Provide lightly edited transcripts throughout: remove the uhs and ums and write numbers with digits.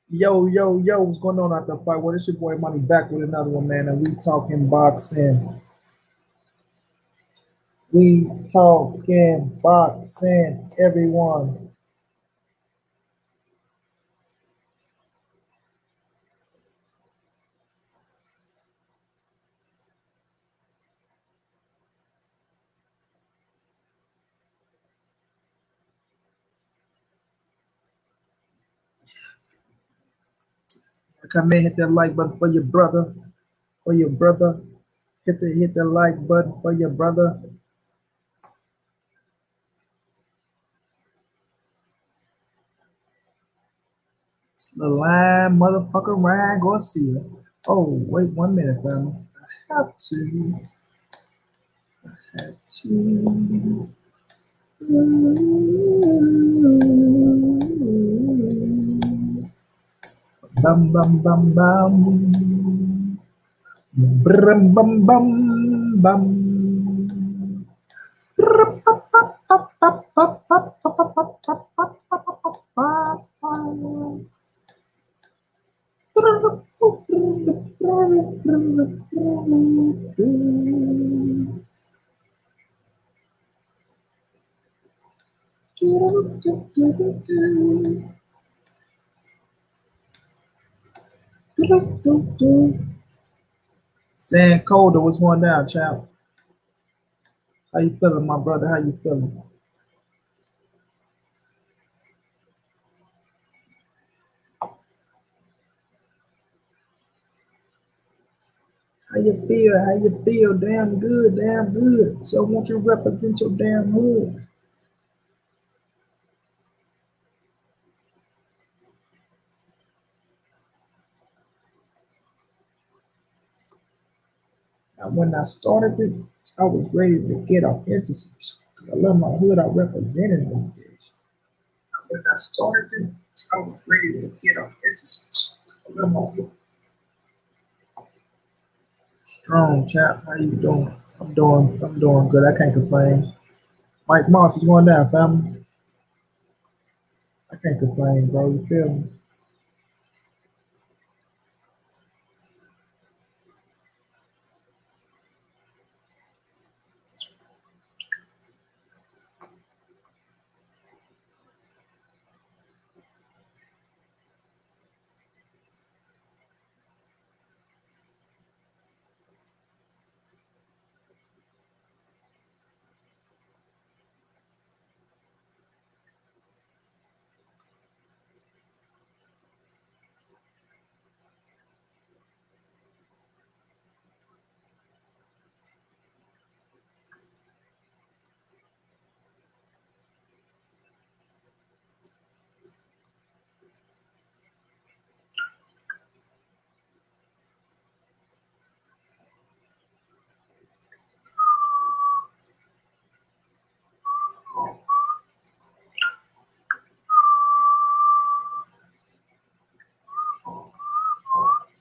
Yo, yo, yo, what's going on out there, fight? Well, it's your boy Money back with another one, man. And we talking boxing. We talking boxing, everyone. Come in, hit that like button for your brother. For your brother. Hit the like button for your brother. It's the line, motherfucker, Ryan Garcia. Oh, wait 1 minute, family. I have to. Have to. Bum bum bum bum. Brum bum bum bum. San Coda, what's going down, champ? How you feeling, my brother? How you feeling? How you feel? How you feel? Damn good, damn good. So won't you represent your damn hood? Now, when I started it, I was ready to get off into some shit. 'Cause I love my hood. I represented them, bitch. When I started it, I was ready to get off into some shit. I love my hood. Strong chap, how you doing? I'm doing good. I can't complain. Mike Moss is going down, family. I can't complain, bro. You feel me?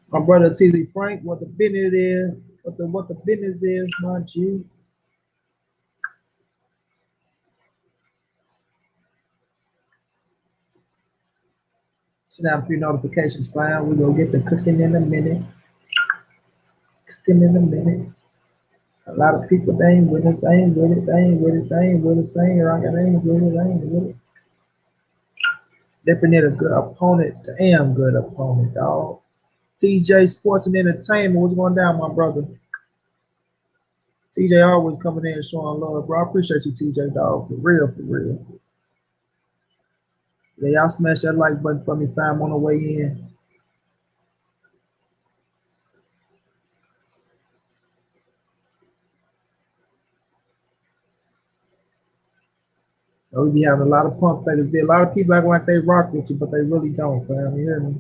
My brother TZ Frank, what the business is, what the business is, my G. Send out a few notifications, fam. We gonna get the cooking in a minute. Cooking in a minute. A lot of people they ain't with us, they ain't with it, they ain't with it, they ain't with us, they ain't rocking, they ain't with it, they ain't with it. Lipinets a good opponent, damn good opponent, dog. TJ Sports and Entertainment, what's going down, my brother? TJ always coming in and showing love, bro. I appreciate you, TJ, dog. For real, for real. Yeah, y'all smash that like button for me, fam, on the way in. We be having a lot of pump fakers. Be a lot of people acting like they rock with you, but they really don't, fam. You hear me?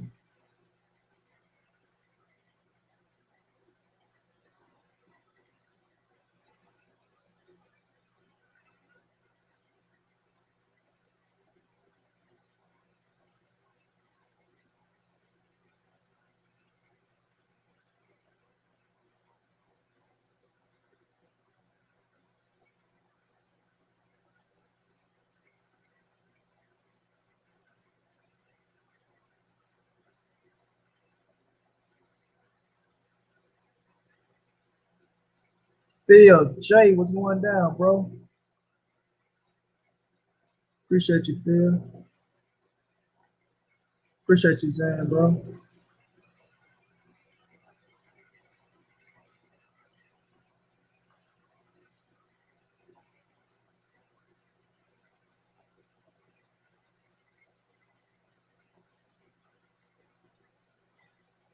Phil, Jay, what's going down, bro? Appreciate you, Phil. Appreciate you, Zan, bro.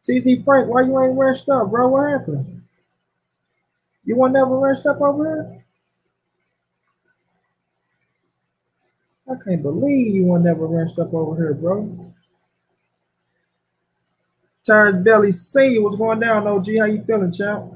TZ Frank, why you ain't rushed up, bro? What happened? You want never rushed up over here? I can't believe you want never rushed up over here, bro. Terrence Belly Senior, what's going down, OG? How you feeling, champ?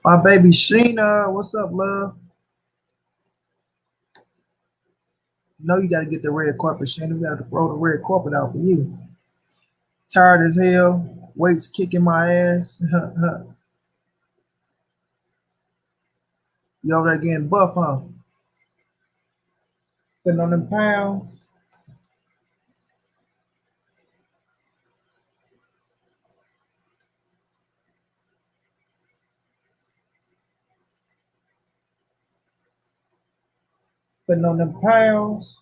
My baby Sheena, what's up, love? You know you got to get the red carpet, Sheena. We got to roll the red carpet out for you. Tired as hell. Weights kicking my ass. You over there getting buff, huh? Putting on them pounds. Putting on them pounds.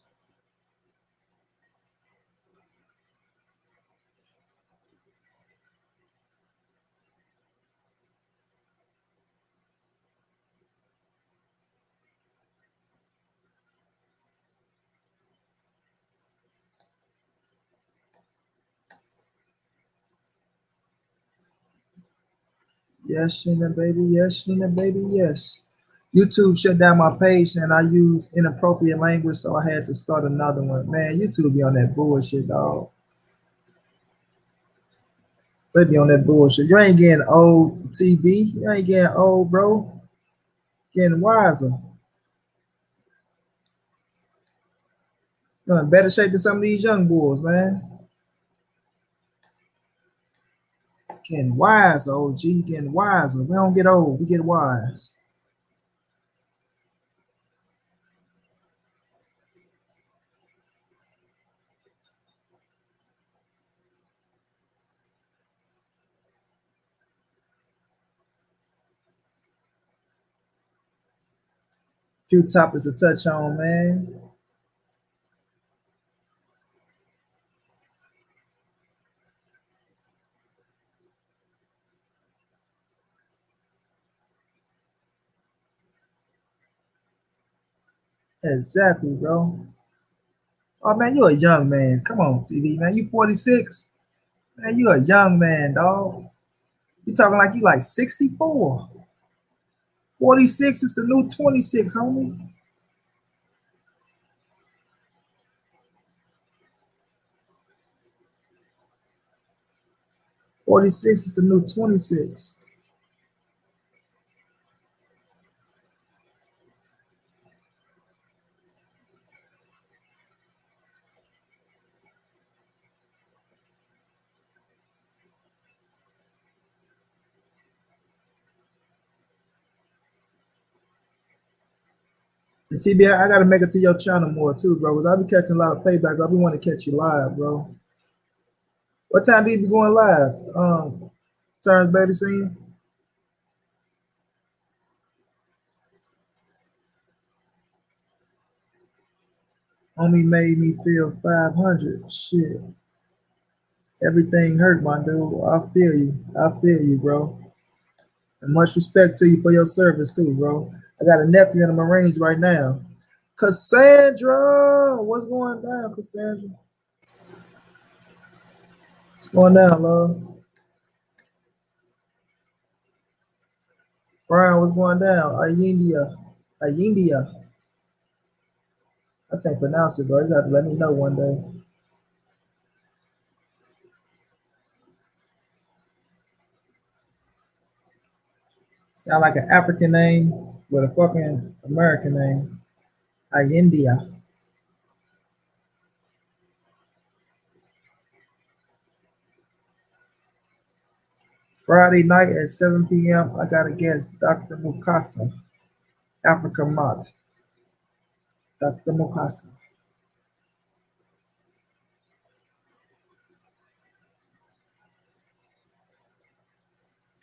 Yes, Sheena, baby. Yes, Sheena, baby. Yes. YouTube shut down my page and I used inappropriate language, so I had to start another one. Man, YouTube be on that bullshit, dog. They be on that bullshit. You ain't getting old, TB. You ain't getting old, bro. Getting wiser. You're in better shape than some of these young boys, man. Getting wiser, OG. Getting wiser. We don't get old. We get wise. Few topics to touch on, man. Exactly, bro. Oh man, you a young man. Come on, TV man. You 46. Man, you a young man, dog. You talking like you like 64. 46 is the new 26, homie. 46 is the new 26. And TB, I gotta make it to your channel more too, bro. Cause I be catching a lot of paybacks. I be wanting to catch you live, bro. What time do you be going live? Terrence Bailey singing? Homie made me feel 500. Shit. Everything hurt, my dude. I feel you. I feel you, bro. And much respect to you for your service too, bro. I got a nephew in the Marines right now. Cassandra, what's going down, Cassandra? What's going down, love? Brian, what's going down? Ayindia. Ayindia. I can't pronounce it, bro. You got to let me know one day. Sound like an African name with a fucking American name. India. Friday night at 7 p.m. I got a guest, Dr. Mukasa, Africa Mott. Dr. Mukasa.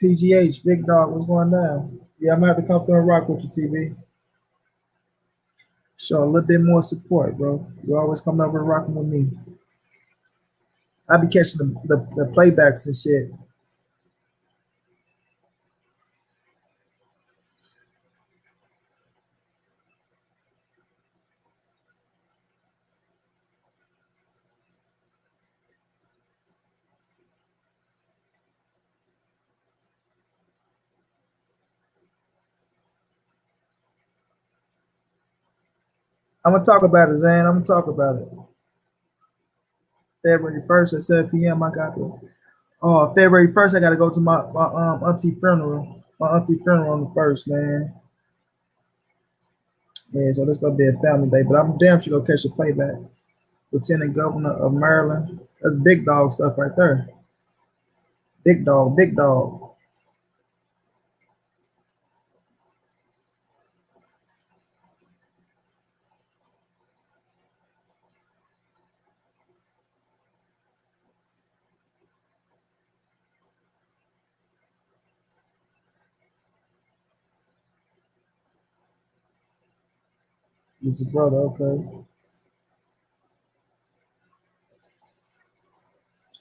PGH, Big Dog, what's going down? Yeah, I'm gonna have to come through and rock with you, TV. Show a little bit more support, bro. You always coming over and rocking with me. I be catching the playbacks and shit. I'm gonna talk about it, Zan. I'm gonna talk about it. February 1st at 7 p.m. I got to. Oh, February 1st, I got to go to my auntie funeral. My auntie funeral on the 1st, man. Yeah, so this gonna be a family day, but I'm damn sure gonna catch a playback. Lieutenant Governor of Maryland. That's big dog stuff right there. Big dog, big dog. He's a brother, okay.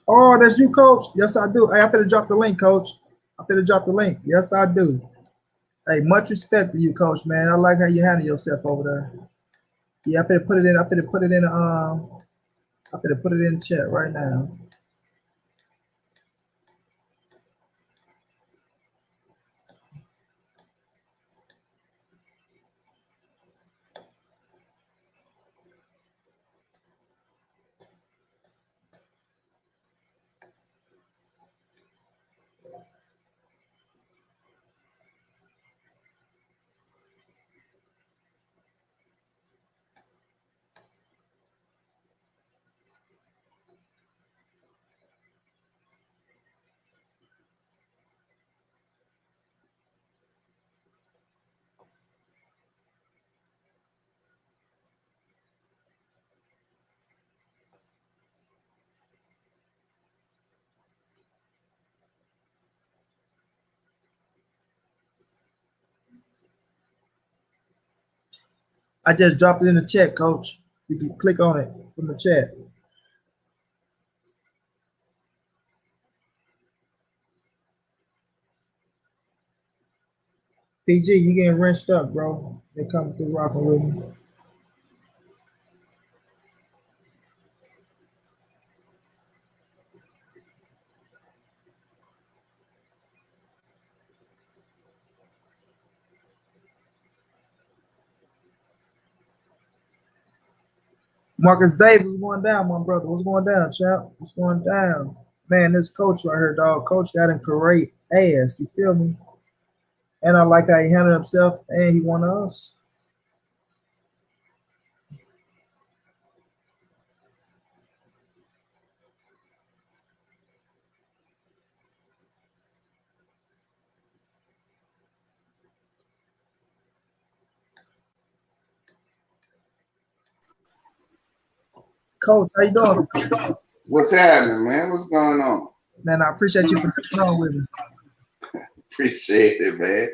Oh, that's you, coach? Yes, I do. Hey, I finna drop the link, coach. I finna drop the link. Yes, I do. Hey, much respect to you, coach, man. I like how you handle yourself over there. Yeah, I finna put it in. I finna put it in. I finna put it in the chat right now. I just dropped it in the chat, coach. You can click on it from the chat. PG, you getting wrenched up, bro. They coming through rocking with me. Marcus Davis, what's going down, my brother? What's going down, champ? What's going down? Man, this coach right here, dog. Coach got in great ass. You feel me? And I like how he handled himself, and he won us. Coach, how you doing? What's happening, man? What's going on? Man, I appreciate you for coming on with me. Appreciate it, man.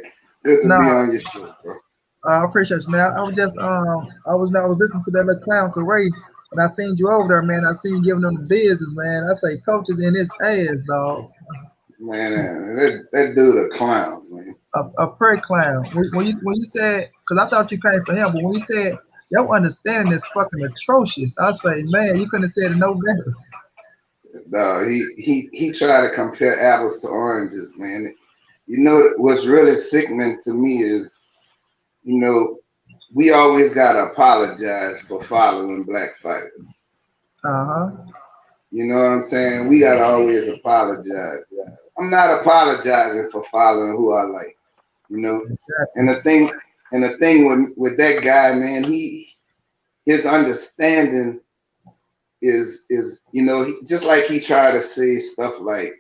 Good to be Nah, on your show, bro. I appreciate you, man. I was just I was listening to that little clown Corey, and I seen you over there, man. I seen you giving them the business, man. I say coach is in his ass, dog. Man, that dude a clown, man. A prey clown. When you said, because I thought you came for him, but when you said your understanding is fucking atrocious, I say, man, you couldn't have said it no better. No, he tried to compare apples to oranges, man. You know what's really sickening to me is, you know, we always gotta apologize for following black fighters. You know what I'm saying? We gotta always apologize. I'm not apologizing for following who I like. You know, Exactly. and the thing with that guy, man, his understanding is you know, just like he tried to say stuff like,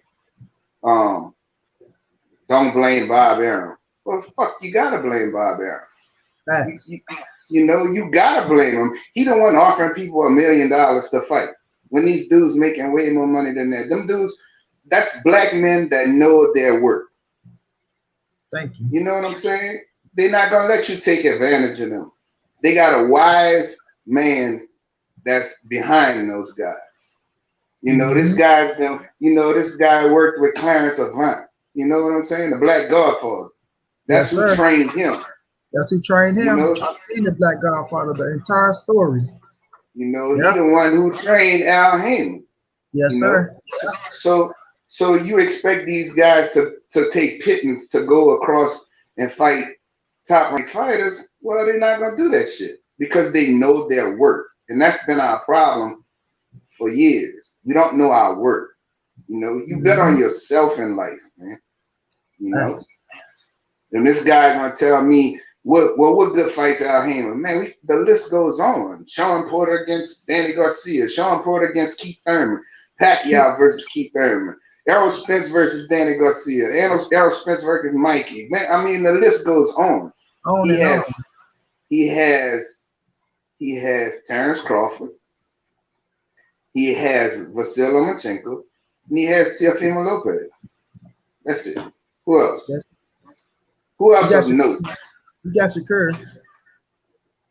don't blame Bob Arum. Well, fuck, you gotta blame Bob Arum. Facts. You know, you gotta blame him. He the one offering people $1 million to fight when these dudes making way more money than that. Them dudes, that's black men that know their worth. Thank you. You know what I'm saying? They're not gonna let you take advantage of them. They got a wise man that's behind those guys. You know, this guy's been, you know, this guy worked with Clarence Avant. You know what I'm saying? The Black Godfather. That's who trained him. That's who trained him. You know? I've seen the Black Godfather, the entire story. You know, he the one who trained Al Heyman. Yes, sir. So you expect these guys to take pittance to go across and fight top ranked fighters? Well, they're not gonna do that shit because they know their worth, and that's been our problem for years. We don't know our worth. You know, you bet on yourself in life, man. You know, and this guy gonna tell me what good fights Al Heyman? Man, the list goes on. Sean Porter against Danny Garcia. Sean Porter against Keith Thurman. Pacquiao versus Keith Thurman. Errol Spence versus Danny Garcia. Errol Spence versus Mikey. Man, I mean, the list goes on. He has Terrence Crawford. He has Vasily Lomachenko. And he has Teofimo Lopez. That's it. Who else? Who else of note? You got Shakur.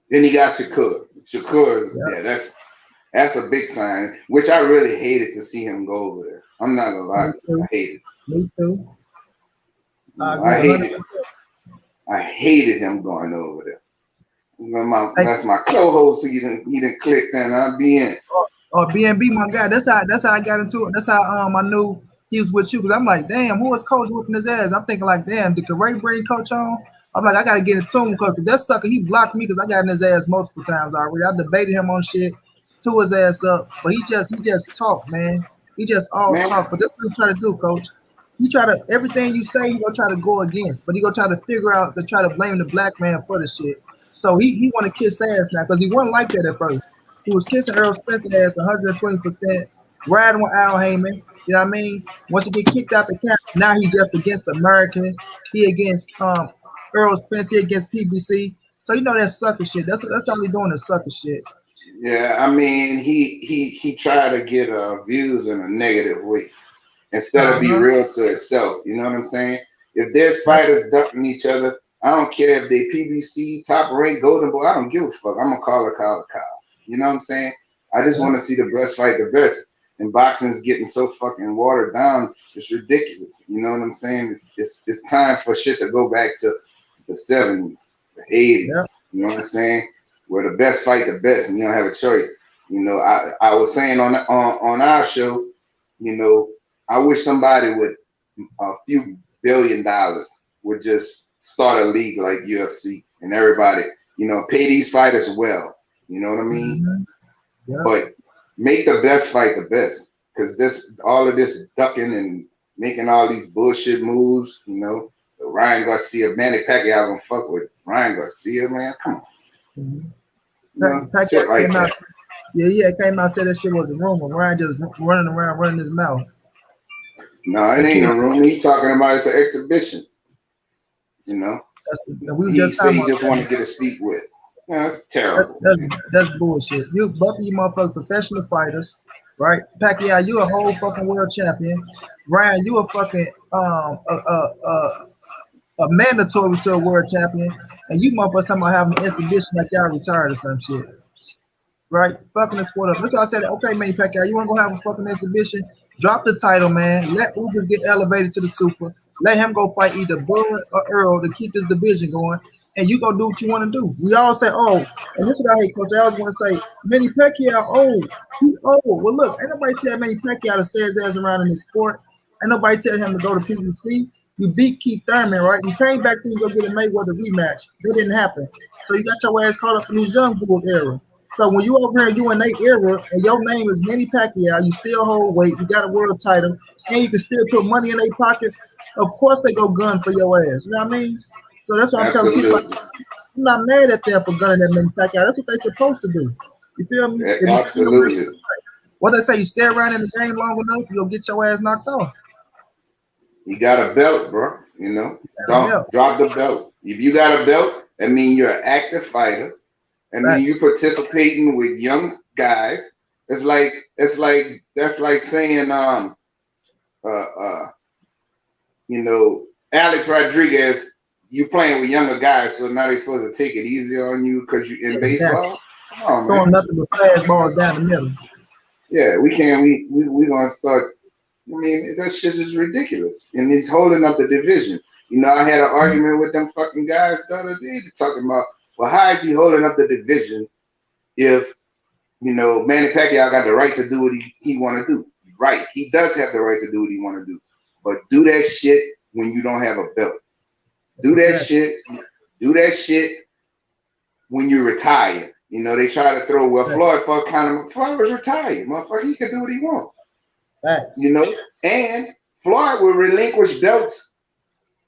Then he got Shakur. Shakur, that's a big sign, which I really hated to see him go over there. I'm not gonna lie, I hate it. Me too. I hated him going over there. That's my co-host. He didn't click, then I'll be in. Oh, BNB, my guy. That's how I got into it. That's how I knew he was with you, because I'm like, damn, who is coach whooping his ass? I'm thinking like, damn, did Ray bring coach on? I'm like, I gotta get in tune, because that sucker, he blocked me because I got in his ass multiple times already. I debated him on shit, threw his ass up, but he just talk, man. He just talk. But that's what he try to do, coach. He try to, everything you say, he gonna try to go against, but he gonna try to figure out to try to blame the black man for the shit. So he want to kiss ass now, because he wasn't like that at first. He was kissing Earl Spencer ass 120%, riding with Al Heyman. You know what I mean? Once he get kicked out the camp, now he's just against Americans. He against Earl Spencer, he against PBC. So you know that sucker shit. That's all he doing is sucker shit. Yeah, I mean, he tried to get views in a negative way instead of be real to itself. You know what I'm saying? If there's fighters ducking each other, I don't care if they PBC, top rank, golden boy. I don't give a fuck. I'm gonna call a cow. You know what I'm saying? I just want to see the best fight the best. And boxing's getting so fucking watered down. It's ridiculous. You know what I'm saying? It's time for shit to go back to the 70s, the 80s. Yeah. You know what I'm saying? Where the best fight the best, and you don't have a choice. You know, I was saying on our show, you know, I wish somebody with a few $1 billion would just start a league like UFC, and everybody, you know, pay these fighters well. You know what I mean? Yeah. But make the best fight the best, because all of this ducking and making all these bullshit moves, you know, Ryan Garcia, Manny Pacquiao gonna fuck with Ryan Garcia, man. Come on. Pacquiao came out. Yeah, came out and said that shit was a rumor. Ryan just running around, running his mouth. No, it ain't a rumor. He talking about it's an exhibition. You know, he just want to get his feet wet. Yeah, that's terrible. That's bullshit. Both of you motherfuckers professional fighters, right? Pacquiao, you a whole fucking world champion. Ryan, you a fucking a mandatory to a world champion, and you motherfuckers talking about having an exhibition like y'all retired or some shit. Right? Fucking the sport up. That's why I said, okay, man, Pacquiao, you wanna go have a fucking exhibition? Drop the title, man. Let Ugas get elevated to the super. Let him go fight either Bud or Earl to keep this division going. And you go do what you want to do. We all say, oh, and this is what I hate, Coach. I always want to say, Manny Pacquiao, he's old. Well, look, ain't nobody tell Manny Pacquiao to stay his ass around in this sport. Ain't nobody tell him to go to PBC. You beat Keith Thurman, right? You came back to go get a Mayweather rematch. That didn't happen. So you got your ass caught up in these young bulls era. So when you over here, you in that era, and your name is Manny Pacquiao, you still hold weight, you got a world title, and you can still put money in their pockets. Of course, they go gun for your ass. You know what I mean? So that's what I'm telling people. Absolutely. I'm not mad at them for gunning that Manny Pacquiao. That's what they're supposed to do. You feel me? If you still Absolutely. what they say, you stay around in the game long enough, you'll get your ass knocked off. You got a belt, bro. You know, don't drop the belt. If you got a belt, that means you're an active fighter. I mean, you participating with young guys. It's like that's like saying you know, Alex Rodriguez, you playing with younger guys, so now they're supposed to take it easy on you because you in baseball. Come on, man. Throwing nothing but fastballs down the middle. Yeah, we can't. We gonna start. I mean, that shit is ridiculous, and he's holding up the division. You know, I had an argument with them fucking guys the other day talking about, well, how is he holding up the division if, you know, Manny Pacquiao got the right to do what he want to do? Right, he does have the right to do what he want to do, but do that shit when you don't have a belt. Do that shit. Do that shit when you retire. You know, they try to throw Floyd was retired, motherfucker. He can do what he wants. You know, and Floyd will relinquish belts.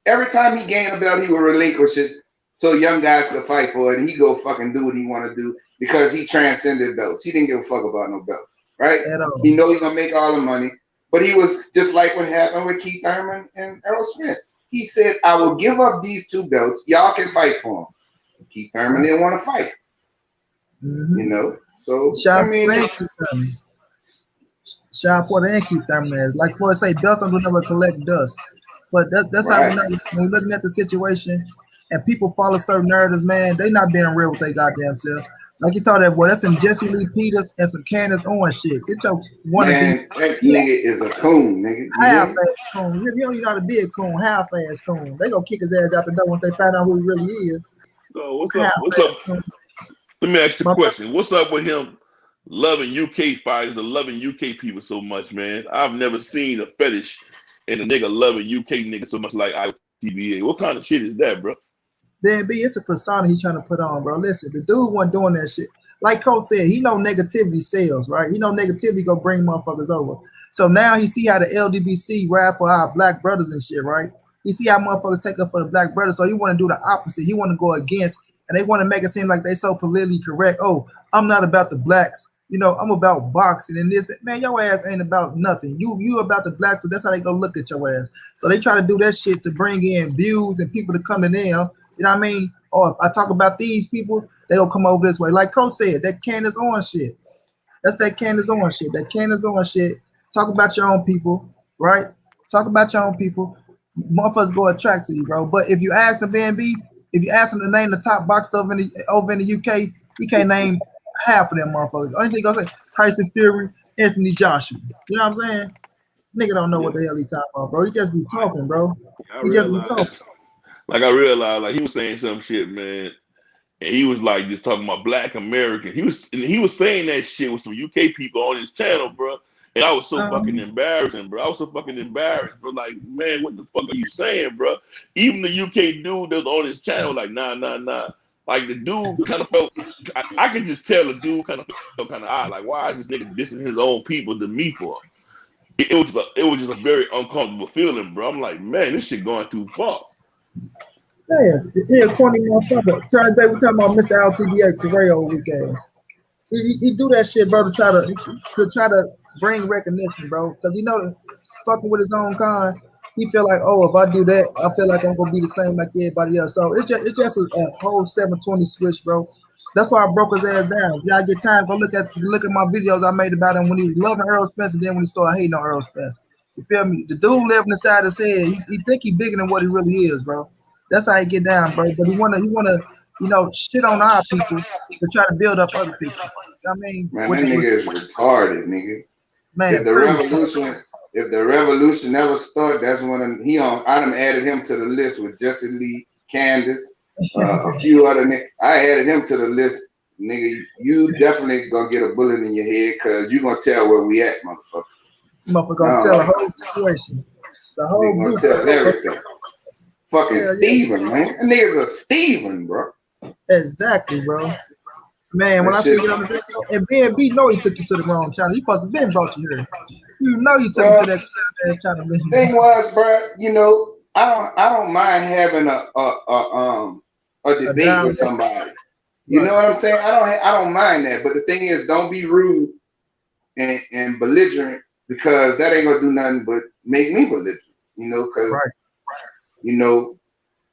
Every time he gained a belt, he will relinquish it so young guys could fight for it, and he go fucking do what he want to do because he transcended belts. He didn't give a fuck about no belts, right? He know he's gonna make all the money, but he was just like what happened with Keith Thurman and Errol Spence. He said, "I will give up these two belts. Y'all can fight for them." Keith Thurman didn't want to fight, you know. So I mean, Sean Porter and Keith Thurman, like Floyd say, belts don't do nothing but collect dust. But that's how we know when we're looking at the situation and people follow certain narratives, man, they not being real with their goddamn self. Like you told that boy, that's some Jesse Lee Peters and some Candace Owens shit. Get your man, that nigga is a coon, nigga. Half-ass coon. You don't even know how to be a coon, half-ass coon. They gonna kick his ass out the door once they find out who he really is. So what's up? Let me ask you a question. What's up with him loving UK fighters and loving UK people so much, man? I've never seen a fetish in a nigga loving UK nigga so much like ITBA. What kind of shit is that, bro? Then B, it's a persona he's trying to put on, bro. Listen, the dude wasn't doing that shit. Like Cole said, he know negativity sells, right? He know negativity gonna bring motherfuckers over. So now he see how the LDBC rap for our black brothers and shit, right? He see how motherfuckers take up for the black brothers. So he want to do the opposite. He want to go against, and they want to make it seem like they so politically correct. Oh, I'm not about the blacks. You know, I'm about boxing and this. Man, your ass ain't about nothing. You about the blacks, so that's how they go look at your ass. So they try to do that shit to bring in views and people to come in there. You know what I mean? Or if I talk about these people, they gonna come over this way. Like Coach said, that Candace Owens shit. That's that Candace Owens shit. That Candace Owens shit. Talk about your own people, right? Talk about your own people. Motherfuckers go attract to you, bro. But if you ask him, BNB, if you ask him to name the top box over in the UK, he can't name half of them motherfuckers. Only thing he gonna say, Tyson Fury, Anthony Joshua. You know what I'm saying? Nigga don't know what the hell he talking about, bro. He just be talking, bro. He just be talking. Like I realized, like he was saying some shit, man, and he was like just talking about Black American. He was saying that shit with some UK people on his channel, bro. And I was so fucking embarrassing, bro. I was so fucking embarrassed, bro. Like, man, what the fuck are you saying, bro? Even the UK dude that's on his channel, like, nah. Like the dude kind of felt, I could just tell the dude kind of felt kind of odd. Like, why is this nigga dissing his own people to me for? It was just a very uncomfortable feeling, bro. I'm like, man, this shit going too far. Man, he a corny motherfucker. Sorry, baby, we talking about Mr. LTBA Correo weekends. He do that shit, bro, to try to bring recognition, bro. Because he know fucking with his own kind. He feel like, oh, if I do that, I feel like I'm gonna be the same like everybody else. So it's just a whole 720 switch, bro. That's why I broke his ass down. If y'all get time, go look at my videos I made about him when he was loving Errol Spence and then when he started hating on Errol Spence. You feel me? The dude living inside his head. He think he bigger than what he really is, bro. That's how he get down, bro. But he wanna, you know, shit on our people to try to build up other people. You know what I mean? Man, that nigga is retarded, nigga. Man, if the revolution never started, that's when I done added him to the list with Jesse Lee, Candace, a few other niggas. I added him to the list, nigga. You definitely gonna get a bullet in your head because you gonna tell where we at, motherfucker. Motherfucker gonna tell the whole situation. The whole gonna tell everything. Fucking Steven, man. That nigga's a Steven, bro. Exactly, bro. Man, when I see you on the video, and B&B know he took you to the wrong channel. He supposed to been brought you here. You know you took him to that channel. Thing was, bro, you know, I don't mind having a debate with somebody. You know what I'm saying? I don't mind that. But the thing is, don't be rude and belligerent, because that ain't gonna do nothing but make me belligerent. You know, because you know,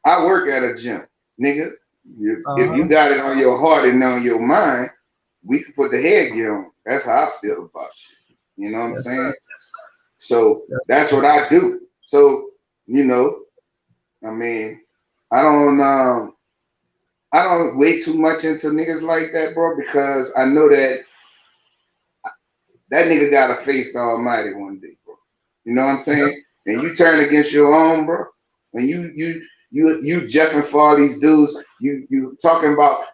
I work at a gym, nigga. If you got it on your heart and on your mind, we can put the headgear on. That's how I feel about shit. You know what I'm saying? So that's what I do. So, you know, I mean, I don't wait too much into niggas like that, bro, because I know that nigga gotta face the Almighty one day, bro. You know what I'm saying? And you turn against your own, bro. And you jeffing for all these dudes. You talking about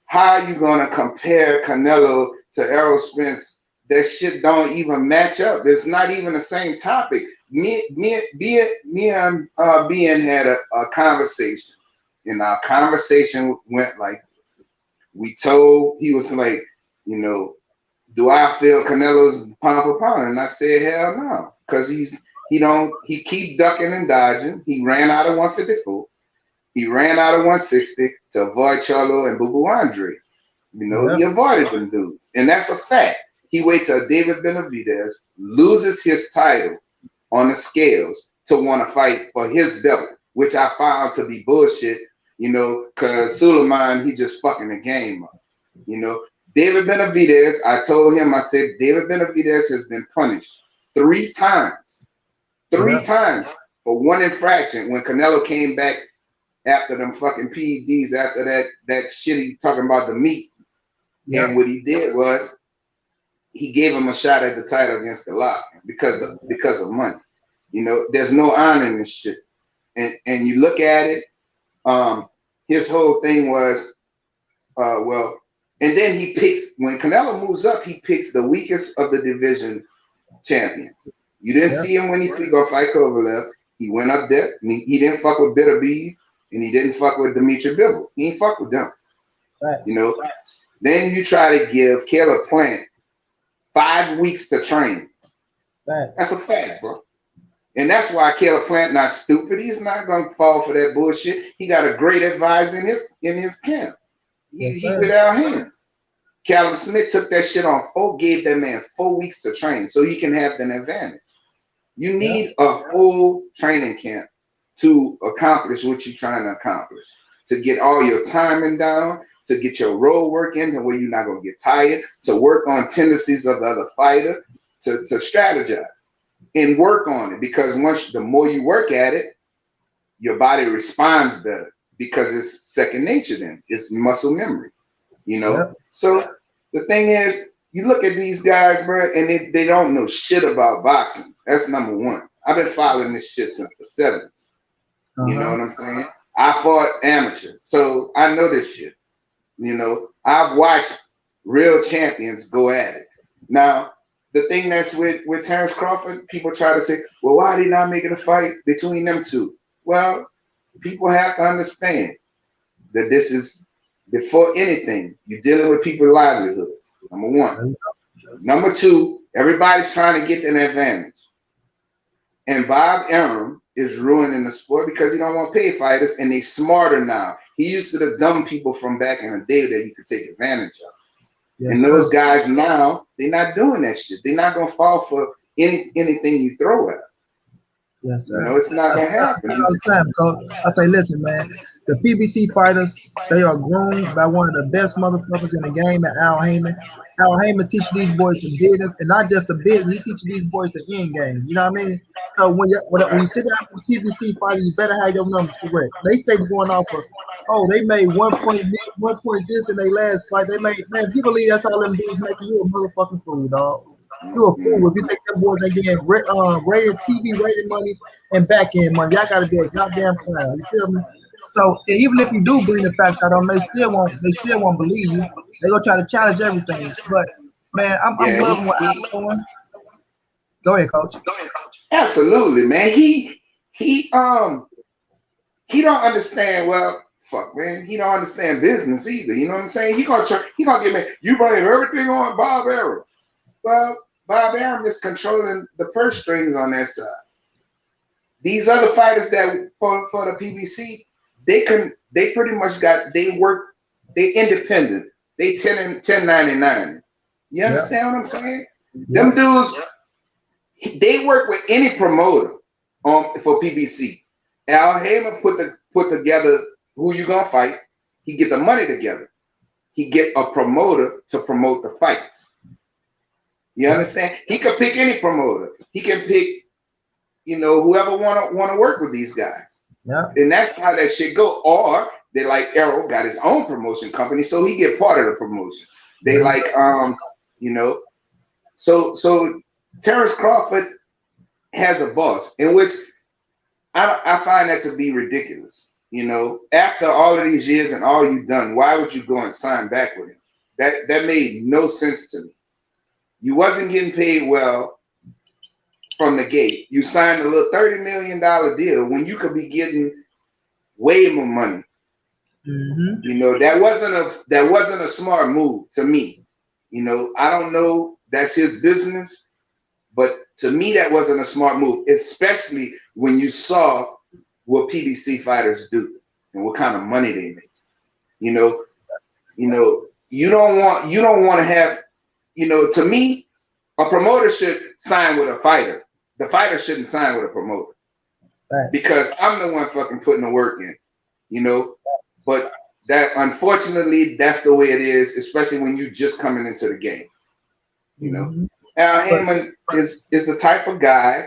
how you gonna compare Canelo to Errol Spence? That shit don't even match up. It's not even the same topic. Me and BN had a conversation, and our conversation went like this. He was like, you know, do I feel Canelo's pound for pound? And I said, hell no, because he keep ducking and dodging. He ran out of 154. He ran out of 160 to avoid Charlo and Boo Andre. You know, he avoided them dudes, and that's a fact. He waits till David Benavidez loses his title on the scales to want to fight for his belt, which I found to be bullshit, you know, because Suleiman, he just fucking the game up. You know, David Benavidez, I told him, I said, David Benavidez has been punished 3 times. 3 times for one infraction when Canelo came back after them fucking PEDs, after that shit he talking about the meat. And what he did was, he gave him a shot at the title against the lock because of money. You know, there's no honor in this shit. And you look at it, his whole thing was, and then he picks, when Canelo moves up, he picks the weakest of the division champions. You didn't see him when he gonna fight Kovalev. He went up there. He didn't fuck with Bitterbeef, and he didn't fuck with Dimitri Bivol. He ain't fuck with them. You know. Then you try to give Caleb Plant 5 weeks to train. That's a fact, bro. And that's why Caleb Plant not stupid. He's not gonna fall for that bullshit. He got a great advisor in his camp. He without him. Callum Smith took that shit on 4, gave that man 4 weeks to train so he can have an advantage. You need a full training camp to accomplish what you're trying to accomplish. To get all your timing down, to get your road work in to where you're not gonna get tired, to work on tendencies of the other fighter, to strategize and work on it, because the more you work at it, your body responds better because it's second nature then. It's muscle memory, you know? So the thing is, you look at these guys, bro, and they don't know shit about boxing. That's number one. I've been following this shit since the 70s. You know what I'm saying? I fought amateur, so I know this shit. You know, I've watched real champions go at it. Now, the thing that's with Terrence Crawford, people try to say, well, why are they not making a fight between them two? Well, people have to understand that this is, before anything, you're dealing with people's livelihoods, number one. Number two, everybody's trying to get an advantage. And Bob Arum is ruining the sport because he don't want to pay fighters, and they smarter now. He used to the dumb people from back in the day that he could take advantage of. And those guys now, they're not doing that shit. They're not gonna fall for anything you throw at them. Yes, sir. You know, it's not gonna happen. All the time, Coach. I say, listen, man, the PBC fighters, they are groomed by one of the best motherfuckers in the game, at Al Heyman. Al Heyman teaches these boys the business, and not just the business, he teaches these boys the end game. You know what I mean? So when you sit down with the PBC fighter, you better have your numbers correct. They say going off of, oh, they made 1 point this in their last fight. They made, man, if you believe that's all them dudes making, you a motherfucking fool, dog. You a fool if you think them boys ain't getting rated TV rated money and back end money. Y'all gotta be a goddamn clown. You feel me? So even if you do bring the facts out on them, they still won't believe you. They gonna try to challenge everything. But man, I'm loving what I'm doing. Go ahead, Coach. Absolutely, man. He he don't understand. Well, fuck, man, he don't understand business either. You know what I'm saying? He gonna get me. You blame everything on Bob Arum. Well, Bob Arum is controlling the purse strings on that side. These other fighters that for the PBC, they pretty much they independent. They 1099. You understand what I'm saying? Them dudes, they work with any promoter for PBC. Al Heyman put together who you gonna fight. He get the money together. He get a promoter to promote the fights. You understand? He could pick any promoter. He can pick, whoever wanna work with these guys. Yeah. And that's how that shit go. Or they like Errol got his own promotion company, so he get part of the promotion. They like so Terrence Crawford has a boss, in which I find that to be ridiculous. After all of these years and all you've done, why would you go and sign back with him? That made no sense to me. You wasn't getting paid well from the gate. You signed a little $30 million deal when you could be getting way more money. That wasn't a smart move to me. I don't know, that's his business, but to me that wasn't a smart move, especially when you saw what PBC fighters do and what kind of money they make. You don't want to have, to me, a promoter should sign with a fighter. The fighter shouldn't sign with a promoter. Because I'm the one fucking putting the work in, but that, unfortunately, that's the way it is, especially when you just coming into the game. Al Heyman is the type of guy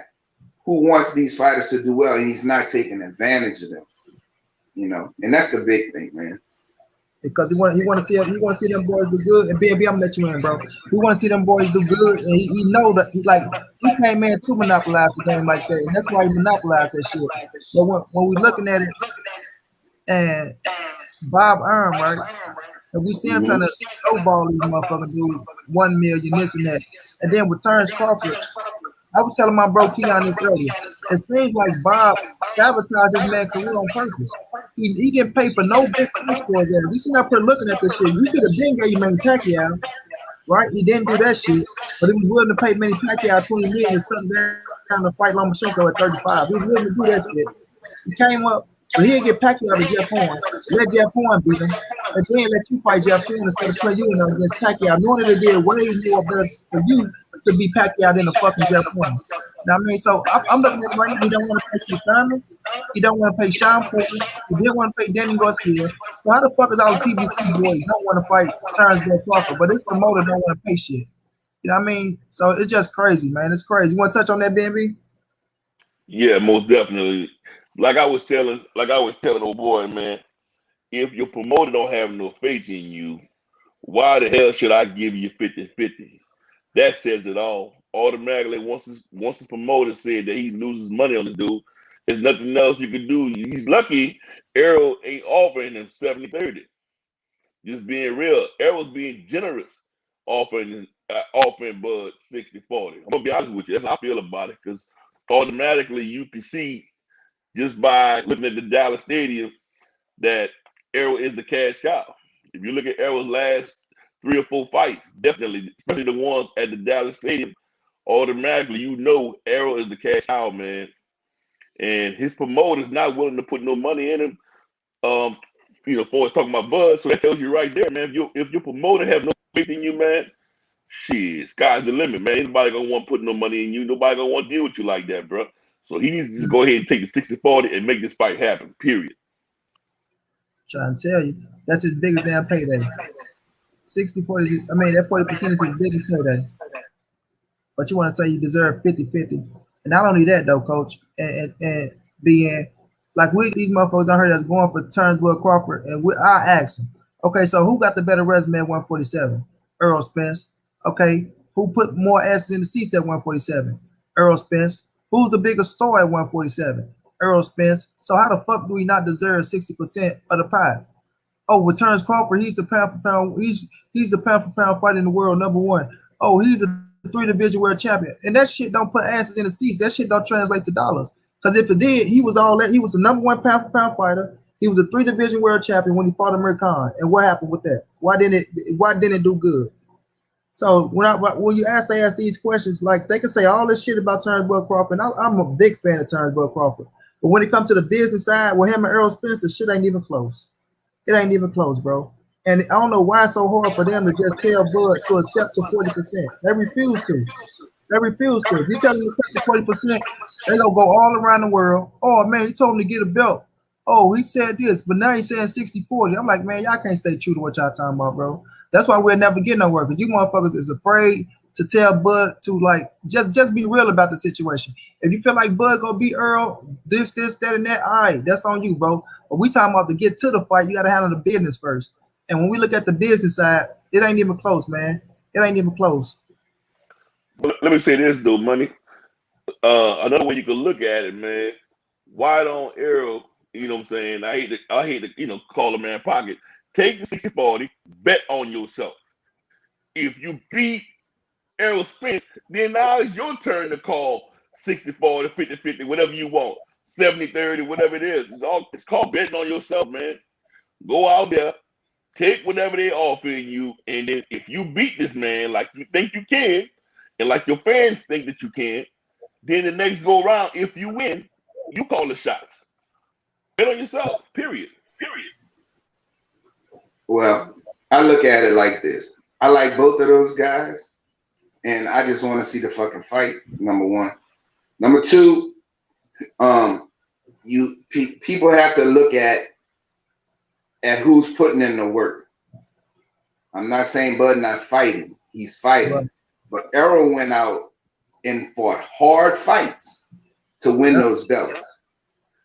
who wants these fighters to do well, and he's not taking advantage of them. And that's the big thing, man. Because he want to see them boys do good. And BNB, I'm gonna let you in, bro. He want to see them boys do good, and he know that he came in to monopolize the game like that, and that's why he monopolized that shit. But when we looking at it, and Bob Arum, right? And we see him trying to lowball these motherfuckers, do 1 million, this and that. And then with Terrence Crawford, I was telling my bro Keon this earlier. It seems like Bob sabotaged his man's career on purpose. He didn't pay for no big fight for his ass. He's sitting up here looking at this shit. You could have been gave Manny Pacquiao, right? He didn't do that shit, but he was willing to pay Manny Pacquiao $20 million to sit down to fight Lomachenko at 35. He was willing to do that shit. He came up, but he didn't get Pacquiao to Jeff Horn. Let Jeff Horn beat him, and then let you fight Jeff Horn instead of playing you against Pacquiao, knowing that it did way more better for you to be Pacquiao than the fucking Jeff Horn. Now, I mean, so I'm looking at it right now. He don't want to pay Keith Thurman. He don't want to pay Sean Porter. He didn't want to pay Danny Garcia. So how the fuck is all the PBC boys don't want to fight Terrence Crawford, but this promoter don't want to pay shit? You know what I mean? So it's just crazy, man. It's crazy. You want to touch on that, BNB? Yeah, most definitely. Like I was telling old boy, man, if your promoter don't have no faith in you, why the hell should I give you 50-50? That says it all. Automatically, once the promoter said that he loses money on the dude, there's nothing else you can do. He's lucky Errol ain't offering him 70-30. Just being real. Errol's being generous, offering Bud 60-40. I'm gonna be honest with you. That's how I feel about it, because automatically you can see just by looking at the Dallas Stadium that Errol is the cash cow. If you look at Errol's last 3 or 4 fights, definitely, especially the ones at the Dallas Stadium, automatically you know Errol is the cash cow, man. And his promoter's not willing to put no money in him. For us talking about Bud, so that tells you right there, man. If your promoter have no faith in you, man, shit, sky's the limit, man. Ain't nobody gonna want to put no money in you. Nobody gonna want to deal with you like that, bro. So he needs to just go ahead and take the 60-40 and make this fight happen. Period. Trying to tell you, that's his biggest damn payday. 60-40 is, I mean, that 40% is his biggest payday. But you want to say you deserve 50-50. And not only that, though, coach, and being like these motherfuckers I heard that's going for Terrence Crawford, and I ask him, okay, so who got the better resume at 147? Errol Spence. Okay, who put more asses in the seats at 147? Errol Spence. Who's the biggest star at 147? Errol Spence. So how the fuck do we not deserve 60% of the pie? Oh, with Terrence Crawford, he's the pound for pound. He's the pound for pound fighter in the world, #1. Oh, he's a 3 division world champion, and that shit don't put asses in the seats. That shit don't translate to dollars. Because if it did, he was all that. He was the #1 pound for pound fighter. He was a 3-division world champion when he fought Amir Khan. And what happened with that? Why didn't it do good? So when you ask these questions, like they can say all this shit about Terrence Bud Crawford. And I'm a big fan of Terrence Bud Crawford. But when it comes to the business side, with him and Errol Spence, the shit ain't even close. It ain't even close, bro. And I don't know why it's so hard for them to just tell Bud to accept the 40%. They refuse to. They refuse to. If you tell them to accept the 40%, they gonna go all around the world. Oh man, he told him to get a belt. Oh, he said this, but now he's saying 60-40. I'm like, man, y'all can't stay true to what y'all talking about, bro. That's why we'll never get nowhere, because you motherfuckers is afraid to tell Bud to like just be real about the situation. If you feel like Bud gonna beat Earl, this, that, and that, all right, that's on you, bro. But we talking about to get to the fight, you gotta handle the business first. And when we look at the business side, it ain't even close, man. It ain't even close. But let me say this though, Money. Another way you can look at it, man. Why don't Errol, you know what I'm saying? I hate to, call a man pocket. Take the 60-40, bet on yourself. If you beat Errol Spence, then now it's your turn to call 60-40, 50-50, whatever you want. 70-30, whatever it is. It's called betting on yourself, man. Go out there, take whatever they offering you, and then if you beat this man like you think you can, and like your fans think that you can, then the next go around, if you win, you call the shots. Bet on yourself, period. Well, I look at it like this. I like both of those guys, and I just want to see the fucking fight, number one. Number two, people have to look at who's putting in the work. I'm not saying Bud not fighting. He's fighting. Right. But Errol went out and fought hard fights to win those belts.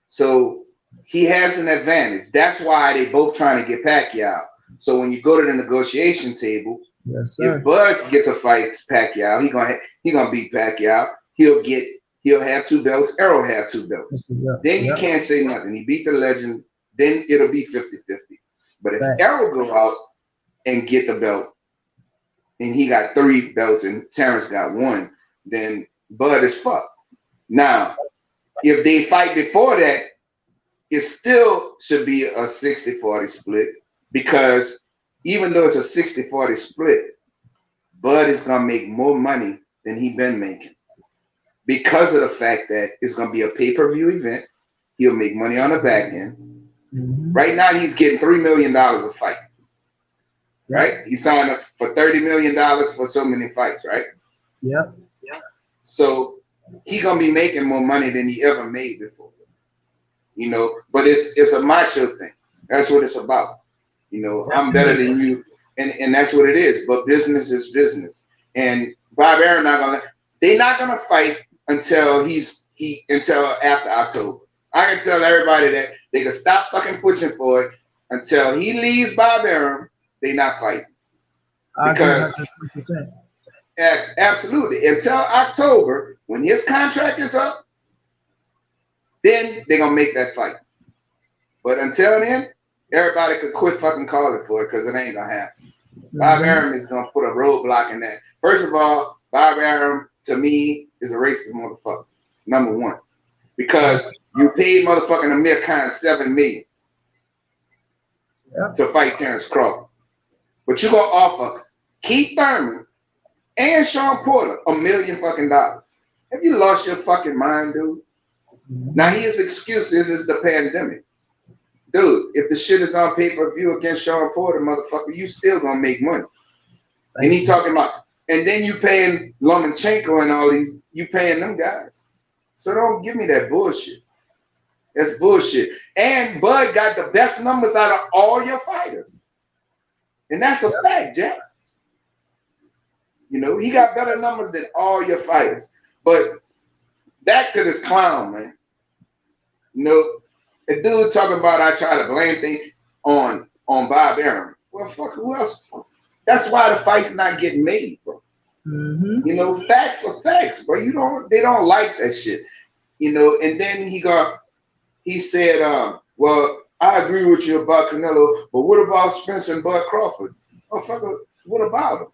So he has an advantage. That's why they both trying to get Pacquiao. So when you go to the negotiation table, if Bud gets a fight Pacquiao, he gonna beat Pacquiao. He'll have 2 belts. Errol have 2 belts. Then you can't say nothing. He beat the legend. Then it'll be 50-50. But if Errol go out and get the belt, and he got 3 belts and Terrence got 1, then Bud is fucked. Now, if they fight before that, it still should be a 60-40 split, because even though it's a 60-40 split, Bud is gonna make more money than he been making, because of the fact that it's gonna be a pay-per-view event. He'll make money on the back end. Mm-hmm. Right now, he's getting $3 million a fight. Right? He signed up for $30 million for so many fights, right? Yeah. So he gonna be making more money than he ever made before. But it's a macho thing. That's what it's about. I'm better than you, and that's what it is. But business is business. And Bob Arum they're not gonna fight until until after October. I can tell everybody that they can stop fucking pushing for it until he leaves Bob Arum. They're not fighting. Because absolutely, until October, when his contract is up, then they're gonna make that fight. But until then, everybody could quit fucking calling for it, because it ain't gonna happen. Mm-hmm. Bob Arum is gonna put a roadblock in that. First of all, Bob Arum to me is a racist motherfucker. Number one, because you paid motherfucking Amir Khan $7 million to fight Terrence Crawford. But you're gonna offer Keith Thurman and Sean Porter $1 million fucking dollars. Have you lost your fucking mind, dude? Now his excuse is the pandemic. Dude, if the shit is on pay-per-view against Sean Porter, motherfucker, you still gonna make money. And he talking about, and then you paying Lomachenko and all these, you paying them guys. So don't give me that bullshit. That's bullshit. And Bud got the best numbers out of all your fighters. And that's a fact, Jack. He got better numbers than all your fighters. But back to this clown, man. The dude talking about I try to blame things on Bob Arum. Well, fuck, who else? That's why the fight's not getting made, bro. Mm-hmm. Facts are facts, bro. They don't like that shit. And then he said, well, I agree with you about Canelo, but what about Spencer and Bud Crawford? Oh, fucker, what about him?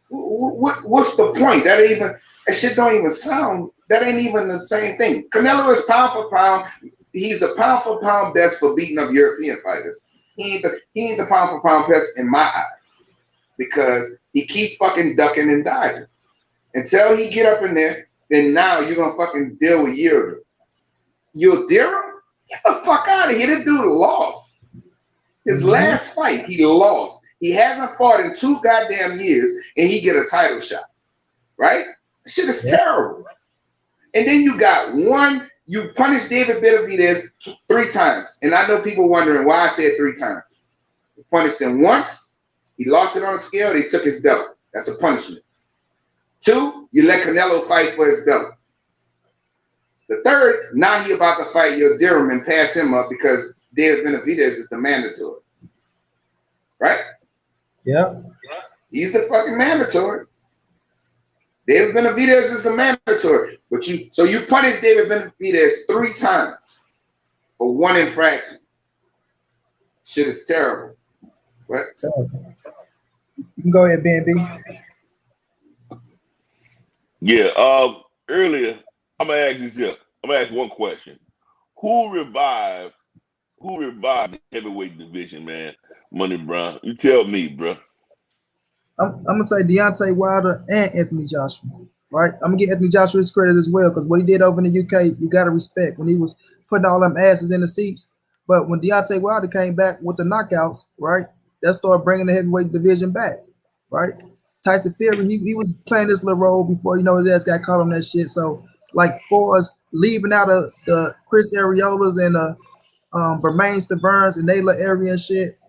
What's the point? That shit don't even sound that ain't even the same thing. Canelo is pound for pound. He's the pound for pound best for beating up European fighters. He ain't the pound for pound best in my eyes because he keeps fucking ducking and dodging. Until he get up in there, then now you're gonna fucking deal with Yildirim. Yildirim? Get the fuck out of here. This dude lost. His last fight, he lost. He hasn't fought in 2 goddamn years, and he get a title shot. Right? Shit is terrible. And then you got one, you punished David Benavidez 3 times. And I know people wondering why I said 3 times. You punished him once, he lost it on a scale, they took his belt. That's a punishment. 2, you let Canelo fight for his belt. The 3rd, now he about to fight Yildirim and pass him up because David Benavidez is the mandatory. Right? Yeah. He's the fucking mandatory. David Benavidez is the mandatory. But you punish David Benavidez 3 times for 1 infraction. Shit is terrible. What? Terrible. You can go ahead, BNB. Yeah, earlier, I'm gonna ask this here. I'm gonna ask one question. Who revived the heavyweight division, man? Money Brown. You tell me, bro. I'm gonna say Deontay Wilder and Anthony Joshua, right? I'm gonna give Anthony Joshua his credit as well, because what he did over in the UK, you gotta respect when he was putting all them asses in the seats. But when Deontay Wilder came back with the knockouts, right, that started bringing the heavyweight division back, right? Tyson Fury, he was playing this little role before, his ass got caught on that shit. So, like, for us leaving out of the Chris Ariolas and the Bermain Staverns and Nayla area and shit,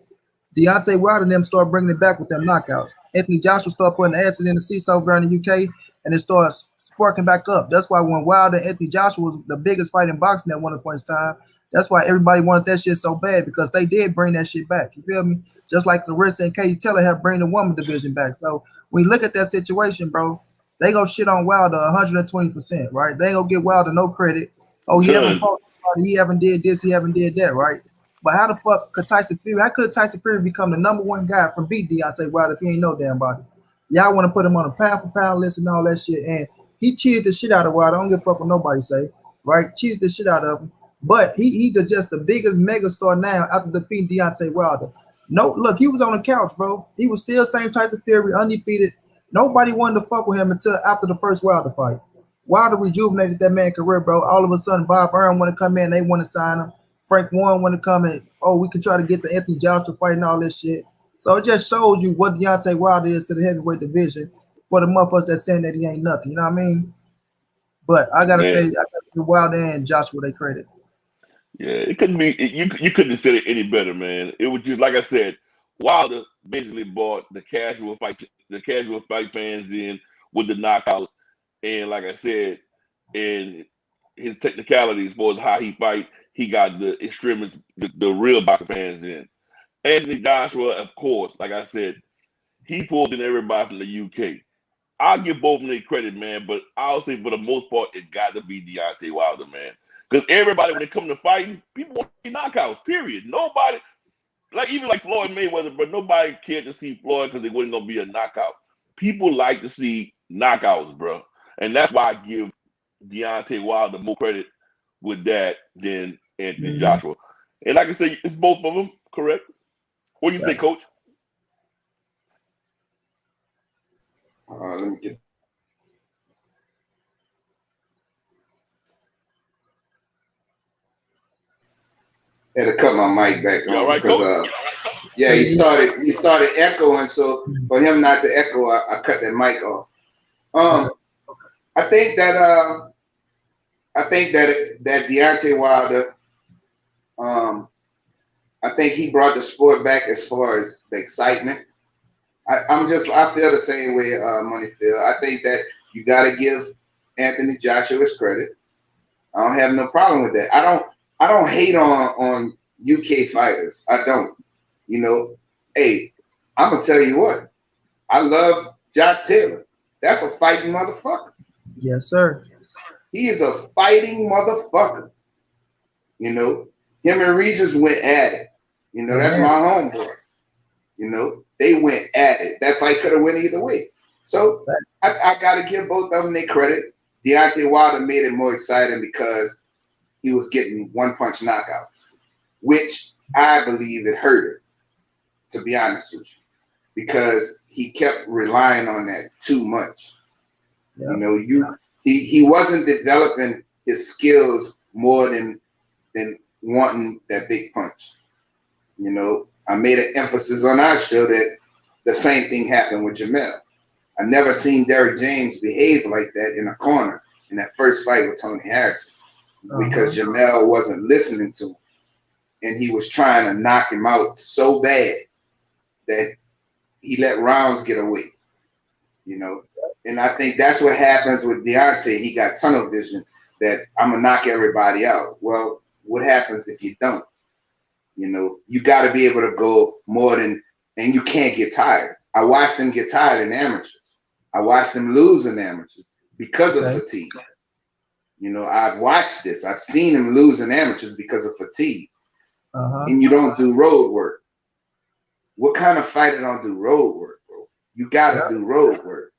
Deontay Wilder and them started bringing it back with them knockouts. Anthony Joshua started putting asses in the seats over there in the UK, and it started sparking back up. That's why when Wilder and Anthony Joshua was the biggest fight in boxing at one point in time, that's why everybody wanted that shit so bad, because they did bring that shit back. You feel me? Just like Larissa and Katie Taylor have bring the woman division back. So when you look at that situation, bro, they go shit on Wilder 120%, right? They ain't gonna give Wilder no credit. Oh, he haven't fought anybody, he haven't did this, he haven't did that, right? But how the fuck could Tyson Fury? How could Tyson Fury become the #1 guy from beat Deontay Wilder if he ain't no damn body? Y'all want to put him on a pound for pound list and all that shit, and he cheated the shit out of Wilder. I don't give a fuck what nobody say, right? Cheated the shit out of him. But he just the biggest megastar now after defeating Deontay Wilder. No, look, he was on the couch, bro. He was still same Tyson Fury, undefeated. Nobody wanted to fuck with him until after the first Wilder fight. Wilder rejuvenated that man's career, bro. All of a sudden, Bob Arum want to come in, they want to sign him. Frank Warren want to come in, we can try to get the Anthony Joshua fight and all this shit. So it just shows you what Deontay Wilder is to the heavyweight division for the motherfuckers that's saying that he ain't nothing. You know what I mean? But I gotta say, I gotta give Wilder and Joshua they credit. Yeah, it couldn't be. You couldn't have said it any better, man. It was just like I said. Wilder basically brought the casual fight fans in with the knockouts, and like I said, and his technicality as far as how he fight, he got the extremists, the real boxing fans in. Anthony Joshua, of course, like I said, he pulled in everybody from the UK. I'll give both of them credit, man, but I'll say for the most part, it got to be Deontay Wilder, man. Because everybody, when they come to fighting, people want to see knockouts, period. Nobody, even like Floyd Mayweather, but nobody cared to see Floyd because it wasn't going to be a knockout. People like to see knockouts, bro. And that's why I give Deontay Wilder more credit with that than Anthony Joshua. And like I say, it's both of them, correct? What do you think, Coach? Let me get. Had to cut my mic back on right, because yeah, he started echoing. So for him not to echo, I cut that mic off. I think that Deontay Wilder, I think he brought the sport back as far as the excitement. I feel the same way Money feel. I think that you got to give Anthony Joshua his credit. I don't have no problem with that. I don't hate on UK fighters. I don't. Hey, I'm gonna tell you what. I love Josh Taylor. That's a fighting motherfucker. Yes, sir. He is a fighting motherfucker. Him and Regis went at it. That's my homeboy. They went at it. That fight could have went either way. So I got to give both of them their credit. Deontay Wilder made it more exciting because he was getting one-punch knockouts, which I believe it hurt him, to be honest with you, because he kept relying on that too much. Yeah. You know, he wasn't developing his skills more than wanting that big punch. You know, I made an emphasis on our show that the same thing happened with Jamel. I never seen Derrick James behave like that in a corner in that first fight with Tony Harrison, because Jamel wasn't listening to him, and he was trying to knock him out so bad that he let rounds get away. You know, and I think that's what happens with Deontay. He got tunnel vision that I'm gonna knock everybody out. Well, what happens if you don't? You know, you got to be able to go more than, and you can't get tired. I watched him get tired in amateurs. I watched him lose in amateurs because of fatigue. You know, I've watched this. I've seen him lose in amateurs because of fatigue. And you don't do road work. What kind of fighter don't do road work, bro? You got to do road work.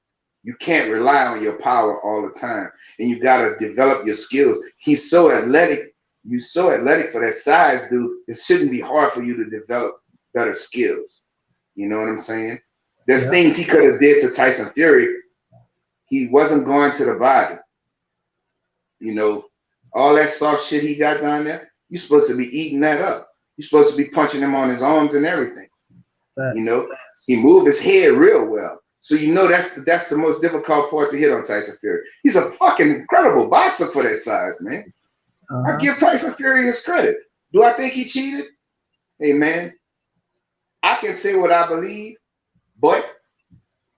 You can't rely on your power all the time, and you got to develop your skills. He's so athletic. You're so athletic for that size, dude. It shouldn't be hard for you to develop better skills. You know what I'm saying? There's things he could have did to Tyson Fury. He wasn't going to the body. You know, all that soft shit he got down there, you're supposed to be eating that up. You're supposed to be punching him on his arms and everything. You know, he moved his head real well. So you know that's the most difficult part to hit on Tyson Fury. He's a fucking incredible boxer for that size, man. I give Tyson Fury his credit. Do I think he cheated? Hey, man, I can say what I believe, but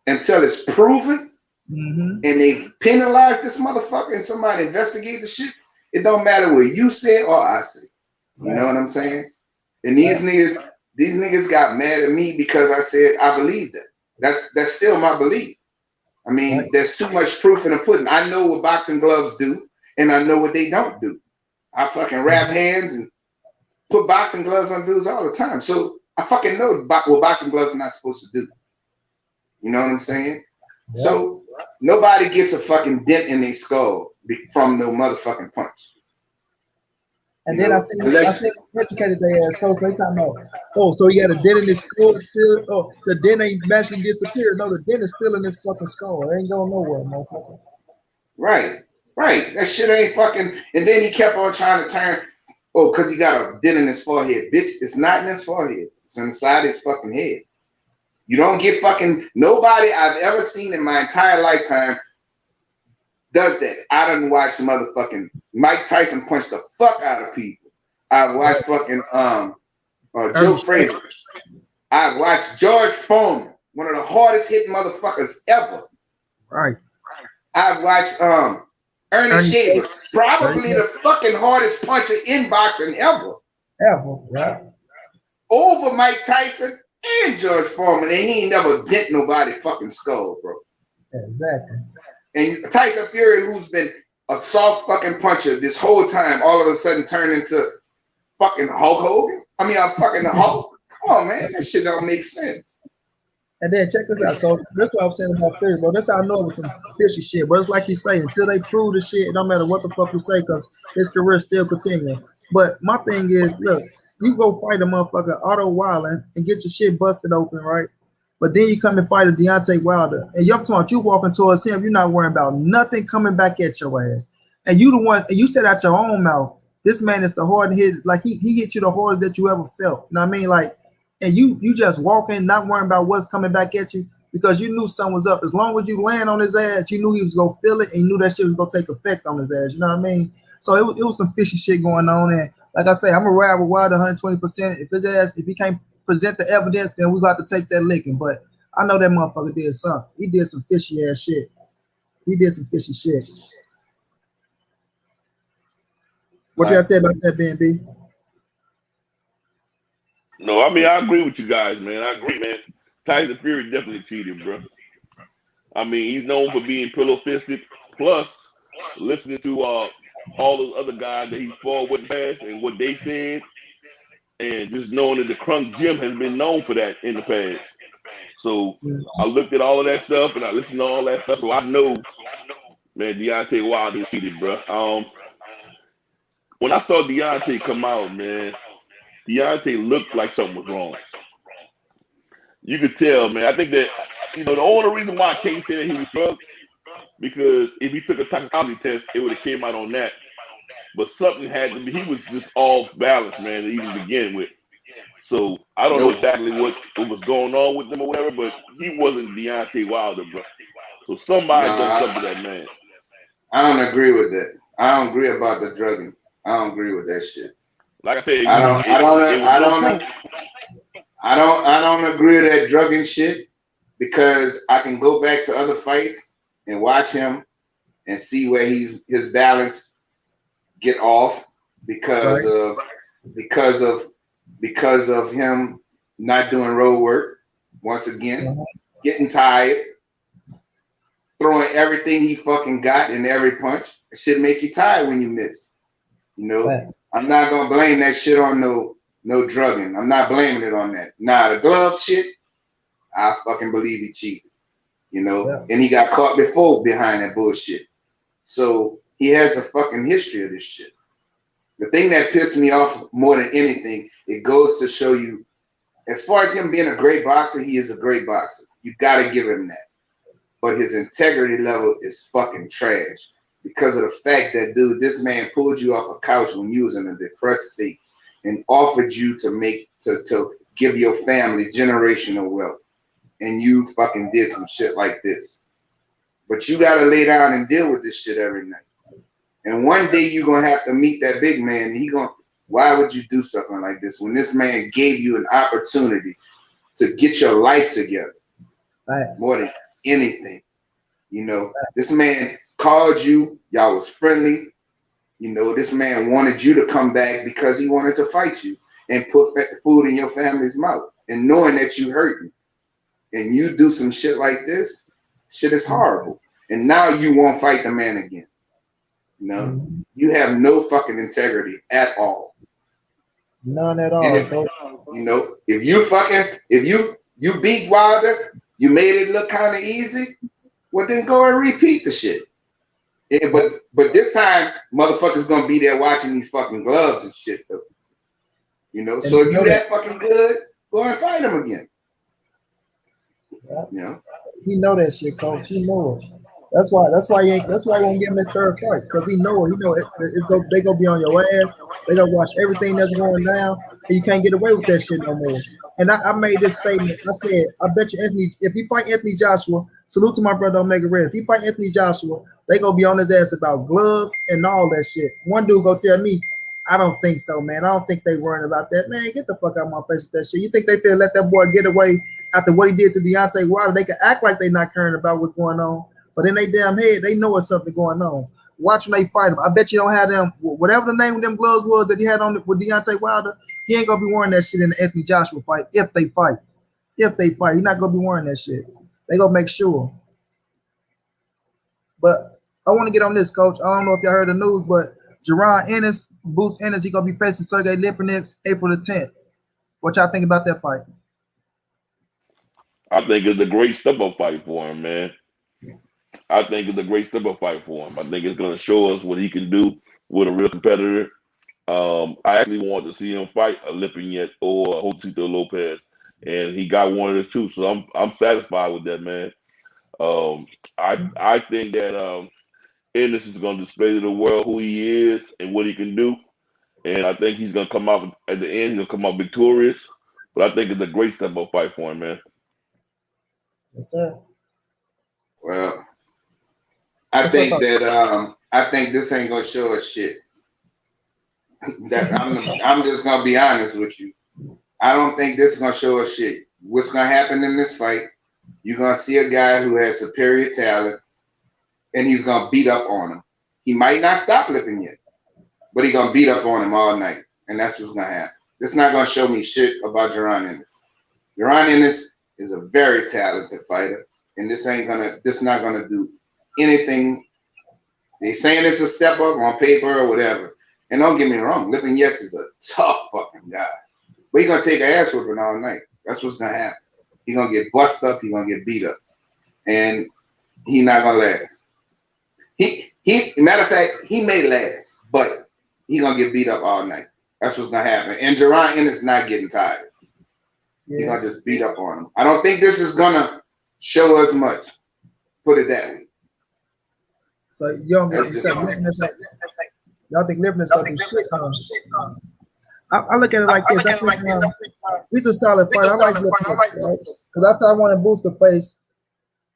until it's proven and they penalize this motherfucker and somebody investigate the shit, it don't matter what you say or I say. You know what I'm saying? And these niggas got mad at me because I said I believe that. That's still my belief. I mean, there's too much proof in the pudding. I know what boxing gloves do, and I know what they don't do. I fucking wrap hands and put boxing gloves on dudes all the time. So I fucking know what boxing gloves are not supposed to do. You know what I'm saying? Yeah. So nobody gets a fucking dent in their skull from no motherfucking punch. And then I see educated their ass coach. They talking about, so he got a dent in his skull still. Oh, the dent ain't magically disappeared. No, the dent is still in his fucking skull. It ain't going nowhere, motherfucker. Right. That shit ain't fucking. And then he kept on trying to turn. Oh, because he got a dent in his forehead. Bitch, it's not in his forehead. It's inside his fucking head. You don't get fucking. Nobody I've ever seen in my entire lifetime does that. I done watched motherfucking Mike Tyson punch the fuck out of people. I've watched fucking Joe Frazier. I've watched George Foreman, one of the hardest hitting motherfuckers ever. Right. I've watched Ernest Shaver, probably the fucking hardest puncher in boxing ever. Yeah. Over Mike Tyson and George Foreman, and he ain't never dent nobody fucking skull, bro. Yeah, exactly. And Tyson Fury, who's been a soft fucking puncher this whole time, all of a sudden turned into fucking Hulk Hogan. I mean, I'm fucking the Hulk. Come on, man. That shit don't make sense. And then check this out, coach. That's what I'm saying about Fury, bro. That's how I know it was some fishy shit. But it's like you say, until they prove the shit, it don't matter what the fuck you say, because his career still continuing. But my thing is, look, you go fight a motherfucker, Otto Wilder, and get your shit busted open, right? But then you come and fight a Deontay Wilder, and you're talking about you walking towards him, you're not worrying about nothing coming back at your ass. And you the one, and you said out your own mouth, this man is the hardest hit, like he hit you the hardest that you ever felt. You know what I mean? Like, and you just walking, not worrying about what's coming back at you, because you knew something was up. As long as you land on his ass, you knew he was gonna feel it, and you knew that shit was gonna take effect on his ass. You know what I mean? So it was some fishy shit going on. And like I say, I'm gonna ride with Wilder 120%. If he can't present the evidence, then we got to take that licking. But I know that motherfucker did something. He did some fishy ass shit. He did some fishy shit. What you gotta say about that, BNB? No, I mean, I agree with you guys, man. I agree, man. Tyson Fury definitely cheated, bro. I mean, he's known for being pillow-fisted, plus listening to all those other guys that he's fought with past and what they said, and just knowing that the Crunk Gym has been known for that in the past. So I looked at all of that stuff and I listened to all that stuff, so I know Man, Deontay Wilder is heated, bro. When I saw Deontay come out, man, Deontay looked like something was wrong. You could tell, man. I think that, the only reason why I can't say that he was drugged, because if he took a toxicology test, it would have came out on that. But something had to be, he was just off balance, man, to even begin with. So I don't know exactly what was going on with him or whatever, but he wasn't Deontay Wilder, bro. So somebody done something to that man. I don't agree with that. I don't agree about the drugging. I don't agree with that shit. Like I said, I don't agree with that drugging shit, because I can go back to other fights and watch him and see where his balance get off because of him not doing road work once again, getting tired, throwing everything he fucking got in every punch. It should make you tired when you miss. I'm not gonna blame that shit on no drugging. I'm not blaming it on that. Nah, the glove shit, I fucking believe he cheated. And he got caught before behind that bullshit. So he has a fucking history of this shit. The thing that pissed me off more than anything, it goes to show you, as far as him being a great boxer, he is a great boxer. You gotta give him that. But his integrity level is fucking trash, because of the fact that, dude, this man pulled you off a couch when you was in a depressed state and offered you to give your family generational wealth, and you fucking did some shit like this. But you gotta lay down and deal with this shit every night. And one day you're gonna have to meet that big man, and why would you do something like this when this man gave you an opportunity to get your life together? More than anything. This man called you, y'all was friendly. This man wanted you to come back because he wanted to fight you and put food in your family's mouth. And knowing that you hurting and you do some shit like this, shit is horrible. And now you won't fight the man again. You have no fucking integrity at all. None at all. If you beat Wilder, you made it look kind of easy, well then go and repeat the shit. Yeah, but this time, motherfuckers gonna be there watching these fucking gloves and shit though. So if you that fucking good, go and fight him again. He know that shit, coach. He know it. That's why he won't give him that third fight, because he know it. They gonna be on your ass. They gonna watch everything that's going down, and you can't get away with that shit no more. And I made this statement. I said, I bet you if he fight Anthony Joshua, salute to my brother Omega Red. If he fight Anthony Joshua, they gonna be on his ass about gloves and all that shit. One dude go tell me, I don't think so, man. I don't think they worrying about that. Man, get the fuck out of my face with that shit. You think they feel let that boy get away after what he did to Deontay Wilder? They can act like they not caring about what's going on, but in their damn head, they know it's something going on. Watch when they fight him. I bet you don't have them, whatever the name of them gloves was that he had on with Deontay Wilder, he ain't gonna be wearing that shit in the Anthony Joshua fight if they fight. He's not gonna be wearing that shit. They gonna make sure. But I want to get on this, coach. I don't know if y'all heard the news, but Jaron Ennis, Boost Ennis, he gonna be facing Sergey Lipinets April the 10th. What y'all think about that fight? I think it's a great step-up fight for him, man. I think it's a great step-up fight for him. I think it's gonna show us what he can do with a real competitor. I actually want to see him fight a Lipinets or a Josito Lopez, and he got one of the two. So I'm satisfied with that, man. I think that Ennis is going to display to the world who he is and what he can do, and I think he's going to come out at the end. He's going to come out victorious. But I think it's a great step-up fight for him, man. Yes, sir. Well, I think this ain't gonna show us shit. That I'm just gonna be honest with you. I don't think this is gonna show us shit. What's gonna happen in this fight? You're gonna see a guy who has superior talent, and he's gonna beat up on him. He might not stop Lipinets yet, but he's gonna beat up on him all night, and that's what's gonna happen. It's not gonna show me shit about Jaron Ennis. Jaron Ennis is a very talented fighter, and this not gonna do anything. They saying it's a step up on paper or whatever. And don't get me wrong, Lipinets is a tough fucking guy. But he's gonna take an ass whooping all night. That's what's gonna happen. He's gonna get bust up, he's gonna get beat up. And he's not gonna last. Matter of fact, he may last, but he gonna get beat up all night. That's what's gonna happen. And Jaron Ennis not getting tired. Yeah. He gonna just beat up on him. I don't think this is gonna show us much. Put it that way. So you don't get y'all think Lipinets gonna do shit? I look at it like this. I think he's a solid fight. I like Lipinets because that's how I want to boost the face.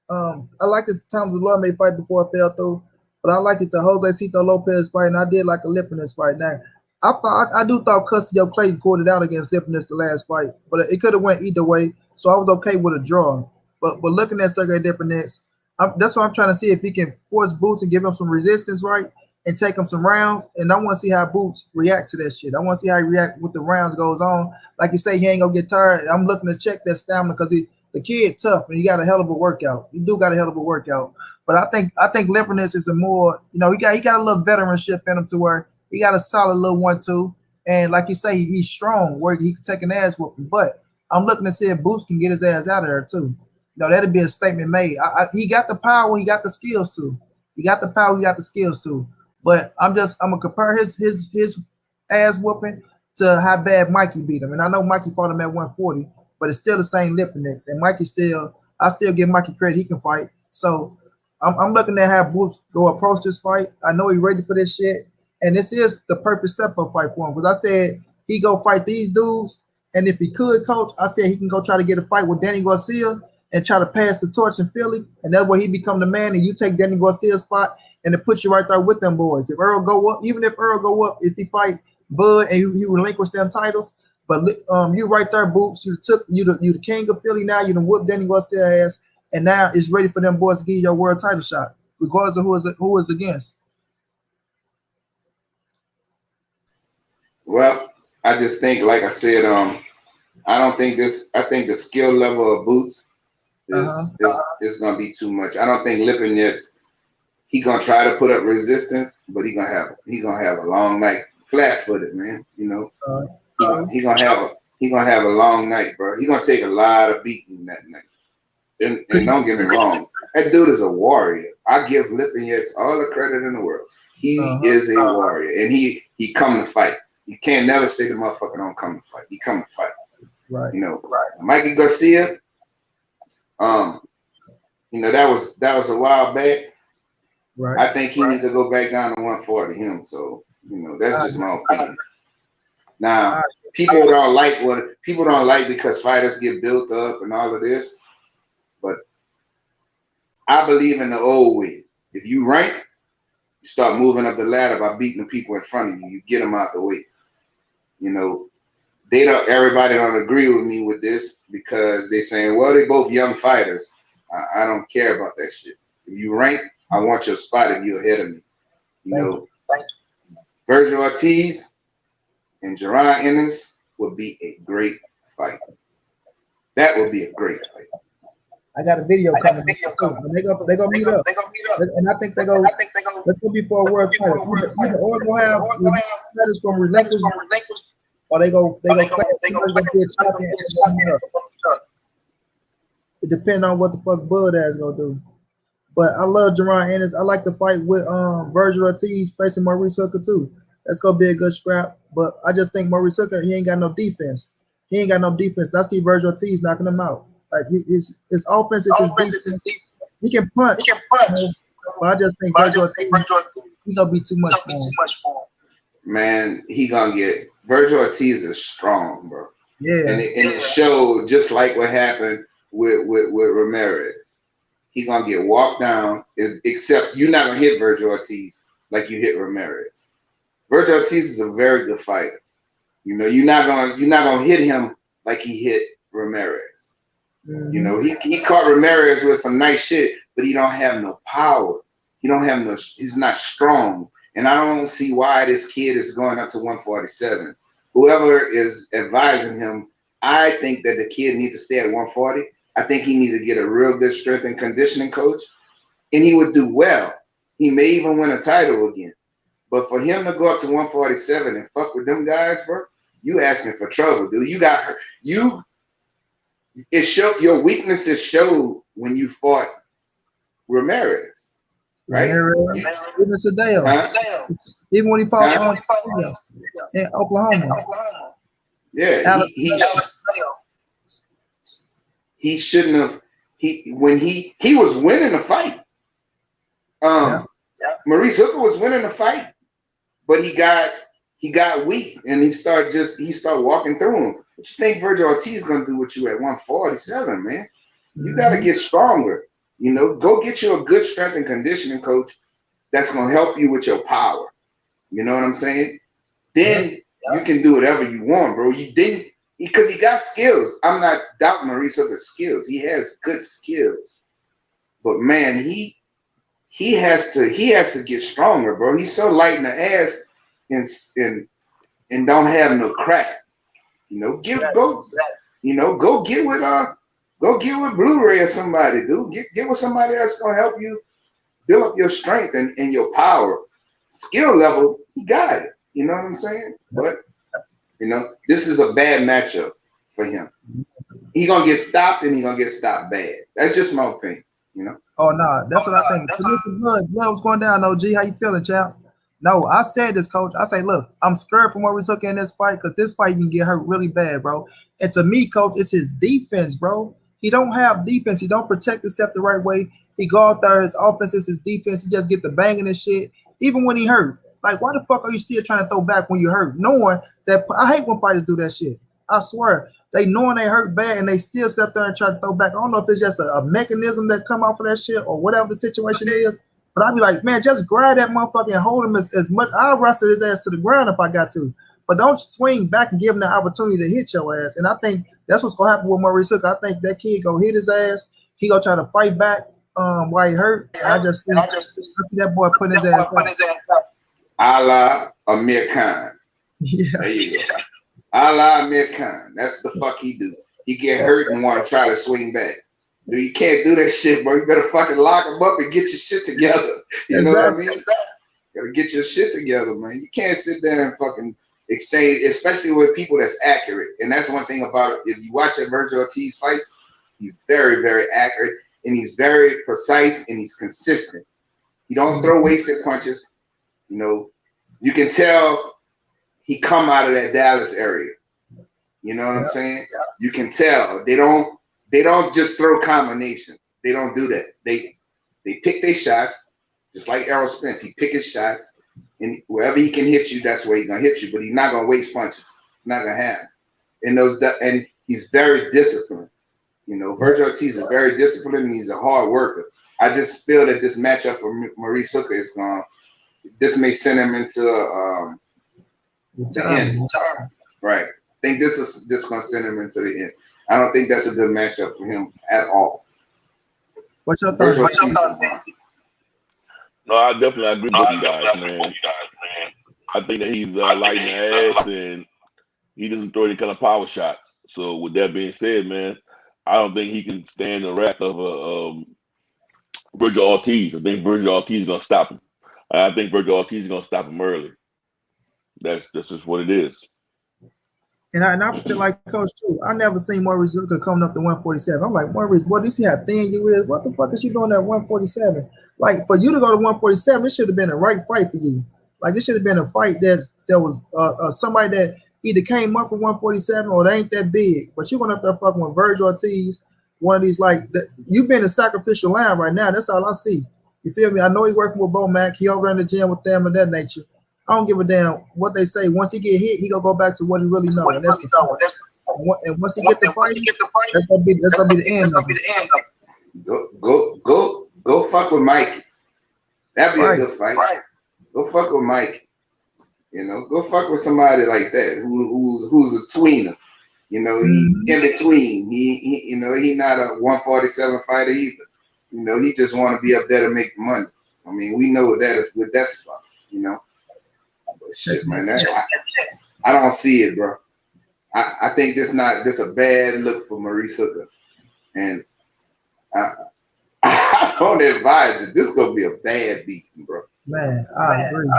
I liked it the Thomas Lord fight before it fell through, but I liked it the Jose Cito Lopez fight, and I did like a Lipinets fight. Now, I do thought Custio Clayton called it out against Lipinets the last fight, but it could have went either way, so I was okay with a draw. But looking at Sergey Lipinets, that's what I'm trying to see if he can force Boots and give him some resistance, right, and take him some rounds. And I want to see how Boots react to that shit. I want to see how he react with the rounds goes on. Like you say, he ain't gonna get tired. I'm looking to check that stamina because the kid tough and he got a hell of a workout. He do got a hell of a workout. But I think Lipinets is a more, he got a little veteranship in him to where he got a solid little 1-2. And like you say, he's strong where he can take an ass whooping. But I'm looking to see if Boots can get his ass out of there too. That'd be a statement made. He got the power, he got the skills too. He got the power, he got the skills too. But I'm gonna compare his ass whooping to how bad Mikey beat him. And I know Mikey fought him at 140, but it's still the same Lipinets. And I still give Mikey credit, he can fight. So I'm looking at how Boots go approach this fight. I know he's ready for this shit. And this is the perfect step-up fight for him. Because I said he go fight these dudes. And if he could, coach, I said he can go try to get a fight with Danny Garcia and try to pass the torch in Philly, and that way he become the man, and you take Danny Garcia's spot, and it puts you right there with them boys. If Earl go up, even if Earl go up, if he fight Bud and he relinquish them titles, but you right there, Boots, you the king of Philly now. You done whoop Danny Garcia ass, and now it's ready for them boys to give you your world title shot, regardless of who is against. Well, I just think, like I said, I think the skill level of Boots is gonna be too much. I don't think Lipinets, he gonna try to put up resistance, but he gonna have a long night, flat-footed, man. He gonna have a long night, bro. He gonna take a lot of beating that night. And don't get me wrong, that dude is a warrior. I give Lipinets all the credit in the world. He is a warrior, and he come to fight. You can't never say the motherfucker don't come to fight. He come to fight. Right. Mikey Garcia. That was a while back. Right. I think he needs to go back down to 140 him. So, that's just my opinion. Now, people don't like because fighters get built up and all of this. But I believe in the old way. If you rank, you start moving up the ladder by beating the people in front of you. You get them out the way. Everybody don't agree with me with this because they saying, well, they both young fighters. I don't care about that shit. If you rank, I want your spot if you're ahead of me. Virgil Ortiz and Jaron Ennis would be a great fight. That would be a great fight. I got a video coming. They gonna meet up. And I think they go. Let's go before a world title. Or gonna have fighters from relentless. Or they go be a champion. It depends on what the fuck Bud ass gonna do. But I love Jaron Ennis. I like the fight with Virgil Ortiz facing Maurice Hooker too. That's gonna be a good scrap. But I just think Maurice Hooker, he ain't got no defense. And I see Virgil Ortiz knocking him out. Like his offense is his defense. He can punch. But I just think Virgil Ortiz, he gonna be too much for him. Man, Virgil Ortiz is strong, bro. Yeah. And it showed just like what happened with Ramirez. He's gonna get walked down, except you're not gonna hit Virgil Ortiz like you hit Ramirez. Virgil Ortiz is a very good fighter. You're not gonna hit him like he hit Ramirez. He caught Ramirez with some nice shit, but he don't have no power. He's not strong. And I don't see why this kid is going up to 147. Whoever is advising him, I think that the kid needs to stay at 140. I think he needs to get a real good strength and conditioning coach, and he would do well. He may even win a title again. But for him to go up to 147 and fuck with them guys, bro, you asking for trouble, dude. It showed your weaknesses showed when you fought Ramirez. right? Even Sadell. Even when he fought in Oklahoma. Yeah, he shouldn't have. When he was winning the fight. Maurice Hooker was winning the fight, but he got weak and he started walking through him. What you think Virgil Ortiz is gonna do with you at 147, man? You gotta get stronger. You know, go get you a good strength and conditioning coach that's gonna help you with your power. You know what I'm saying? Then you can do whatever you want, bro. You didn't because he got skills. I'm not doubting Maurice Hooker's skills. He has good skills, but man, he has to get stronger, bro. He's so light in the ass and don't have no crack. You know, go get with Blu-ray or somebody, dude. Get with somebody that's gonna help you build up your strength and your power. Skill level, he got it. You know what I'm saying? But you know, this is a bad matchup for him. He's gonna get stopped and he's gonna get stopped bad. That's just my opinion, you know. Oh no, that's what I think. Blood, what's going down, OG? How you feeling, champ? No, I said this, coach. I say, look, I'm scared from what we're looking in this fight because this fight can get hurt really bad, bro. And to me, coach, it's his defense, bro. He don't have defense. He don't protect himself the right way. He go out there, his offense is his defense. He just get the banging and shit. Even when he hurt. Like, why the fuck are you still trying to throw back when you hurt? Knowing that, I hate when fighters do that shit. I swear. They knowing they hurt bad and they still sit there and try to throw back. I don't know if it's just a mechanism that come off of that shit or whatever the situation is. But I'd be like, man, just grab that motherfucker and hold him as much. I'll wrestle his ass to the ground if I got to. But don't swing back and give him the opportunity to hit your ass. And I think that's what's going to happen with Maurice Hooker. I think that kid go hit his ass. He go try to fight back while he hurt. And I just see that boy putting his ass up. A la Amir Khan. Yeah. There you go. A la Amir Khan. That's the fuck he do. He get hurt and want to try to swing back. Dude, you can't do that shit, bro. You better fucking lock him up and get your shit together. You know what I mean? You gotta get your shit together, man. You can't sit there and fucking exchange, especially with people that's accurate. And that's one thing about it. If you watch Virgil Ortiz fights, he's very, very accurate and he's very precise and he's consistent. He don't throw wasted punches. You know, you can tell he come out of that Dallas area. You know what I'm saying? You can tell. They don't just throw combinations. They don't do that. They pick their shots, just like Errol Spence. He pick his shots, and wherever he can hit you, that's where he's gonna hit you. But he's not gonna waste punches. It's not gonna happen. And he's very disciplined. You know, Virgil Ortiz is very disciplined and he's a hard worker. I just feel that this matchup for Maurice Hooker is gonna. This may send him into the end. Right. I think this is just gonna send him into the end. I don't think that's a good matchup for him at all. What's your thoughts? No, I definitely agree with you guys, man. I think that he's light in the ass and he doesn't throw any kind of power shot. So with that being said, man, I don't think he can stand the wrath of Virgil Ortiz. I think Virgil Ortiz is gonna stop him. I think Virgil Ortiz is gonna stop him early. That's just what it is. And I feel like Coach too. I never seen Maurice Hooker coming up to 147. I'm like, Maurice, boy, this is how thin you is. What the fuck is you doing at 147? Like, for you to go to 147, it should have been a right fight for you. Like, it should have been a fight that was somebody that either came up for 147 or they ain't that big. But you went up there fucking with Virgil Ortiz, one of these you've been a sacrificial lamb right now. That's all I see. You feel me? I know he's working with Bo Mac. He over in the gym with them and that nature. I don't give a damn what they say. Once he get hit, he gonna go back to what he really knows. And once he get the fight, that's gonna be the end of it. Go fuck with Mike. That'd be a good fight. Right. Go fuck with Mike. You know, go fuck with somebody like that who's a tweener. You know, he in between. He you know, he not a 147 fighter either. You know, he just want to be up there to make the money. I mean, we know that is with that spot. You know. Shit, man, I don't see it, bro. I think this a bad look for Maurice Hooker, and I don't advise it. This is gonna be a bad beating, bro. Man, I agree.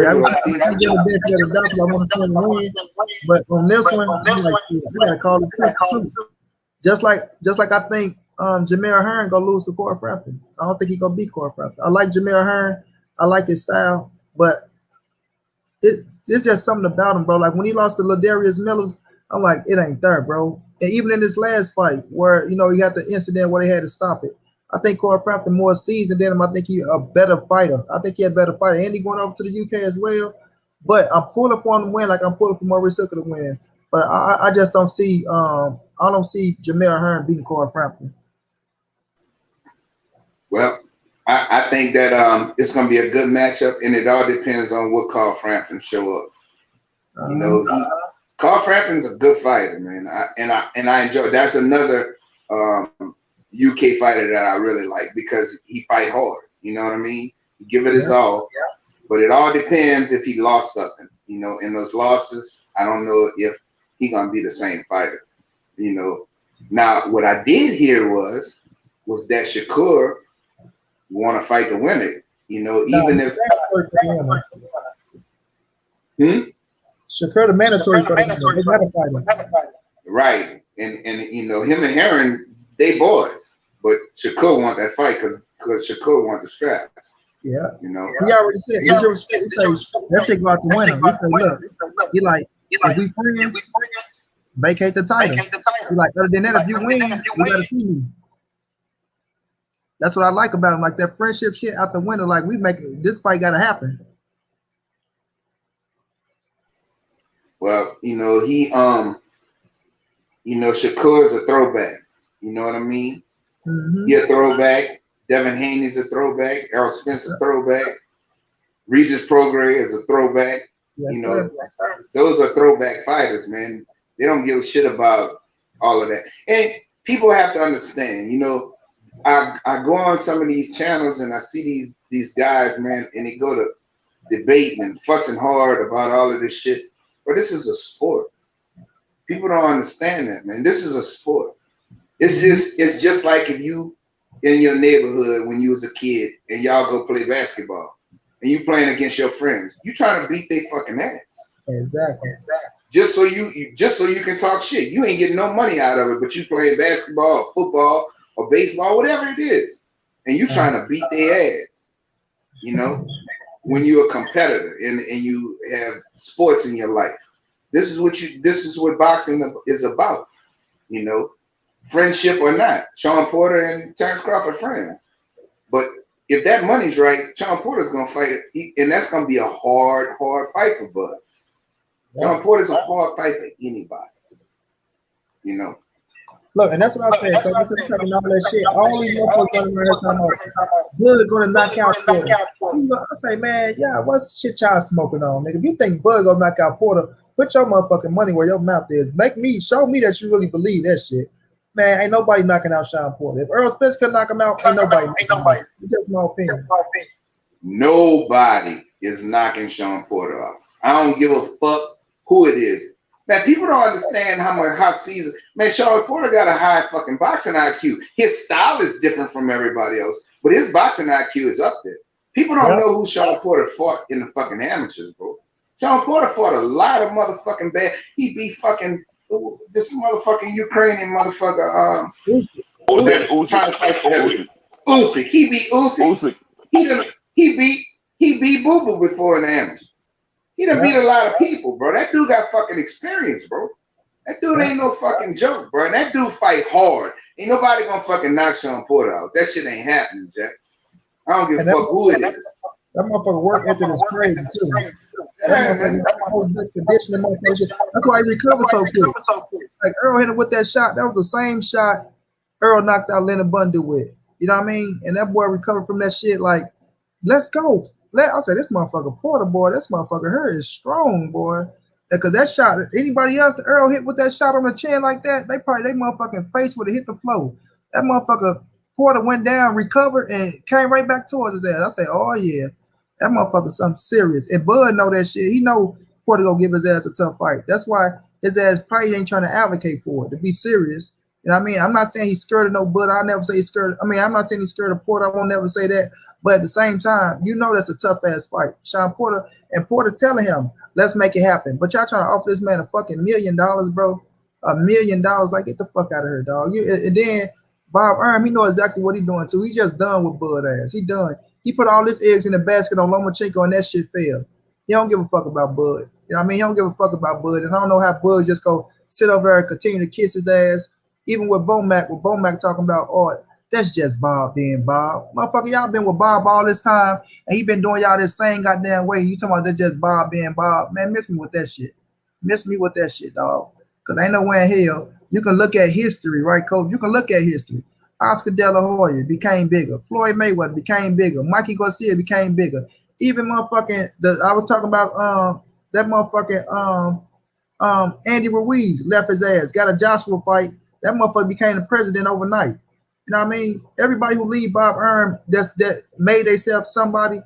I was trying to get a bit for the doctor. I want to see him win, but on this one, I'm like, we gotta call it too. Just like I think Jameer Hearn gonna lose to Corey Frampton. I don't think he gonna beat Corey Frampton. I like Jameer Hearn. I like his style, but it's just something about him, bro. Like when he lost to Ladarius Millers, I'm like, it ain't there, bro. And even in this last fight, where he had the incident where they had to stop it, I think Corey Frampton more seasoned than him. I think he a better fighter. I think he a better fighter, and he going over to the UK as well. But I'm pulling for him to win, like I'm pulling for Maurice Hooker to win. But I just don't see I don't see Jameer Hearn beating Corey Frampton. Well, I think that it's going to be a good matchup, and it all depends on what Carl Frampton show up. Carl Frampton's a good fighter, man. I enjoy. That's another UK fighter that I really like because he fight hard. You know what I mean? He give it his all, but it all depends if he lost something. In those losses, I don't know if he gonna be the same fighter. Now what I did hear was that Shakur want to fight the winner. Even if Shakur the mandatory fighter. Right, and him and Heron, they boys, but Shakur want that fight because Shakur want the strap. Yeah, he already said that shit go out the winner. He said, look, he like if we friends, vacate the title. He like, other than that, if you win, you gotta see me. That's what I like about him, like that friendship shit out the window. Like we make this fight gotta happen. Well, he Shakur's a throwback. You know what I mean? Mm-hmm. He a throwback. Devin Haney's a throwback. Errol Spence a throwback. Regis Prograis is a throwback. Yes, sir. Yes, sir. Those are throwback fighters, man. They don't give a shit about all of that. And people have to understand, I go on some of these channels and I see these guys, man, and they go to debating and fussing hard about all of this shit. But this is a sport. People don't understand that, man. This is a sport. It's just like if you in your neighborhood when you was a kid and y'all go play basketball and you playing against your friends, you trying to beat their fucking ass. Exactly. Just so you can talk shit. You ain't getting no money out of it, but you playing basketball or football or baseball, whatever it is, and you trying to beat their ass. When you're a competitor and you have sports in your life. This is what boxing is about. Friendship or not. Sean Porter and Terrence Crawford friends. But if that money's right, Sean Porter's gonna fight it, and that's gonna be a hard fight for Bud. Sean Porter's a hard fight for anybody. Look, and that's what I said. So this is talking all that shit. All these motherfuckers running around here talking about Bud gonna knock out Porter. I say, man, what shit y'all smoking on, nigga? If you think Bud gonna knock out Porter, put your motherfucking money where your mouth is. Show me that you really believe that shit. Man, ain't nobody knocking out Sean Porter. If Errol Spence could knock him out, ain't nobody. It's just my opinion. Nobody is knocking Sean Porter out. I don't give a fuck who it is. Man, people don't understand how seasoned. Man, Sean Porter got a high fucking boxing IQ. His style is different from everybody else, but his boxing IQ is up there. People don't know who Sean Porter fought in the fucking amateurs, bro. Sean Porter fought a lot of motherfucking bad. He beat fucking this motherfucking Ukrainian motherfucker. Trying to fight for Usyk. He beat Usyk. He beat Boo Boo before in the amateurs. He done beat a lot of people, bro. That dude got fucking experience, bro. That dude ain't no fucking joke, bro. And that dude fight hard. Ain't nobody gonna fucking knock Sean Porter out. That shit ain't happening, Jack. I don't give a fuck who it is. That motherfucker work ethic is crazy too. That motherfucker conditioning motherfucker. That's why he recovered so quick. Like Earl hit him with that shot. That was the same shot Earl knocked out Leonard Bundy with. You know what I mean? And that boy recovered from that shit. Like, let's go. I say this motherfucker Porter, boy. This motherfucker her is strong, boy. Because that shot, anybody else that Earl hit with that shot on the chin like that, they motherfucking face would have hit the floor. That motherfucker Porter went down, recovered, and came right back towards his ass. I say, oh yeah. That motherfucker something serious. And Bud know that shit. He know Porter gonna give his ass a tough fight. That's why his ass probably ain't trying to advocate for it, to be serious. You know what I mean? I'm not saying he's scared of no Bud. I'll never say he's scared. I'm not saying he's scared of Porter. I won't never say that. But at the same time, that's a tough ass fight. Sean Porter and Porter telling him, let's make it happen. But y'all trying to offer this man a fucking $1 million, bro. $1 million. Like, get the fuck out of here, dog. And then Bob Arum, he know exactly what he doing too. He just done with Bud ass. He done. He put all his eggs in the basket on Lomachenko and that shit failed. He don't give a fuck about Bud. You know what I mean? He don't give a fuck about Bud. And I don't know how Bud just go sit over there and continue to kiss his ass. Even with Bomac talking about, oh, that's just Bob being Bob. Motherfucker, y'all been with Bob all this time and he been doing y'all this same goddamn way. You talking about that's just Bob being Bob. Man, miss me with that shit. Miss me with that shit, dog. Because ain't nowhere in hell. You can look at history, right, Coach? You can look at history. Oscar De La Hoya became bigger. Floyd Mayweather became bigger. Mikey Garcia became bigger. Even motherfucking, I was talking about that motherfucking Andy Ruiz left his ass, got a Joshua fight. That motherfucker became the president overnight. You know what I mean? Everybody who leave Bob Arum that made themselves somebody,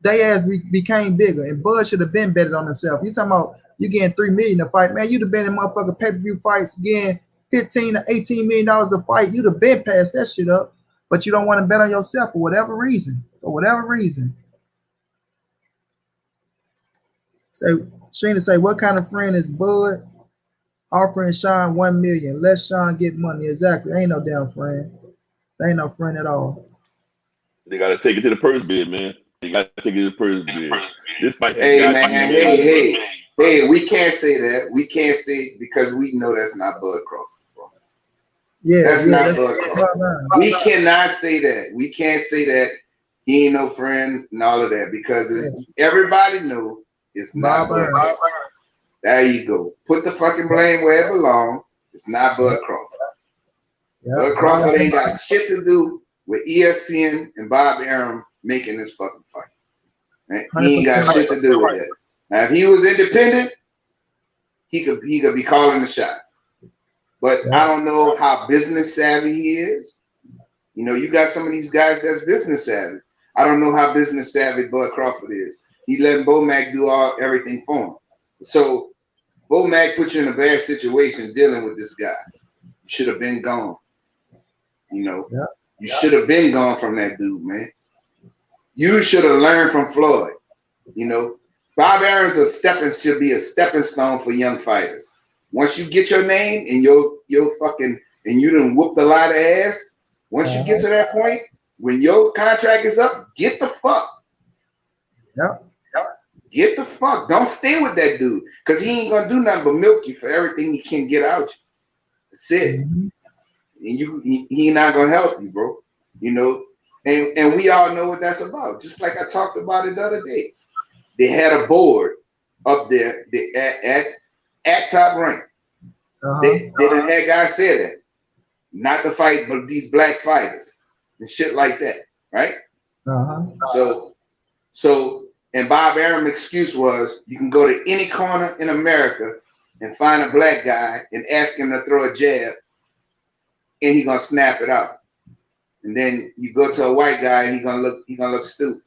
they ass became bigger. And Bud should have been betted on himself. You talking about you getting $3 million a fight, man? You'd have been in motherfucking pay-per-view fights getting $15 to $18 million a fight. You'd have been passed that shit up, but you don't want to bet on yourself for whatever reason. For whatever reason. So Sheena say, what kind of friend is Bud? Offering Sean $1 million. Let Sean get money. Exactly. Ain't no damn friend. They ain't no friend at all. They gotta take it to the purse bid, man. They gotta take it to the purse bid. This fight has Hey got man, to be hey, we can't say that. We can't say because we know that's not Bud Crawford, bro. Yeah, that's yeah, not Bud Crawford. We cannot say that. We can't say that he ain't no friend and all of that because everybody know it's not Bud Crawford. There you go. Put the fucking blame where it belongs. It's not Bud Crawford. Yep. Bud Crawford ain't got shit to do with ESPN and Bob Arum making this fucking fight. Right? He ain't got shit to do with that. Now, if he was independent, he could be calling the shots. But I don't know how business savvy he is. You know, you got some of these guys that's business savvy. I don't know how business savvy Bud Crawford is. He letting Bomac do everything for him. So Bomac put you in a bad situation dealing with this guy. You should have been gone. You know, you should have been gone from that dude, man. You should have learned from Floyd. You know, Bob Arum's should be a stepping stone for young fighters. Once you get your name and your fucking and you done whooped a lot of ass, once you get to that point, when your contract is up, get the fuck. Get the fuck. Don't stay with that dude. Because he ain't gonna do nothing but milk you for everything he can get out you. That's it. And he not gonna help you, bro. You know, and we all know what that's about. Just like I talked about it the other day. They had a board up there at Top Rank. They done had guys say that. Not to fight, but these black fighters and shit like that, right? So and Bob Arum's excuse was you can go to any corner in America and find a black guy and ask him to throw a jab and he gonna snap it out. And then you go to a white guy and he gonna look stupid.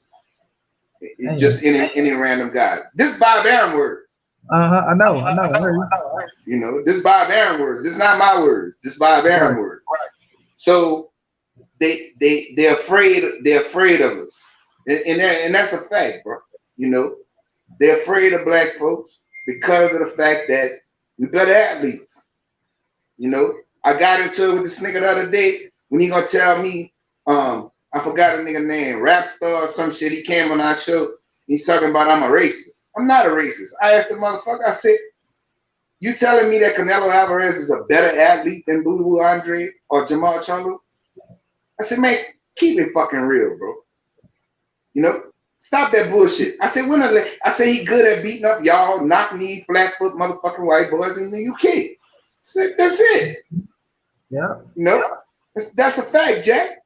It's just any random guy. This Bob Arum word. I know. You know, this Bob Arum words. This is not my words. This Bob Arum word. So they're afraid of us. And that's a fact, bro. You know, they're afraid of black folks because of the fact that we better athletes. You know, I got into it with this nigga the other day when he gonna tell me, I forgot a nigga name, rap star or some shit. He came on our show. He's talking about I'm a racist. I'm not a racist. I asked the motherfucker, I said, you telling me that Canelo Alvarez is a better athlete than Boo Andre or Jamal Charlo? I said, man, keep it fucking real, bro. You know, stop that bullshit. I said, he good at beating up y'all, knock-knee, flat-foot motherfucking white boys in the UK. I said, that's it. Yeah. You know, that's a fact, Jack.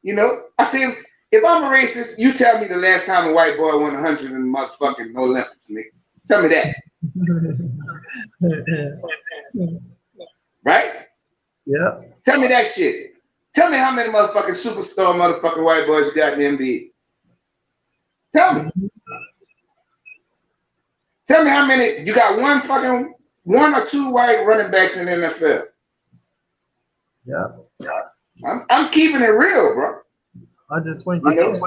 You know, I said, if I'm a racist, you tell me the last time a white boy won 100 in the motherfucking Olympics, nigga. Tell me that. Right? Yeah. Tell me that shit. Tell me how many motherfucking superstar motherfucking white boys you got in the NBA. Tell me. Tell me how many you got. One or two white running backs in the NFL. Yeah. I'm keeping it real, bro. 120%.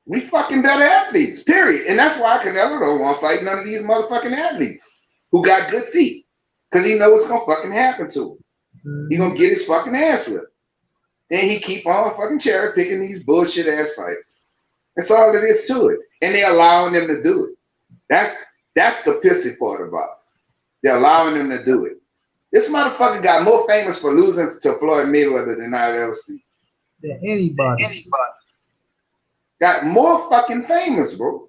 We fucking better athletes, period. And that's why Canelo don't want to fight none of these motherfucking athletes who got good feet. Because he knows what's going to fucking happen to him. He going to get his fucking ass whipped. Then he keep on fucking cherry picking these bullshit ass fights. That's all it is to it. And they allowing them to do it. That's the pissy part about it. They're allowing them to do it. This motherfucker got more famous for losing to Floyd Mayweather than I've ever seen. Than anybody. Got more fucking famous, bro.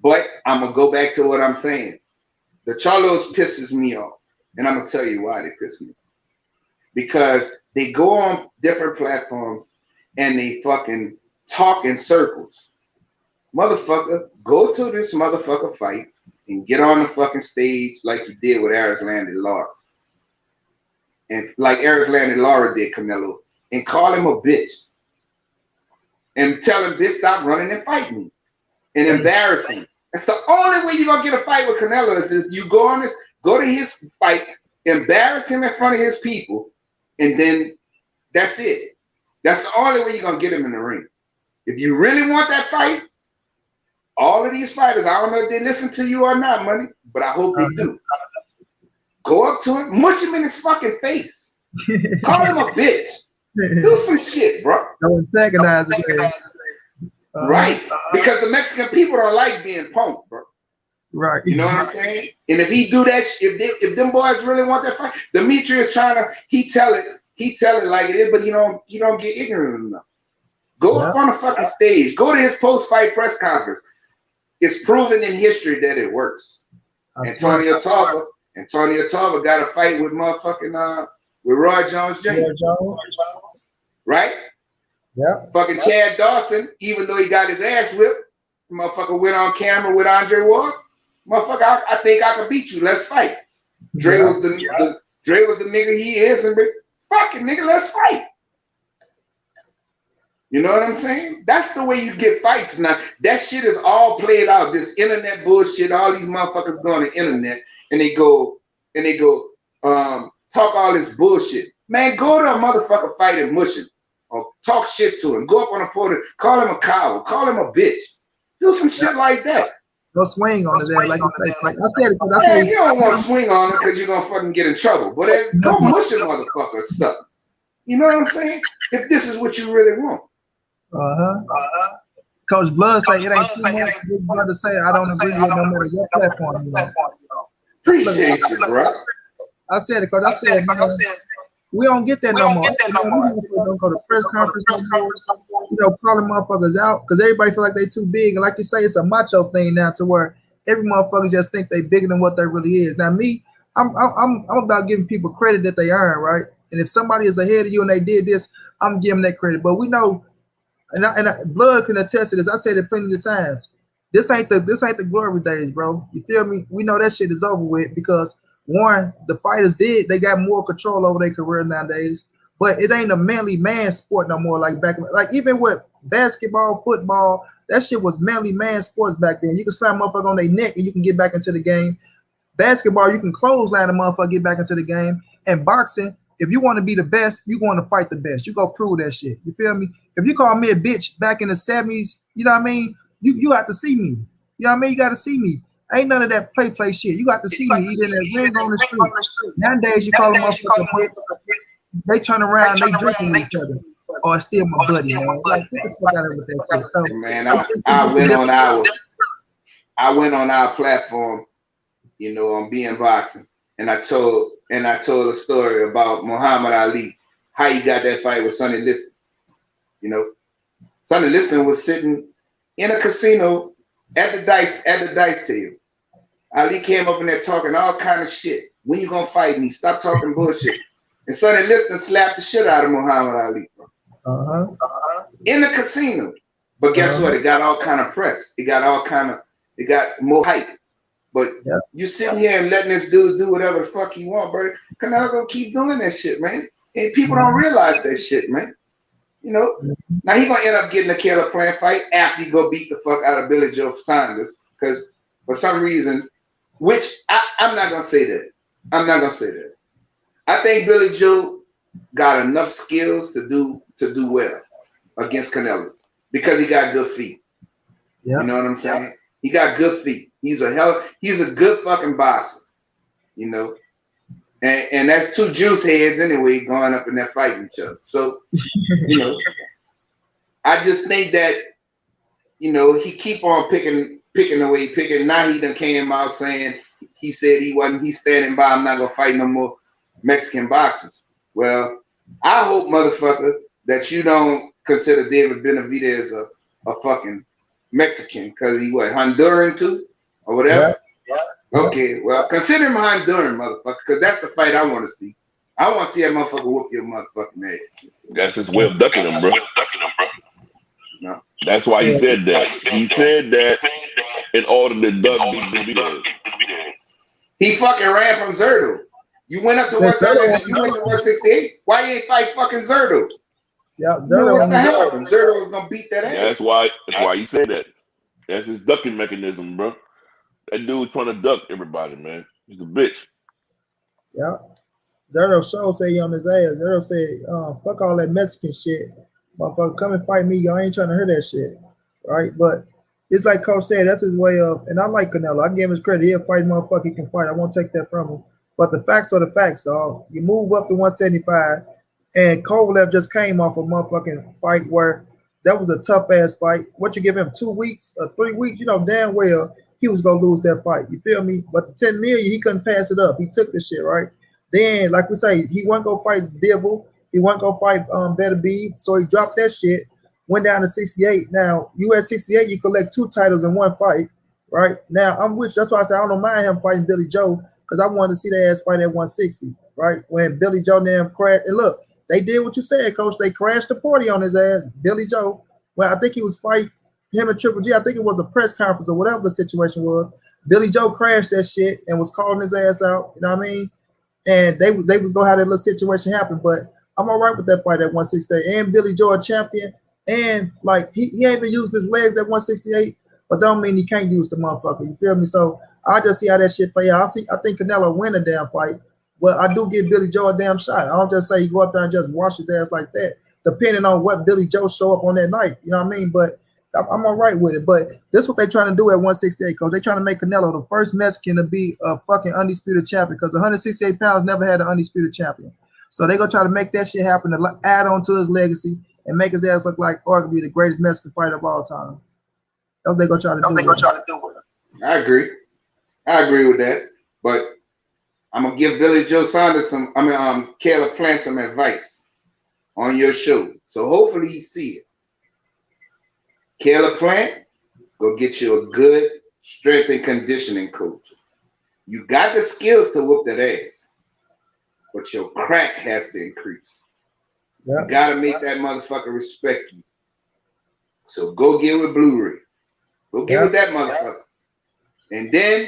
But I'm gonna go back to what I'm saying. The Charlos pisses me off. And I'm gonna tell you why they piss me off. Because they go on different platforms and they fucking talk in circles. Motherfucker, go to this motherfucker fight and get on the fucking stage like you did with Arislandi Lara. And like Arislandi Lara did Canelo. And call him a bitch. And tell him, bitch, stop running and fight me. And embarrass him. That's the only way you're gonna get a fight with Canelo is if you go to his fight, embarrass him in front of his people, and then that's it. That's the only way you're gonna get him in the ring. If you really want that fight, all of these fighters, I don't know if they listen to you or not, money, but I hope they do. Go up to him, mush him in his fucking face. Call him a bitch. Do some shit, bro. Don't antagonize him. Right. Because the Mexican people don't like being punked, bro. Right. You know what I'm saying? And if he do that, if them boys really want that fight, Demetrius trying to, he tell it like it is, but he don't get ignorant enough. Go up on the fucking stage. Go to his post-fight press conference. It's proven in history that it works. Antonio Tarver got a fight with motherfucking with Roy Jones Jr. Right? Yeah. Fucking Chad Dawson, even though he got his ass whipped, motherfucker went on camera with Andre Ward. Motherfucker, I think I can beat you. Let's fight. Dre was the nigga he is, and fucking nigga, let's fight. You know what I'm saying? That's the way you get fights now. That shit is all played out. This internet bullshit. All these motherfuckers go on the internet and they go talk all this bullshit. Man, go to a motherfucker fight and mush him. Or talk shit to him. Go up on the podium, call him a coward, call him a bitch. Do some shit like that. Don't swing on his ass like you say. Like I said, man, you don't want to swing on him because you're gonna fucking get in trouble. But go mush a motherfucker stuff. You know what I'm saying? If this is what you really want. Coach Blood say it ain't too much for Big Brother to say I don't agree with no matter what platform you on. Appreciate you, bro. I said it, Coach. I said, man, we don't get that no more. We don't go to press conference no more. You know, calling motherfuckers out because everybody feel like they too big. And like you say, it's a macho thing now to where every motherfucker just think they bigger than what they really is. Now me, I'm about giving people credit that they earn, right? And if somebody is ahead of you and they did this, I'm giving that credit. But we know, and Blood can attest to this. I said it plenty of times. This ain't the glory days, bro. You feel me? We know that shit is over with because one, the fighters they got more control over their career nowadays. But it ain't a manly man sport no more like back. Like even with basketball, football, that shit was manly man sports back then. You can slam a motherfucker on their neck and you can get back into the game. Basketball, you can clothesline a motherfucker, get back into the game. And boxing, if you want to be the best, you want to fight the best. You go prove that shit. You feel me? If you call me a bitch back in the 70s, you know what I mean? You have to see me. You know what I mean? You got to see me. Ain't none of that play shit. You got to see me either in that ring on the street. Nowadays, you call them motherfucker bitch. They turn around, they drinking with each other. Or still my buddy, man. Like, get the fuck out of here with that shit. So, man, I went on our platform, you know, on Being Boxing, and I told a story about Muhammad Ali, how he got that fight with Sonny Liston. You know, Sonny Liston was sitting in a casino at the dice table. Ali came up in there talking all kind of shit. When you gonna fight me? Stop talking bullshit. And Sonny Liston slapped the shit out of Muhammad Ali, bro. In the casino. But guess what? It got all kind of press. It got more hype. But you sitting here and letting this dude do whatever the fuck he want, bro. Canelo gonna keep doing that shit, man. And people don't realize that shit, man. You know, now he gonna end up getting a Caleb Plant fight after he go beat the fuck out of Billy Joe Saunders, because for some reason, which I'm not gonna say that. I'm not gonna say that. I think Billy Joe got enough skills to do well against Canelo because he got good feet. Yeah. You know what I'm saying? He got good feet. He's a good fucking boxer, you know. And that's two juice heads anyway going up in there fighting each other. So, you know, I just think that, you know, he keep on picking the way he picking. Now he done came out saying he said he's standing by. I'm not gonna fight no more Mexican boxers. Well, I hope, motherfucker, that you don't consider David Benavidez a fucking Mexican because he what, Honduran too or whatever. Yeah. Okay, well, consider him Honduran, motherfucker, because that's the fight I want to see. I want to see that motherfucker whoop your motherfucking ass. That's his way of ducking him, bro. No. That's why he said that. He said that in order to duck Benavidez. He fucking ran from Zerdo. You went up to 170, you went to 168. Why you ain't fight fucking Zerdo? Yeah, Zerdo was gonna beat that ass. That's why he said that. That's his ducking mechanism, bro. That dude's trying to duck everybody, man. He's a bitch. Yeah. Zerdo show say he on his ass. Zerdo said, fuck all that Mexican shit. Motherfucker, come and fight me. Y'all ain't trying to hear that shit. Right? But it's like Coach said, that's his way of, and I like Canelo. I give him his credit. He'll fight motherfucker, he can fight. I won't take that from him. But the facts are the facts, dog. You move up to 175, and Kovalev just came off a motherfucking fight where that was a tough ass fight. What you give him 2 weeks or 3 weeks, you know damn well he was gonna lose that fight. You feel me? But the 10 million, he couldn't pass it up. He took the shit, right? Then, like we say, he wasn't gonna fight Bivol. He wasn't gonna fight Better B. So he dropped that shit, went down to 68. Now, you at 68, you collect 2 titles in 1 fight, right? Now, I'm with you. That's why I say I don't mind him fighting Billy Joe, because I wanted to see that ass fight at 160, right? When Billy Joe damn crashed. And look, they did what you said, Coach. They crashed the party on his ass. Billy Joe, well, I think he was fighting him and Triple G. I think it was a press conference or whatever the situation was. Billy Joe crashed that shit and was calling his ass out. You know what I mean? And they was gonna have that little situation happen. But I'm all right with that fight at 168. And Billy Joe a champion. And like he ain't been using his legs at 168, but don't mean he can't use the motherfucker. You feel me? So I just see how that shit play out. I think Canelo win a damn fight. But I do give Billy Joe a damn shot. I don't just say he go up there and just wash his ass like that, depending on what Billy Joe show up on that night. You know what I mean? But I'm all right with it. But this is what they trying to do at 168, Coach. They trying to make Canelo the first Mexican to be a fucking undisputed champion, because 168 pounds never had an undisputed champion. So they gonna try to make that shit happen to add on to his legacy and make his ass look like arguably the greatest Mexican fighter of all time. That's what they gonna try to do with it. I agree with that. But I'm gonna give Billy Joe Saunders Caleb Plant some advice on your show. So hopefully he see it. Caleb Plant, go get you a good strength and conditioning coach. You got the skills to whoop that ass, but your crack has to increase. Yep. You gotta make that motherfucker respect you. So go get with Blu-ray. Go get with that motherfucker. And then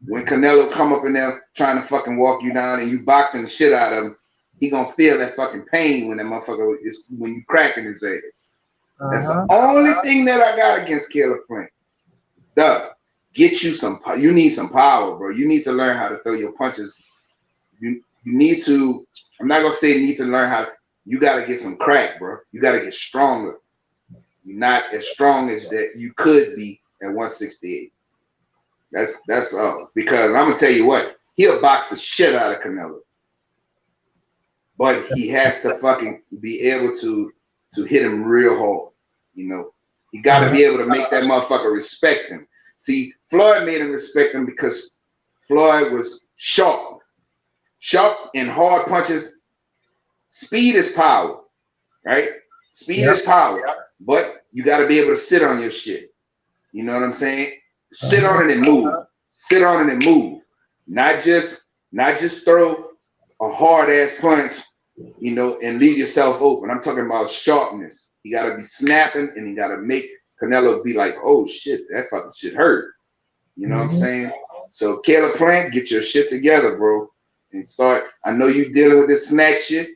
when Canelo come up in there trying to fucking walk you down and you boxing the shit out of him, he gonna feel that fucking pain when that motherfucker is when you cracking his ass. That's the only thing that I got against Caleb Plant. Get you some. You need some power, bro. You need to learn how to throw your punches. You need to. I'm not gonna say you need to learn how. You gotta get some crack, bro. You gotta get stronger. You're not as strong as that you could be at 168. That's all. Because I'm gonna tell you what, he'll box the shit out of Canelo, but he has to fucking be able to hit him real hard. You know, you got to be able to make that motherfucker respect him. See, Floyd made him respect him because Floyd was sharp and hard punches. Speed is power, right? Speed is power, but you got to be able to sit on your shit. You know what I'm saying? Sit on it and move. Sit on it and move. Not just throw a hard ass punch, you know, and leave yourself open. I'm talking about sharpness. You got to be snapping, and you got to make Canelo be like, oh shit, that fucking shit hurt. You know what I'm saying? So Caleb Plant, get your shit together, bro, and start. I know you dealing with this snack shit.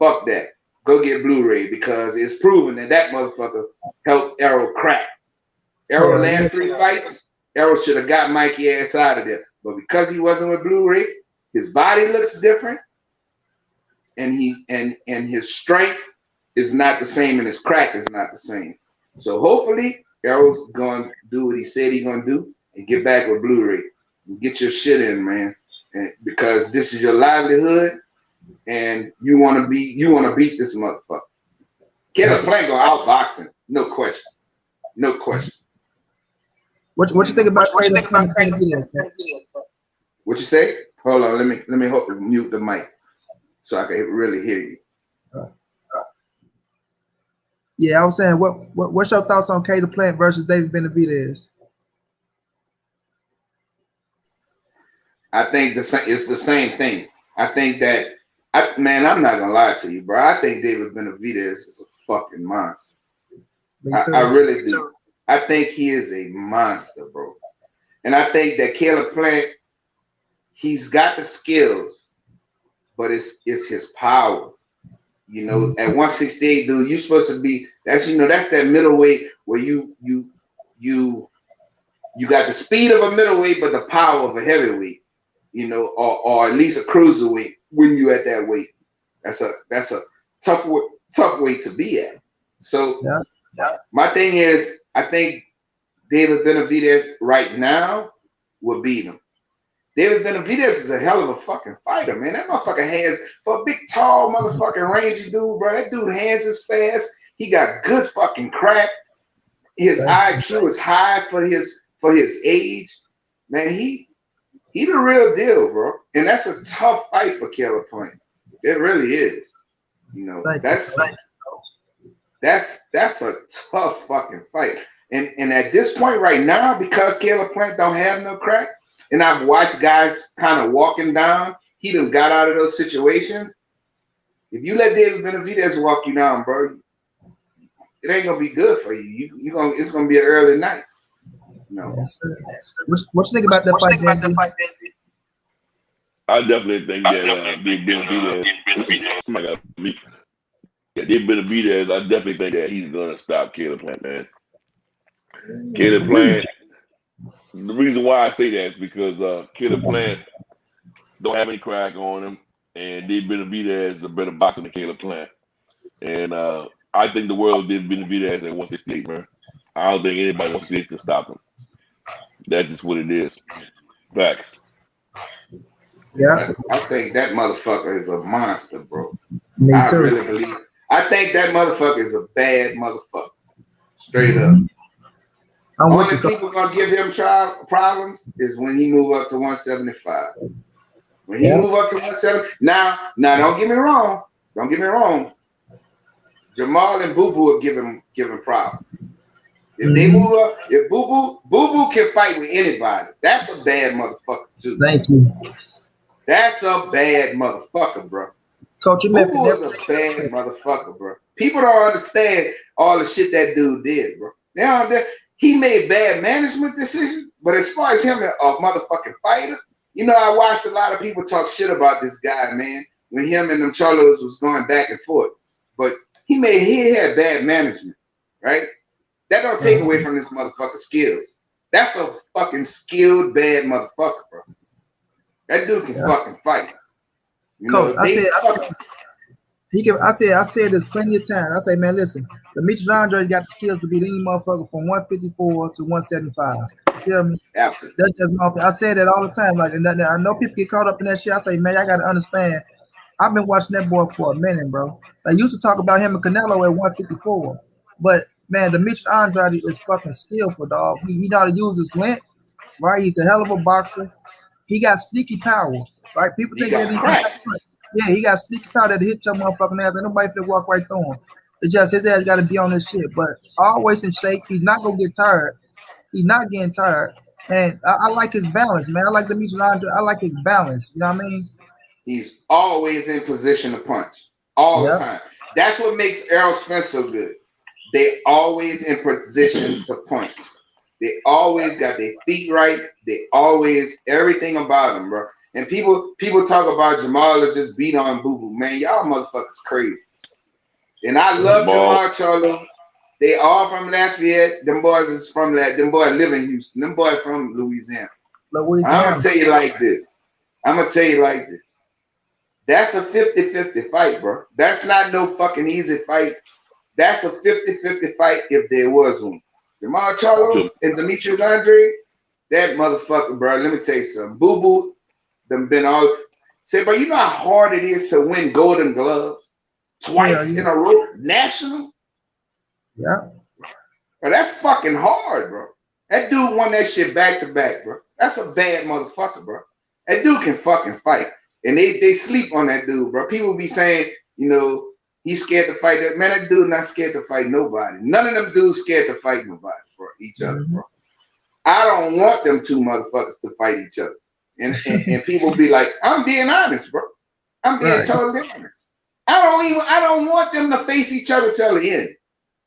Fuck that. Go get Blu-ray, because it's proven that motherfucker helped Errol crack. Errol last 3 fights, Errol should have got Mikey ass out of there, but because he wasn't with Blu-ray, his body looks different, and his strength is not the same, and his crack is not the same. So hopefully Errol's going to do what he said he's going to do and get back with Blu-ray. Get your shit in, man. and because this is your livelihood, and you want to beat this motherfucker. Caleb Plant go outbox him, no question, no question. What you think about Caleb Plant? What you say? Hold on, let me mute the mic so I can really hear you. Yeah, I was saying, what's your thoughts on Caleb Plant versus David Benavidez? I think it's the same thing. I think that, man, I'm not gonna lie to you, bro. I think David Benavidez is a fucking monster. I really do. I think he is a monster, bro. And I think that Caleb Plant, he's got the skills, but it's his power. You know, at 168, dude, you're supposed to be. That's that middleweight where you got the speed of a middleweight, but the power of a heavyweight. You know, or at least a cruiserweight when you at that weight. That's a tough weight to be at. So my thing is, I think David Benavidez right now will beat him. David Benavidez is a hell of a fucking fighter, man. That motherfucker hands, for a big, tall, motherfucking rangy dude, bro. That dude hands is fast. He got good fucking crack. His IQ is high for his age. Man, he the real deal, bro. And that's a tough fight for Caleb Plant. It really is. You know, that's a tough fucking fight. And at this point right now, because Caleb Plant don't have no crack, and I've watched guys kind of walking down, he done got out of those situations. If you let David Benavidez walk you down, bro, it ain't gonna be good for you. It's gonna be an early night. No. Yes, what you think about that fight, Ben? I definitely think that David Benavidez, David Benavidez, I definitely think that he's gonna stop Caleb Plant, man. Caleb Plant. The reason why I say that is because Caleb Plant don't have any crack on him, and David Benavidez is a better boxer than Caleb Plant. And I think the world did Benavidez at 168, man. I don't think anybody 168 can stop him. That's just what it is. Facts. Yeah. I think that motherfucker is a monster, bro. Me too. I really believe it. I think that motherfucker is a bad motherfucker. Straight up. Only people gonna give him problems is when he move up to 175. When he move up to 170, now don't get me wrong. Don't get me wrong. Jamal and Boo Boo will give him problems. If they move up, if Boo Boo can fight with anybody, that's a bad motherfucker too. Thank you. That's a bad motherfucker, bro. Coach, you Boo Boo is a bad motherfucker, bro. People don't understand all the shit that dude did, bro. He made bad management decisions, but as far as him, a motherfucking fighter, you know, I watched a lot of people talk shit about this guy, man, when him and them Cholos was going back and forth. But he had bad management, right? That don't take away from this motherfucker's skills. That's a fucking skilled bad motherfucker, bro. That dude can fucking fight. You Coach, know, I said this plenty of times. I say, man, listen, Demetrius Andre got the skills to beat any motherfucker from 154 to 175. You feel me? Absolutely. That's just my opinion. I say that all the time. Like, and I know people get caught up in that shit. I say, man, I gotta understand. I've been watching that boy for a minute, bro. I used to talk about him and Canelo at 154, but man, Demetrius Andrade is fucking skillful, dog. He know how to use his length, right? He's a hell of a boxer. He got sneaky power, right? People think that he got sneaky power that hit your motherfucking ass. Ain't nobody finna walk right through him. It's just his ass got to be on this shit, but always in shape. He's not gonna get tired. He's not getting tired, and I like his balance, man. I like Demetrius Andrade. I like his balance. You know what I mean? He's always in position to punch all the time. That's what makes Errol Spence so good. They always in position to punch. They always got their feet right. They always everything about them, bro. And people talk about Jamal or just beat on Boo Boo. Man, y'all motherfuckers crazy. And I love Jamal Charlo. They all from Lafayette. Them boys is from that. Them boys live in Houston. Them boys from Louisiana. I'm gonna tell you like this. That's a 50-50 fight, bro. That's not no fucking easy fight. That's a 50-50 fight if there was one. Jamal Charlo and Demetrius Andrade, that motherfucker, bro. Let me tell you something. Boo Them been all say, but you know how hard it is to win Golden Gloves twice in a row, national. Yeah. Bro, that's fucking hard, bro. That dude won that shit back to back, bro. That's a bad motherfucker, bro. That dude can fucking fight. And they sleep on that dude, bro. People be saying, you know, he's scared to fight. That man, that dude not scared to fight nobody. None of them dudes scared to fight nobody, bro. Each other, bro. I don't want them two motherfuckers to fight each other. And people be like, I'm being honest, bro. I'm being totally honest. I don't want them to face each other till the end.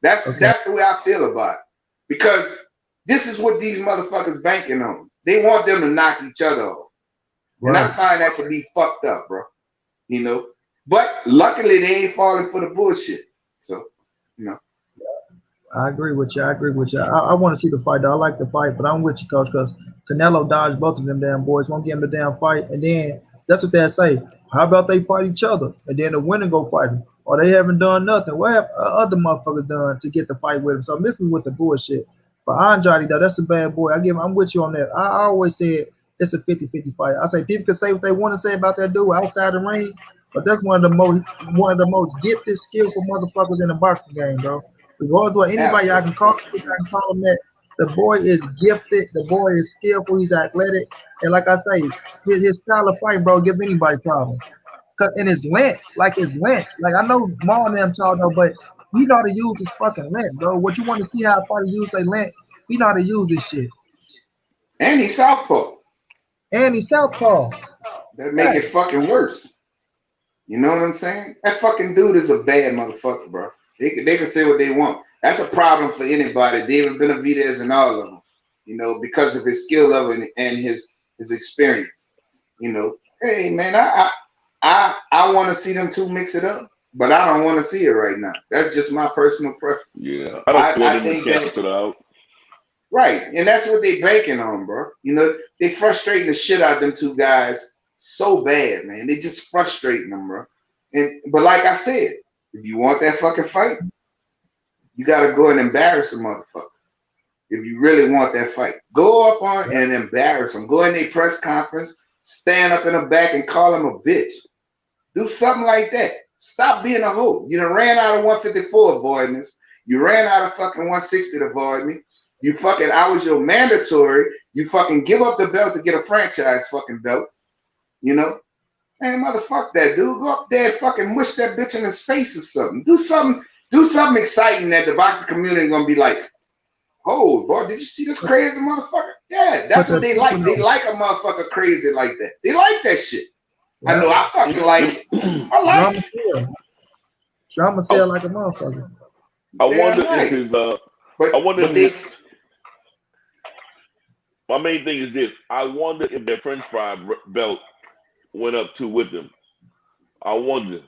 That's the way I feel about it. Because this is what these motherfuckers banking on. They want them to knock each other off. And I find that to be fucked up, bro. You know? But luckily they ain't falling for the bullshit. So, you know. I agree with you. I want to see the fight, though. I like the fight, but I'm with you, Coach, because Canelo dodged both of them damn boys. Won't give him the damn fight. And then that's what they'll say. How about they fight each other? And then the winner go fight him. Or they haven't done nothing. What have other motherfuckers done to get the fight with him? So miss me with the bullshit. But Andrade, though, that's a bad boy. I'm with you on that. I always said it's a 50-50 fight. I say people can say what they want to say about that dude outside the ring, but that's one of the most gifted, skillful motherfuckers in the boxing game, bro. Regardless of what anybody I can call him that. The boy is gifted. The boy is skillful. He's athletic. And like I say, his style of fight, bro, give anybody problems. And it's length. Like I know Maul and them talk though, but he know how to use his fucking length, bro. What you want to see how a fighter use their length, he know how to use his shit. And he's southpaw. That make it fucking worse. You know what I'm saying? That fucking dude is a bad motherfucker, bro. They can say what they want. That's a problem for anybody. David Benavidez and all of them, you know, because of his skill level and his experience. You know, hey man, I want to see them two mix it up, but I don't want to see it right now. That's just my personal preference. Yeah, I think that out. Right, and that's what they banking on, bro. You know, they frustrating the shit out of them two guys so bad, man. They just frustrating them, bro. But like I said, if you want that fucking fight, you gotta go and embarrass a motherfucker. If you really want that fight, go up on and embarrass them. Go in their press conference, stand up in the back and call them a bitch. Do something like that. Stop being a hoe. You done ran out of 154 avoiding this. You ran out of fucking 160 to avoid me. You fucking, I was your mandatory. You fucking give up the belt to get a franchise fucking belt. You know? Man, motherfuck that dude. Go up there and fucking mush that bitch in his face or something. Do something exciting that the boxing community gonna be like, oh, boy, did you see this crazy motherfucker? Yeah, that's what they like. They like a motherfucker crazy like that. They like that shit. Yeah. I know, I fucking like it. I like it. Drama sell like a motherfucker. I wonder if his, my main thing is this. I wonder if that French fry belt went up too with him. I wonder.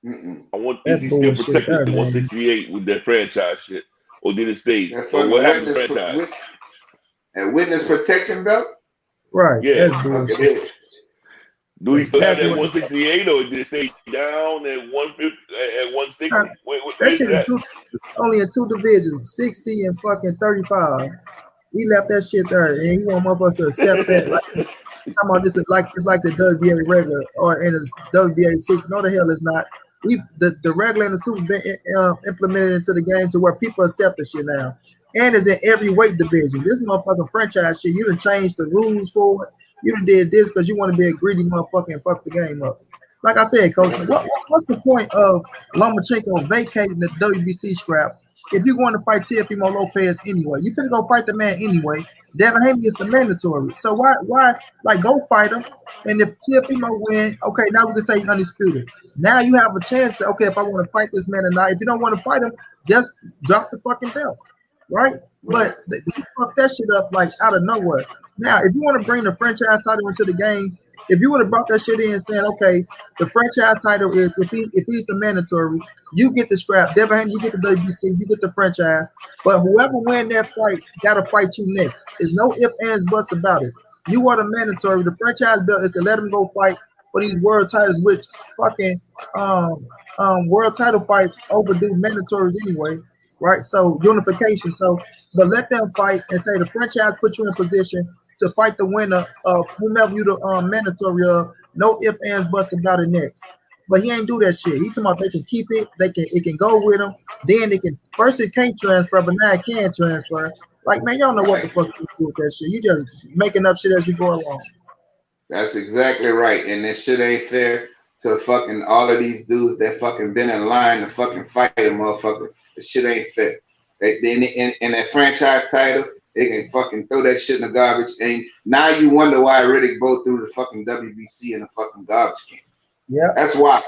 I want if he still protected the 168 with that franchise shit, or did it stay? Or what happened to the franchise? And witness protection belt? Right. Yeah. Okay. Do he still have that 168, or did it stay down at 150 at 160? That shit only in two divisions, 60 and fucking 35. He left that shit there, and he want motherfuckers to accept that. Like, talking about this is like it's like the WBA regular or in the WBA super. No, the hell it's not. The regular and the super been implemented into the game to where people accept the shit now, and it's in every weight division. This motherfucking franchise shit, you done changed the rules for it. You done did this because you want to be a greedy motherfucker and fuck the game up. Like I said, Coach, what's the point of Lomachenko vacating the WBC scrap if you're going to fight Teofimo Lopez anyway? You finna go fight the man anyway. Devin Haney is the mandatory. So why like go fight him? And if Teofimo win, okay, now we can say undisputed. Now you have a chance to, okay, if I want to fight this man or not. If you don't want to fight him, just drop the fucking belt. Right? But they fuck that shit up like out of nowhere. Now, if you want to bring the franchise title into the game, if you would have brought that shit in saying, okay, the franchise title is if he's the mandatory, you get the scrap. Devin Haney, you get the WBC, you get the franchise. But whoever win that fight gotta fight you next. There's no ifs, ands, buts about it. You are the mandatory. The franchise belt is to let him go fight for these world titles, which fucking world title fights overdo mandatories anyway. Right? So unification. But let them fight and say the franchise put you in position to fight the winner of whomever you the mandatory of. No ifs, ands, buts about it next. But he ain't do that shit. He talking about they can keep it, it can go with him. Then it can first it can't transfer, but now it can transfer. Like man, y'all know what the fuck you do with that shit. You just making up shit as you go along. That's exactly right. And this shit ain't fair to fucking all of these dudes that fucking been in line to fucking fight a motherfucker. This shit ain't fair. In that franchise title, they can fucking throw that shit in the garbage. And now you wonder why Riddick both threw the fucking WBC in the fucking garbage can. Yeah. That's why.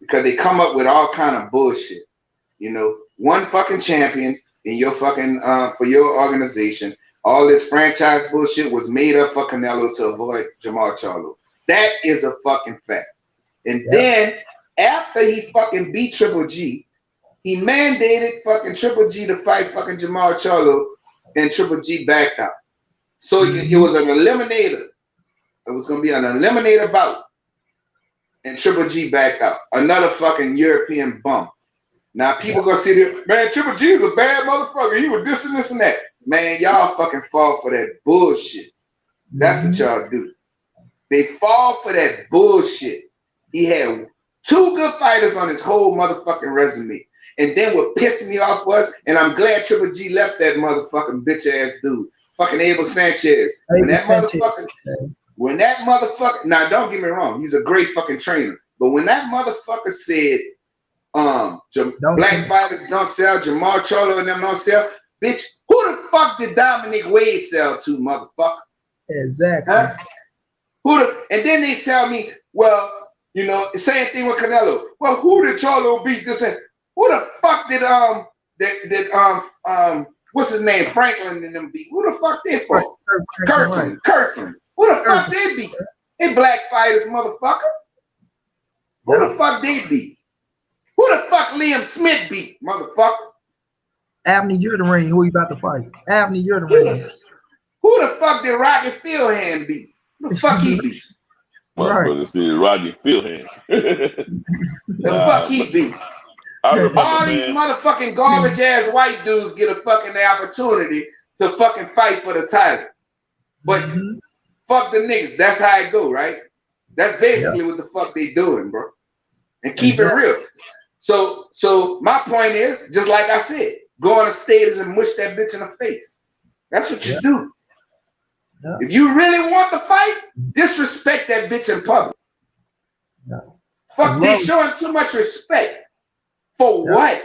Because they come up with all kind of bullshit. You know, one fucking champion in your fucking for your organization. All this franchise bullshit was made up for Canelo to avoid Jamal Charlo. That is a fucking fact. And then after he fucking beat Triple G, he mandated fucking Triple G to fight fucking Jamal Charlo, and Triple G backed out. So it was an eliminator. It was gonna be an eliminator bout, and Triple G backed out. Another fucking European bum. Now people gonna sit here, man, Triple G is a bad motherfucker. He was this and this and that. Man, y'all fucking fall for that bullshit. That's what y'all do. They fall for that bullshit. He had 2 good fighters on his whole motherfucking resume. And then what pissed me off was, and I'm glad Triple G left that motherfucking bitch ass dude. Fucking Abel Sanchez. When that motherfucker, now don't get me wrong, he's a great fucking trainer. But when that motherfucker said, black fighters don't sell, Jamal Charlo and them don't sell, bitch, who the fuck did Dominic Wade sell to, motherfucker? Exactly. Huh? And then they tell me, well, you know, same thing with Canelo. Well, who did Charlo beat this? Who the fuck did what's his name? Franklin and them beat? Who the fuck they fought? Kirkland. Who the fuck they beat? They black fighters, motherfucker. Who the fuck they beat? Who the fuck Liam Smith beat, motherfucker? Abney, you're the ring. Who you about to fight? Abney, you're the ring. Who the fuck did Rocky Fieldhand beat? Who the fuck he beat? Right. Roger Fieldhand. The fuck he beat? All these motherfucking garbage ass white dudes get a fucking opportunity to fucking fight for the title. But fuck the niggas. That's how it go, right? That's basically what the fuck they doing, bro. And keep it real. So my point is, just like I said, go on the stage and mush that bitch in the face. That's what you do. Yeah. If you really want to fight, disrespect that bitch in public. Fuck, they showing too much respect. For what?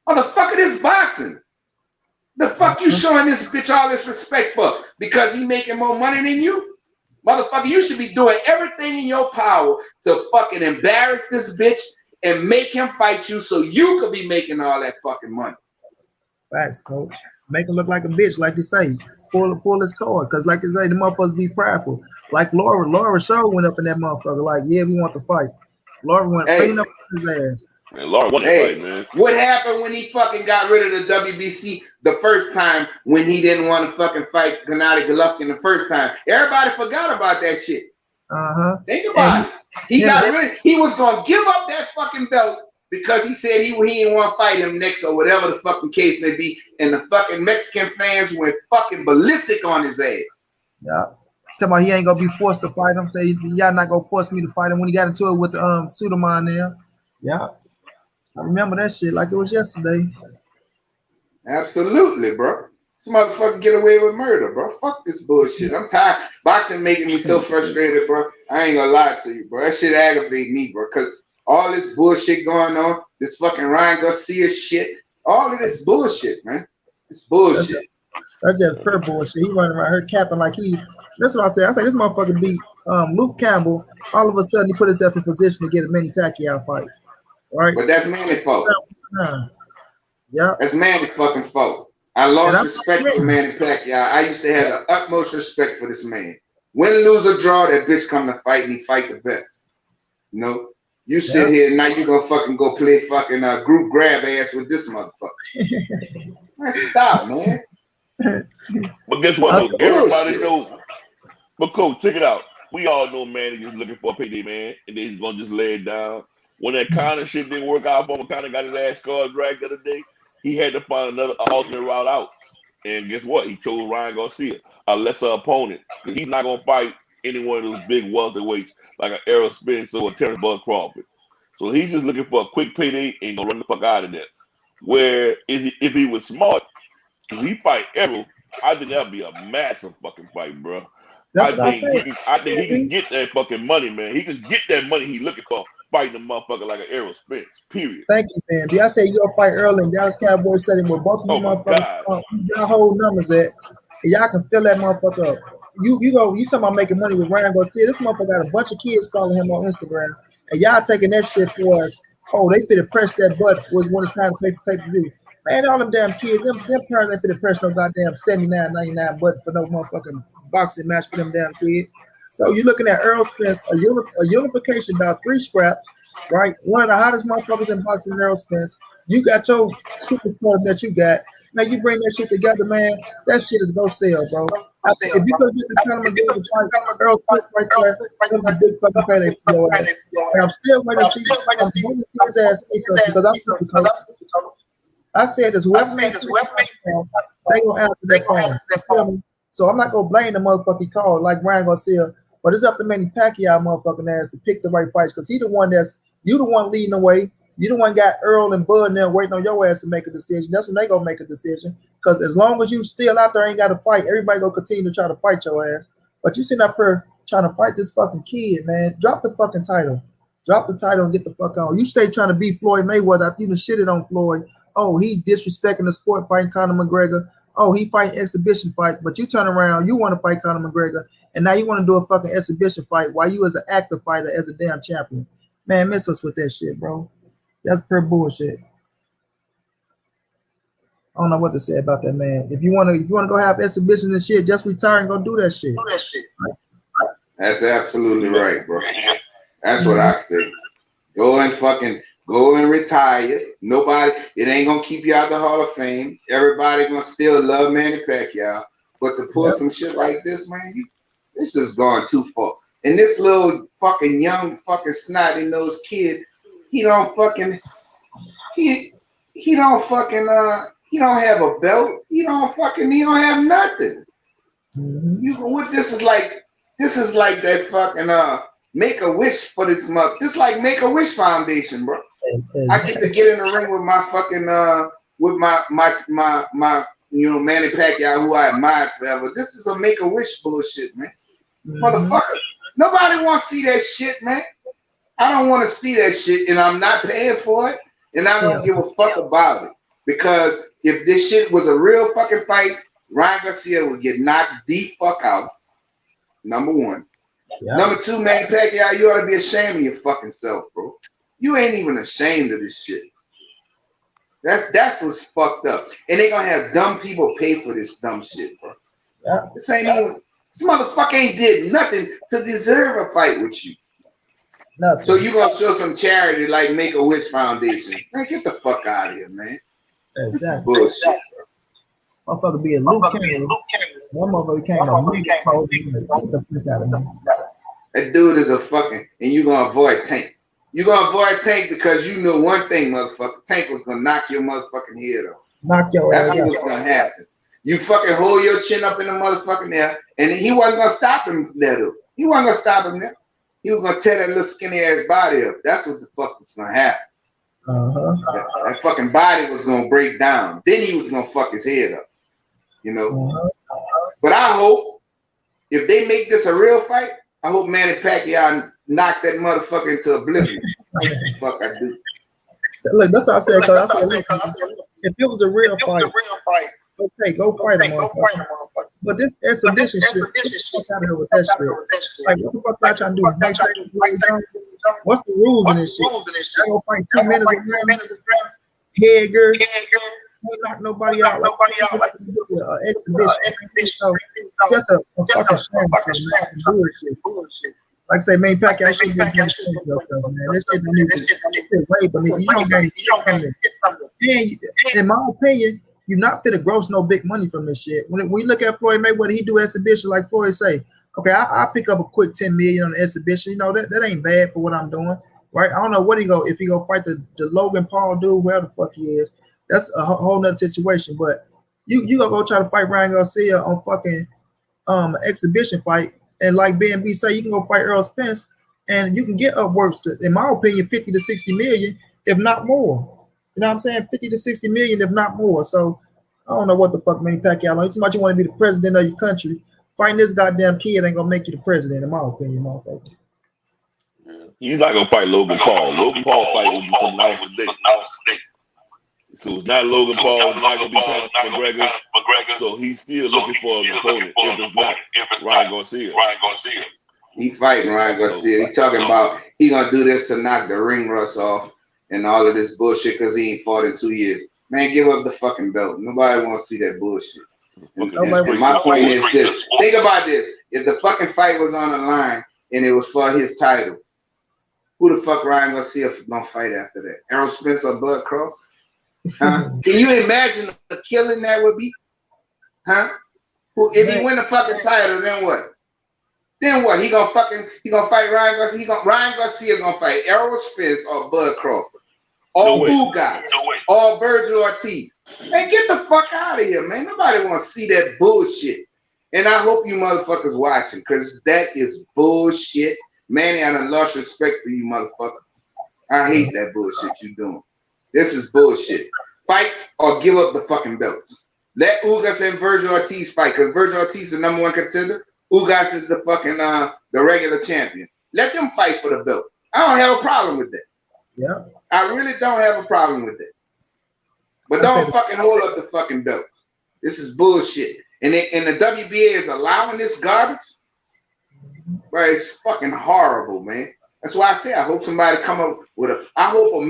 Motherfucker, this boxing. The fuck you showing this bitch all this respect for? Because he making more money than you? Motherfucker, you should be doing everything in your power to fucking embarrass this bitch and make him fight you so you could be making all that fucking money. Facts, coach. Make him look like a bitch, like you say. Pull his cord. Because like you say, the motherfuckers be prideful. Like Laura Shaw went up in that motherfucker like, yeah, we want to fight. Laura went clean up his ass. Man, Laura won that fight, man. What happened when he fucking got rid of the WBC the first time when he didn't want to fucking fight Gennady Golovkin the first time? Everybody forgot about that shit. Think about it. He got rid of, he was gonna give up that fucking belt because he said he didn't want to fight him next or whatever the fucking case may be, and the fucking Mexican fans went fucking ballistic on his ass. Yeah. Tell me he ain't gonna be forced to fight him. Say y'all not gonna force me to fight him when he got into it with the Sudaman there. Yeah. I remember that shit like it was yesterday. Absolutely, bro. This motherfucker get away with murder, bro. Fuck this bullshit. I'm tired. Boxing making me so frustrated, bro. I ain't gonna lie to you, bro. That shit aggravate me, bro. Cause all this bullshit going on, this fucking Ryan Garcia shit, all of this bullshit, man. It's bullshit. That's just pure bullshit. He running around here capping like he. That's what I say. I say this motherfucker beat Luke Campbell. All of a sudden he put himself in position to get a Manny Pacquiao fight. Right? But that's Manny fault. Yeah. That's Manny fucking fault. I lost respect for Manny Pacquiao. I used to have the utmost respect for this man. Win, lose, or draw, that bitch come to fight and he fight the best. You know? You sit here and now you gonna fucking go play fucking group grab ass with this motherfucker. Man, stop, man. But guess what? Everybody knows. But coach, check it out. We all know man is just looking for a payday, man, and they gonna just lay it down. When that Conor shit didn't work out for him, Conor got his ass scarred dragged the other day. He had to find another alternate route out. And guess what? He chose Ryan Garcia, a lesser opponent. He's not gonna fight any one of those big welterweights like an Errol Spence or a Terrence Bud Crawford. So he's just looking for a quick payday and gonna run the fuck out of there. Where if he was smart, if he fight Errol, I think that'd be a massive fucking fight, bro. That's what I said. I think he can get that fucking money, man. He can get that money he looking for fighting a motherfucker like an Errol Spence. Period. Thank you, man. But I said you gonna fight early in Dallas Cowboys Stadium where both of you motherfuckers y'all hold numbers at. And y'all can fill that motherfucker up. You talking about making money with Ryan Garcia. This motherfucker got a bunch of kids following him on Instagram. And y'all taking that shit for us. Oh, they finna press that butt when it's time to pay for pay-per-view. Man, all them damn kids, them parents ain't finna press no goddamn $79.99 butt for no motherfucking boxing match for them damn kids. So you're looking at Errol Spence, a unification about 3 scraps, right? One of the hottest motherfuckers in boxing, Errol Spence. You got your superstar that you got. Man, you bring that shit together, man. That shit is go sell, bro. If you go get the Conor McGregor fight, Errol Spence right there, that's a big fucking payday for your ass. And I'm still waiting to see his ass face up because I said this, whoever made this, they gonna answer that phone. So I'm not gonna blame the motherfucking call like Ryan Garcia, but it's up to Manny Pacquiao motherfucking ass to pick the right fights because he the one you the one leading the way. You the one got Earl and Bud now waiting on your ass to make a decision. That's when they gonna make a decision. Because as long as you still out there ain't got to fight, everybody gonna continue to try to fight your ass. But you sitting up here trying to fight this fucking kid, man. Drop the fucking title. Drop the title and get the fuck on. You stay trying to beat Floyd Mayweather after you done shitted on Floyd. Oh, he disrespecting the sport fighting Conor McGregor. Oh, he fighting exhibition fights. But you turn around, you want to fight Conor McGregor, and now you want to do a fucking exhibition fight while you as an active fighter as a damn champion. Man, miss us with that shit, bro. That's pure bullshit. I don't know what to say about that, man. If you wanna go have exhibitions and shit, just retire and go do that shit. That's absolutely right, bro. That's what I say. Go and retire. Nobody, it ain't gonna keep you out the Hall of Fame. Everybody gonna still love Manny Pacquiao. But to pull some shit like this, man, this is going too far. And this little fucking young fucking snotty nosed kid, he don't have a belt. He don't have nothing. This is like that fucking Make-A-Wish for this month. This is like Make-A-Wish Foundation, bro. I get to get in the ring with my fucking with my Manny Pacquiao, who I admired forever. This is a Make-A-Wish bullshit, man. Motherfucker. Nobody wants to see that shit, man. I don't want to see that shit, and I'm not paying for it, and I don't give a fuck about it. Because if this shit was a real fucking fight, Ryan Garcia would get knocked the fuck out. Number one. Number two, Manny Pacquiao, you ought to be ashamed of your fucking self, bro. You ain't even ashamed of this shit. That's what's fucked up. And they gonna have dumb people pay for this dumb shit, bro. This motherfucker ain't did nothing to deserve a fight with you. Nothing. So you gonna show some charity like Make-A-Wish Foundation? Man, get the fuck out of here, man. Exactly. This is bullshit, bro. Motherfucker be a Luke Cannon. One motherfucker came That dude is a fucking, and you gonna avoid Tank. You gonna avoid Tank because you know one thing, motherfucker. Tank was gonna knock your motherfucking head off. Knock your ass. That's what's gonna happen. You fucking hold your chin up in the motherfucking air, and he wasn't gonna stop him there, though. He wasn't gonna stop him there. He was gonna tear that little skinny ass body up. That's what the fuck was gonna happen. That fucking body was gonna break down. Then he was gonna fuck his head up. You know. But I hope if they make this a real fight, I hope Manny Pacquiao knock that motherfucker into oblivion. Fuck, I do. Look, that's what I said. If it was a real fight, okay, go fight him, motherfucker. But this exhibition shit, out of here with that shit. Like, what the fuck y'all trying to do? What's the rules in this shit? I gonna fight 2 minutes with him. Headgear. Don't knock nobody out. Exhibition. So, that's a fucking shame. Bullshit. Like I say, Manny Pacquiao should be yourself, man. This shit don't even way, but you don't get something. And in my opinion, you're not fit to gross no big money from this shit. When you look at Floyd Mayweather, he do exhibition like Floyd say, okay, I pick up a quick 10 million on the exhibition. You know, that ain't bad for what I'm doing, right? I don't know what if he go fight the Logan Paul dude, whoever the fuck he is. That's a whole nother situation. But You gonna go try to fight Ryan Garcia on fucking exhibition fight, and like BNB say, you can go fight Earl Spence, and you can get upwards to, in my opinion, 50 to 60 million, if not more. You know what I'm saying? 50 to 60 million, if not more. So I don't know what the fuck Manny Pacquiao. It's much you want to be the president of your country. Fighting this goddamn kid ain't gonna make you the president, in my opinion, motherfucker. You're not gonna fight Logan Paul. Logan Paul fight will become nice today. So it's not Logan Paul. It's not gonna be Conor McGregor. So he's still looking for an opponent. If it's not Ryan Garcia. He fighting Ryan Garcia. He talking about he gonna do this to knock the ring rust off and all of this bullshit because he ain't fought in 2 years. Man, give up the fucking belt. Nobody wants to see that bullshit. And my point is this. Think about this. If the fucking fight was on the line and it was for his title, who the fuck Ryan Garcia gonna fight after that? Errol Spence or Bud Crawford? Huh? Can you imagine the killing that would be? Huh? If he win the fucking title, then what? Then what? He gonna fight Ryan Garcia. Ryan Garcia gonna fight Errol Spence or Bud Crawford, or Ugas, or Virgil Ortiz. Man, get the fuck out of here, man. Nobody wants to see that bullshit. And I hope you motherfuckers watching, because that is bullshit. Manny, I done lost respect for you, motherfucker. I hate that bullshit you doing. This is bullshit. Fight or give up the fucking belts. Let Ugas and Virgil Ortiz fight, because Virgil Ortiz is the #1 contender. Ugas is the fucking the regular champion. Let them fight for the belt. I don't have a problem with that. Yeah. I really don't have a problem with that. But don't fucking hold up the fucking belts. This is bullshit. And the WBA is allowing this garbage. Right, it's fucking horrible, man. That's why I say I hope somebody come up with I hope a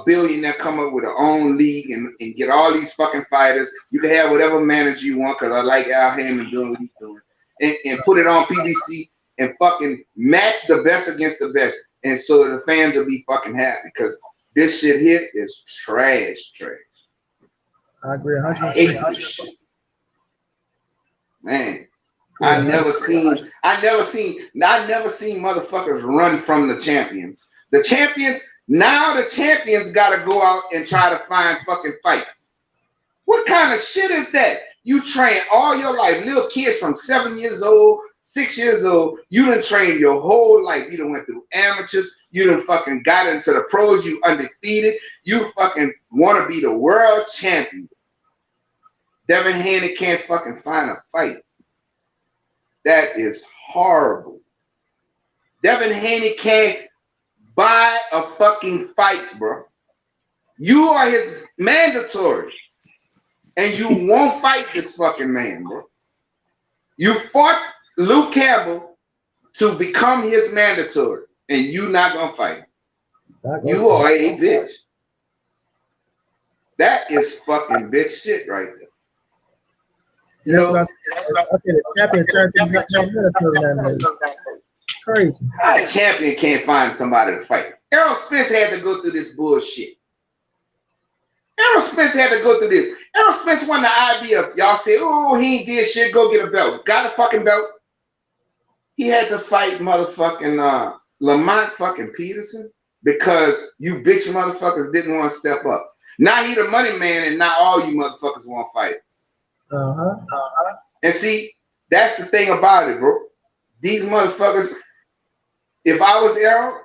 billionaire come up with their own league and get all these fucking fighters. You can have whatever manager you want, because I like Al Heyman doing what he's doing. And put it on PBC and fucking match the best against the best. And so the fans will be fucking happy, because this shit here is trash. I agree. I hate this shit. Man. I never seen motherfuckers run from the champions. The champions gotta go out and try to find fucking fights. What kind of shit is that? You train all your life, little kids from 7 years old, 6 years old, you done trained your whole life. You done went through amateurs, you done fucking got into the pros, you undefeated, you fucking wanna be the world champion. Devin Haney can't fucking find a fight. That is horrible. Devin Haney can't buy a fucking fight, bro. You are his mandatory. And you won't fight this fucking man, bro. You fought Luke Campbell to become his mandatory, and you not gonna fight. You are a bitch. That is fucking bitch shit right there. That's what I said. The champion turned to crazy. A champion can't find somebody to fight. Errol Spence had to go through this bullshit. Errol Spence had to go through this. Errol Spence won the IBF. Y'all say, oh, he ain't did shit. Go get a belt. Got a fucking belt. He had to fight motherfucking Lamont fucking Peterson because you bitch motherfuckers didn't want to step up. Now he the money man, and now all you motherfuckers want to fight. And see, that's the thing about it, bro. These motherfuckers, if I was Errol,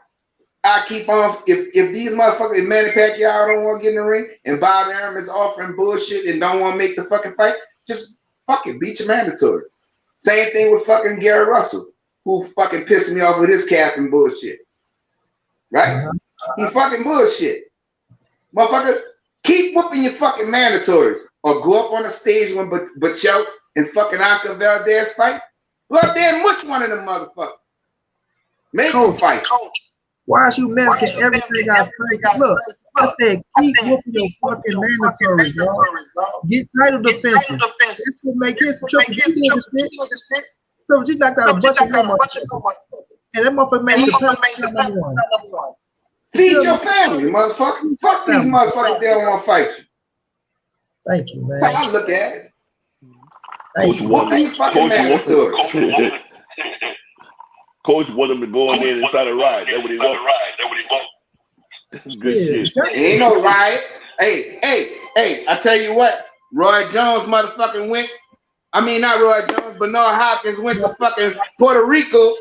I keep on, if these motherfuckers, if Manny Pacquiao don't want to get in the ring and Bob Arum is offering bullshit and don't want to make the fucking fight, just fucking beat your mandatories. Same thing with fucking Gary Russell, who fucking pissed me off with his cap and bullshit. Right? He fucking bullshit. Motherfucker, keep whooping your fucking mandatories. Or go up on the stage when Bachel and fucking Anca Valdez fight. Go up there and mush one of them motherfuckers. Make them fight. Why is you mimicking everything I say? Look, I said keep whooping your fucking mandatory, bro. Get title defensive. This will make his triple G shit. So G knocked out a bunch of them motherfuckers. And that motherfucker made the number one. Feed your family, motherfucker. Fuck these motherfuckers, they don't want to fight you. Thank you, man. That's how I look at it. Thank you. Coach want him to go in there inside a ride. That's what he wants. Good shit. Ain't no riot. Hey, I tell you what. Roy Jones motherfucking went. I mean, not Roy Jones, Bernard Hopkins went to fucking Puerto Rico,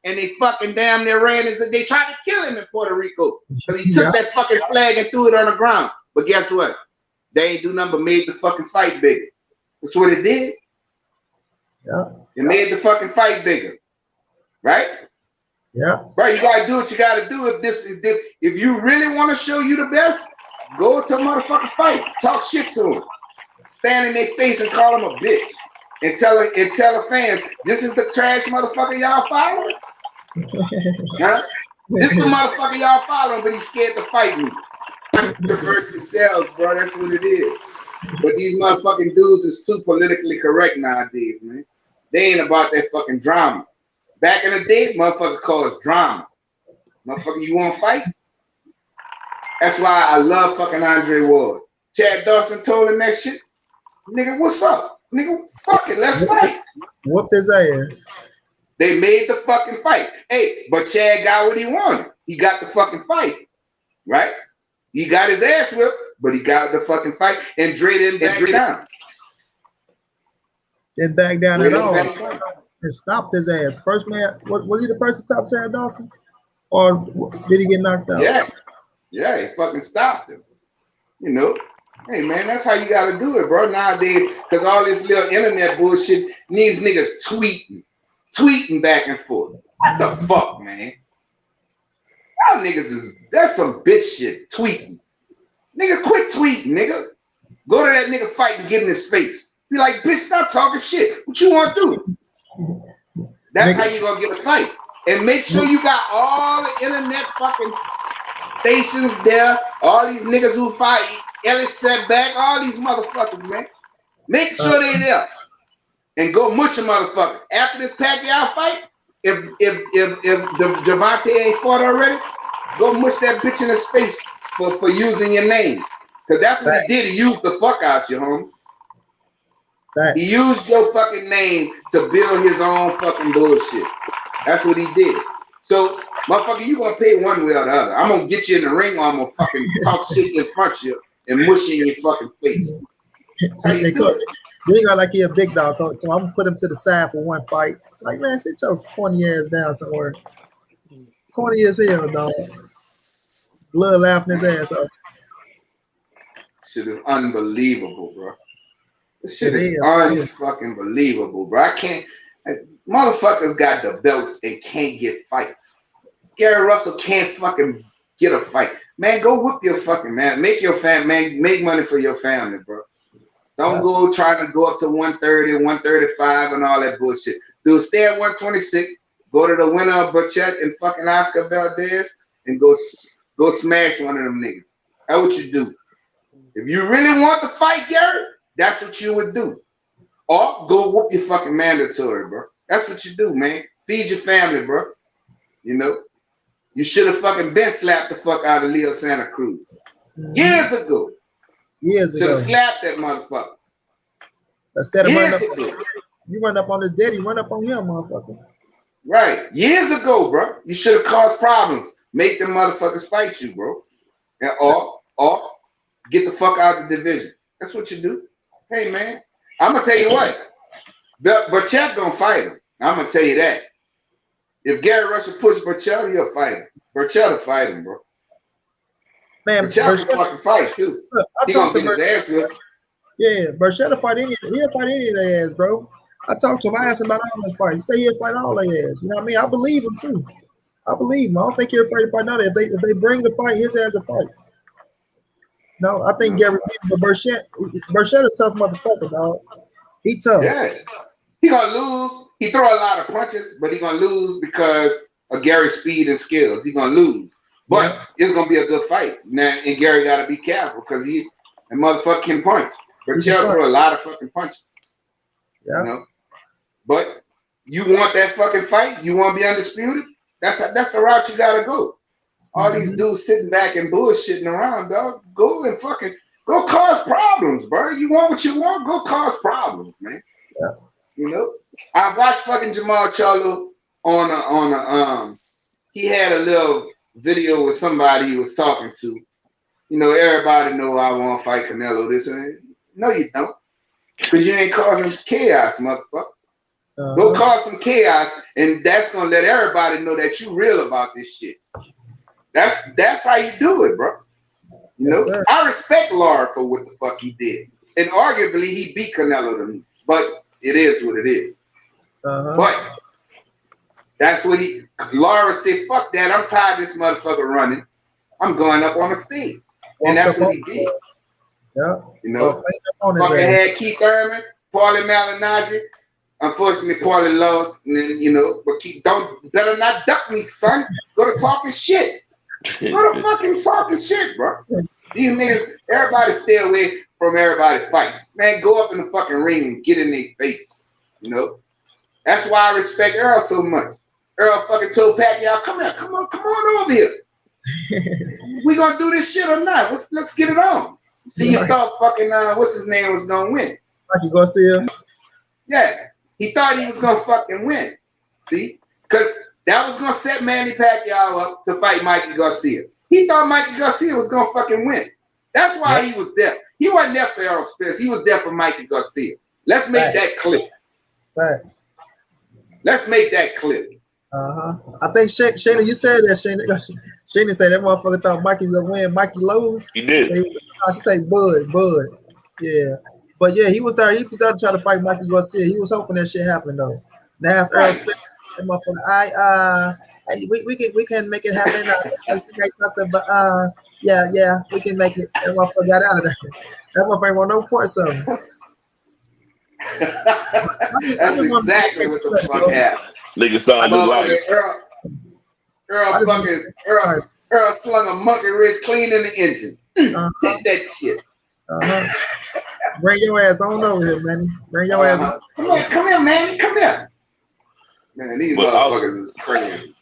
and they fucking damn near ran. They tried to kill him in Puerto Rico because he took that fucking flag and threw it on the ground. But guess what? They ain't do nothing but made the fucking fight bigger. That's what it did. Yeah. It made the fucking fight bigger, right? Yeah. Bro, you gotta do what you gotta do. If you really want to show you the best, go to a motherfucking fight. Talk shit to them. Stand in their face and call them a bitch. And tell the fans, this is the trash motherfucker y'all following? Huh? This is the motherfucker y'all following, but he's scared to fight me. Controversy sells, bro. That's what it is. But these motherfucking dudes is too politically correct nowadays, man. They ain't about that fucking drama. Back in the day, motherfucker calls drama. Motherfucker, you want to fight? That's why I love fucking Andre Ward. Chad Dawson told him that shit. Nigga, what's up? Nigga, fuck it, let's fight. Whooped his ass. They made the fucking fight. Hey, but Chad got what he wanted. He got the fucking fight, right? He got his ass whipped, but he got the fucking fight, and Dre didn't back down. Didn't back down at all. And stopped his ass. First man, was he the person to stop Chad Dawson? Or did he get knocked out? Yeah, he fucking stopped him. You know? Hey, man, that's how you got to do it, bro, nowadays, because all this little internet bullshit, these niggas tweeting back and forth. What the fuck, man? Y'all niggas that's some bitch shit, tweeting. Nigga, quit tweeting, nigga. Go to that nigga fight and get in his face. Be like, bitch, stop talking shit. What you want to do? That's how you going to get a fight. And make sure you got all the internet fucking stations there, all these niggas who fight, Ennis set back, all these motherfuckers, man. Make sure they there. And go mush a motherfucker. After this Pacquiao fight, if the Javante ain't fought already, go mush that bitch in his face for using your name. Because that's what he did. He used the fuck out you, homie. He used your fucking name to build his own fucking bullshit. That's what he did. So, motherfucker, you gonna pay one way or the other. I'm gonna get you in the ring, or I'm gonna fucking talk shit in front of you and mush you in your fucking face. That's how you do it. You ain't got like he a big dog, so I'm gonna put him to the side for one fight. Like, man, sit your corny ass down somewhere. Corny as hell, dog. Blood laughing his ass up. Shit is unbelievable, bro. This shit is unfucking believable, bro. I can't. Motherfuckers got the belts and can't get fights. Gary Russell can't fucking get a fight. Man, go whoop your fucking man. Make your family, make money for your family, bro. Don't go trying to go up to 130, 135 and all that bullshit. Dude, stay at 126. Go to the winner of Burchett and fucking Oscar Valdez and go smash one of them niggas. That's what you do. If you really want to fight, Gary, that's what you would do. Or go whoop your fucking mandatory, bro. That's what you do, man. Feed your family, bro. You know? You should have fucking been slapped the fuck out of Leo Santa Cruz. Years ago. Years ago. Should have slapped that motherfucker. Instead of running up, you run up on his daddy, run up on him, motherfucker. Right. Years ago, bro. You should have caused problems. Make them motherfuckers fight you, bro. And or get the fuck out of the division. That's what you do. Hey, man. I'm gonna tell you what. Burchett gonna fight him. I'm gonna tell you that. If Gary Russell pushes Burchett, he'll fight him. Burchett will fight him, bro. Man, Burchett will fucking fight too. He gonna get his ass whipped. Yeah, Burchett will fight any. He'll fight any of their ass, bro. I talked to him. I asked him about all those fights. He said he'll fight all their ass. You know what I mean? I believe him too. I believe him. I don't think he'll afraid to fight none of it. If they bring the fight, his ass will fight. No, I think Gary, but Burchett a tough motherfucker, dog. He tough. Yeah, he gonna lose. He throw a lot of punches, but he gonna lose because of Gary's speed and skills. He gonna lose, but it's gonna be a good fight. Now, and Gary gotta be careful because he and motherfucker can punch. Burchett throw a lot of fucking punches. Yeah. You know? But you want that fucking fight? You want to be undisputed? That's the route you gotta go. All these dudes sitting back and bullshitting around, dog. Go and fucking go cause problems, bro. You want what you want? Go cause problems, man. Yeah. You know, I watched fucking Jamal Charlo on he had a little video with somebody he was talking to. You know, everybody know I want to fight Canelo. This and No, you don't. Because you ain't causing chaos, motherfucker. Go cause some chaos, and that's gonna let everybody know that you real about this shit. That's how you do it, bro. You know, sir. I respect Laura for what the fuck he did, and arguably he beat Canelo to me. But it is what it is. But that's what Laura said. Fuck that. I'm tired of this motherfucker running. I'm going up on the stage, and that's what he did. Yeah. You know, fucking had Keith Thurman, Paulie Malignaggi. Unfortunately, Paulie lost, and then, you know, but better not duck me, son. Go to talking shit. Go to fucking talking shit, bro. These niggas, everybody stay away from everybody fights. Man, go up in the fucking ring and get in their face. You know? That's why I respect Earl so much. Earl fucking told Pacquiao, come on over here. We gonna do this shit or not? Let's get it on. See, you thought fucking what's his name was gonna win. Mikey Garcia. Yeah. He thought he was gonna fucking win. See? Because that was gonna set Manny Pacquiao up to fight Mikey Garcia. He thought Mikey Garcia was gonna fucking win. That's why he was there. He wasn't there for Errol Spence. He was there for Mikey Garcia. Let's make that clear. Facts. Let's make that clear. I think Shayna, you said that. Shayna said that motherfucker thought Mikey was gonna win. Mikey lose. He did. She said Bud. Yeah. But yeah, he was there. He was there to try to fight Mikey Garcia. He was hoping that shit happened though. Now it's Earl Spence. That motherfucker. We can make it happen. But yeah, we can make it. That motherfucker got out of there. That motherfucker want no part something. That's exactly what the fuck happened. Nigga sounded like Earl slung a monkey wrist clean in the engine. Take that shit. Bring your ass on over here, Manny. Bring your ass on. Come here, Manny. Come here. Man, these motherfuckers is crazy.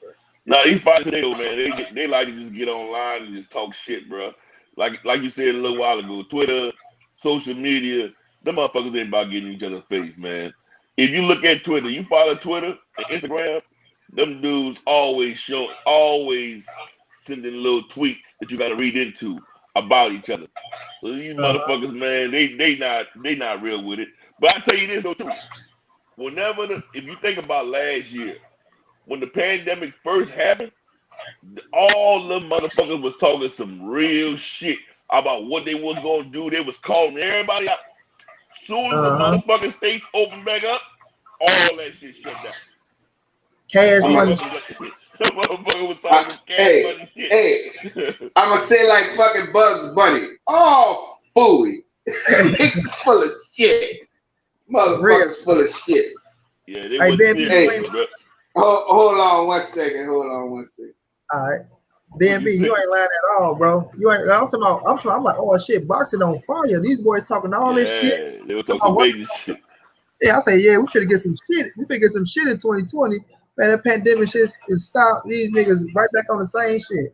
Nah, these fighters today, man, they like to just get online and just talk shit, bro. Like you said a little while ago, Twitter, social media, them motherfuckers ain't about getting each other's face, man. If you look at Twitter, you follow Twitter and Instagram, them dudes always sending little tweets that you got to read into about each other. So these motherfuckers, man, they not real with it. But I tell you this though too. If you think about last year, when the pandemic first happened, all the motherfuckers was talking some real shit about what they was gonna do. They was calling everybody out. Soon as the motherfucking states open back up, all that shit shut down. Cash money. Motherfucker was talking cash money shit. Hey, I'ma say like fucking Bugs Bunny. Oh, fooey. Full of shit. Motherfuckers full of shit. Yeah, they was bro. Hold on one second. All right. BNB, you ain't lying at all, bro. You ain't. I'm like, oh shit, boxing on fire. These boys talking all this shit. They were talking baby shit. Yeah, I say, yeah, we finna get some shit. We finna get some shit in 2020. Man, that pandemic shit is stopped. These niggas right back on the same shit.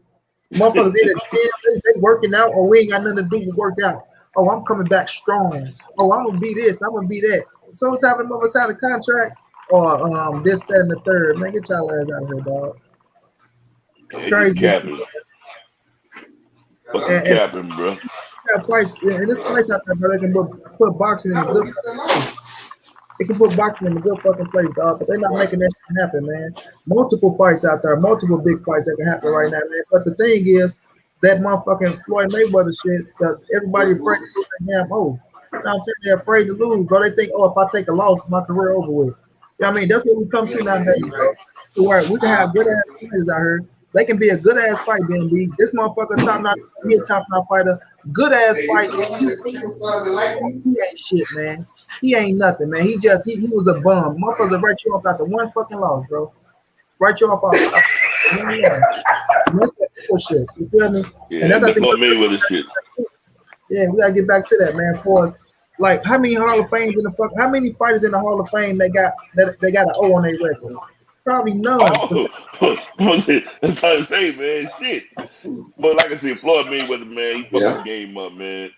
Motherfuckers in the gym, they working out, or we ain't got nothing to do with work out. Oh, I'm coming back strong. Oh, I'm gonna be this. I'm gonna be that. So it's having mother sign a contract or this, that, and the third. Man, get y'all ass out of here, dog. Yeah, crazy. Capping. Fucking capping, bro. Yeah, price and this place out there, bro, they can put boxing in a good. They can put boxing in a good fucking place, dog. But they're not making that shit happen, man. Multiple fights out there, multiple big fights that can happen right now, man. But the thing is, that motherfucking Floyd Mayweather shit, everybody afraid to lose their damn oath. You know what I'm saying? They're afraid to lose, bro. They think, oh, if I take a loss, my career over with. You know what I mean? That's what we come to nowadays, bro. To where we can have good ass fighters out here. They can be a good ass fight, BNB. This motherfucker he a top notch fighter. Good ass fight. He ain't shit, man. He ain't nothing, man. He was a bum. Motherfuckers write you off after one fucking loss, bro. Write you off after one loss. That's that bullshit. You feel me? Yeah, and that's I think with the shit. Yeah, we gotta get back to that, man. For us, like how many Hall of Fames in the fuck? How many fighters in the Hall of Fame they got an O on their record? Probably none. That's how I say, man. Shit. But like I said, Floyd Mayweather, man, he fucked the game up, man.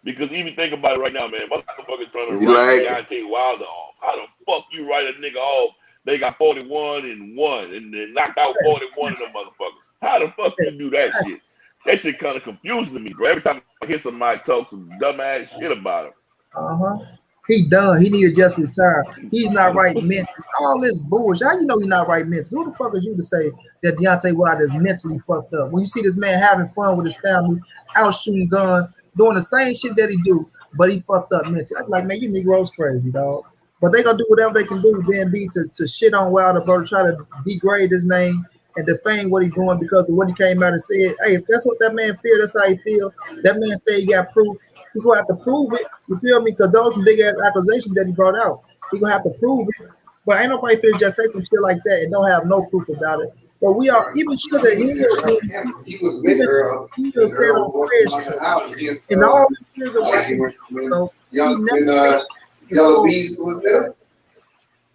Because even think about it right now, man. Motherfuckers trying to write Deontay Wilder off. How the fuck you write a nigga off? They got 41-1 and then knocked out 41 of them motherfuckers. How the fuck you do that shit? That shit kind of confusing to me, bro. Every time I hear somebody talk some dumbass shit about him, He done. He need to just retire. He's not right mentally. All this bullshit. How you know he's not right mentally? Who the fuck is you to say that Deontay Wilder is mentally fucked up? When you see this man having fun with his family, out shooting guns, doing the same shit that he do, but he fucked up mentally. I'm like, man, you Negroes crazy, dog. But they gonna do whatever they can do, then be to shit on Wilder, bro, to try to degrade his name and defame what he doing because of what he came out and said. Hey, if that's what that man feel, that's how he feel. That man said he got proof. He gonna have to prove it. You feel me? Because those some big ass accusations that he brought out. He gonna have to prove it. But ain't nobody finna just say some shit like that and don't have no proof about it. But we are even Sugar Hill. He was with Earl. He just said on Fresh in all the years of watching. Yellow Beast was there.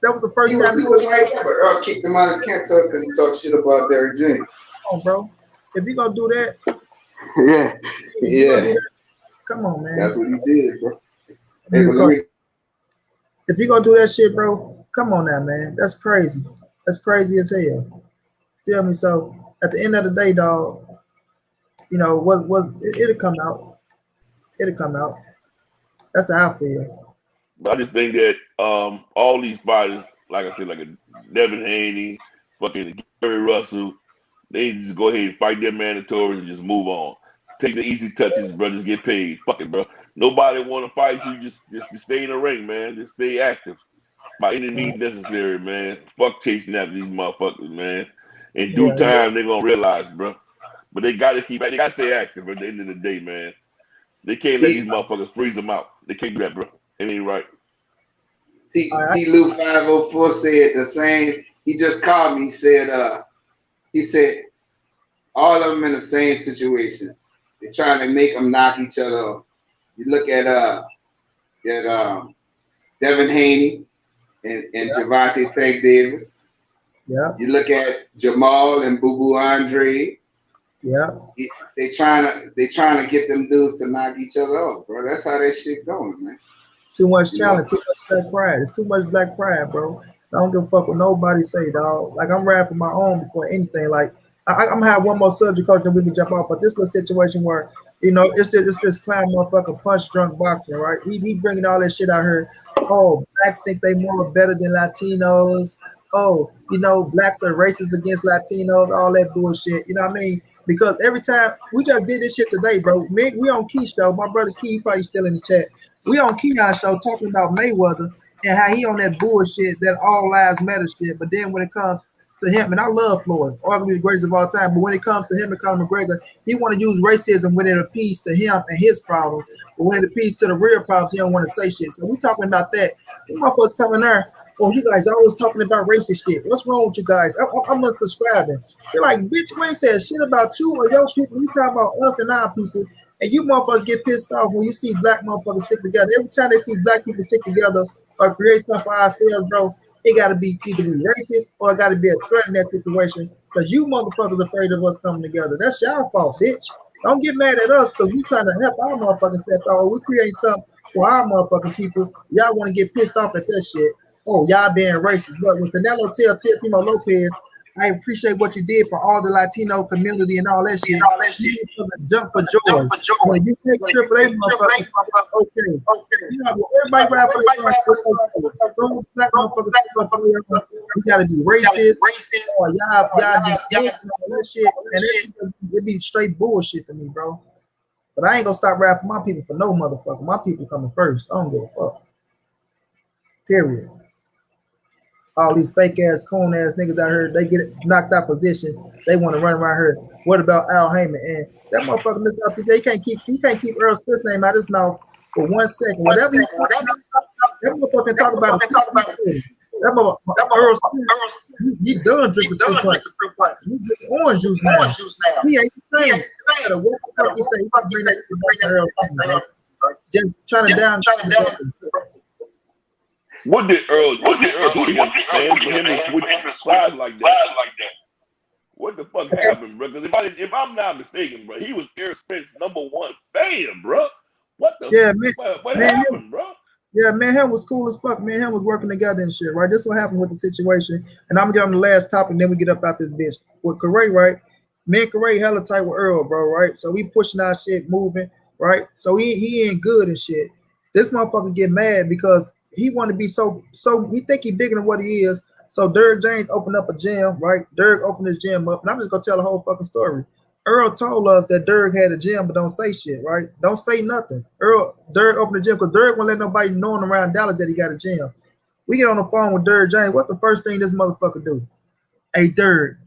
That was the first time he was right there, but Earl kicked him out of Kentucky because he talked shit about Derrick James. Come on, bro. If you gonna do that, yeah. Come on, man. That's what he did, bro. Hey, if you gonna do that shit, bro, come on now, man. That's crazy. That's crazy as hell. Feel me? So at the end of the day, dog, you know, it'll come out. It'll come out. That's how I feel. I just think that all these fighters, like I said, like a Devin Haney, fucking Gary Russell, they just go ahead and fight their mandatories and just move on. Take the easy touches, bro. Just get paid. Fuck it, bro. Nobody want to fight you. Just stay in the ring, man. Just stay active by any means necessary, man. Fuck chasing after these motherfuckers, man. In due time, they're gonna realize, bro. But they gotta stay active at the end of the day, man. They can't let these motherfuckers freeze them out. They can't do that, bro. It ain't right. T. Lou 504 said the same. He just called me. He said all of them in the same situation. They're trying to make them knock each other off. You look at Devin Haney and Gervonta Tank Davis. Yeah. You look at Jamal and Boo Boo Andre. Yeah. They trying to get them dudes to knock each other off, bro. That's how that shit going, man. Too much talent, too much black pride. It's too much black pride, bro. I don't give a fuck what nobody say, dog. Like, I'm riding for my own before anything. Like, I'm gonna have one more subject, coach, then we can jump off. But this little situation where, you know, it's this clown motherfucker punch drunk boxing, right? He bringing all that shit out here. Oh, blacks think they more better than Latinos. Oh, you know, blacks are racist against Latinos. All that bullshit. You know what I mean? Because every time we just did this shit today, bro. We on Key show. My brother Key probably still in the chat. We on Keon show talking about Mayweather and how he on that bullshit, that all lives matter shit. But then when it comes to him, and I love Floyd, arguably the greatest of all time, but when it comes to him and Conor McGregor, he want to use racism when it appeals to him and his problems. But when it appeals to the real problems, he don't want to say shit. So we talking about that. These motherfuckers coming there. Oh, you guys always talking about racist shit. What's wrong with you guys? I'm unsubscribing. They're like, bitch, we ain't said shit about you or your people. We talking about us and our people. And you motherfuckers get pissed off when you see black motherfuckers stick together. Every time they see black people stick together or create something for ourselves, bro, it got to be either be racist or it got to be a threat in that situation because you motherfuckers afraid of us coming together. That's y'all fault, bitch. Don't get mad at us because we trying to help our motherfucking self out. We create something for our motherfucking people. Y'all want to get pissed off at that shit. Oh, y'all being racist. But with Canelo Teofimo Lopez, I appreciate what you did for all the Latino community and all that shit. Jump for joy. When you take a trip for them motherfuckers, okay. You know, everybody ride for their black motherfuckers. We gotta be racist. Or y'all be that shit, and it be straight bullshit to me, bro. But I ain't gonna stop riding for my people for no motherfucker. My people coming first. I don't give a fuck. Period. All these fake ass, coon ass niggas out here, they get knocked out position. They want to run around here. What about Al Heyman? And that motherfucker missed out today. He can't keep Earl Smith's name out of his mouth for 1 second. Whatever that motherfucker can talk about. That motherfucker Earl Smith, he done drinking fruit punch. He drinking orange juice now. He ain't the same. What the fuck he say? He can bring that to Earl Smith, just trying to down. What did Earl do to him, man? For him to switch sides like that? What the fuck happened, bro? Because if I'm not mistaken, bro, he was Earl Smith's #1 fan, bro. What the fuck? What happened, bro? Yeah, man, him was cool as fuck. Man, him was working together and shit, right? This is what happened with the situation. And I'm gonna get on the last topic, then we get up out this bitch. With Correa, right? Man, Correa hella tight with Earl, bro, right? So we pushing our shit, moving, right? So he ain't good and shit. This motherfucker get mad because he want to be so he think he bigger than what he is. So Derrick James opened up a gym, right? Derrick opened his gym up, and I'm just gonna tell the whole fucking story. Earl told us that Derrick had a gym, but don't say shit, right? Don't say nothing. Derrick opened the gym because Derrick won't let nobody know around Dallas that he got a gym. We get on the phone with Derrick James. What the first thing this motherfucker do? Hey, Derrick,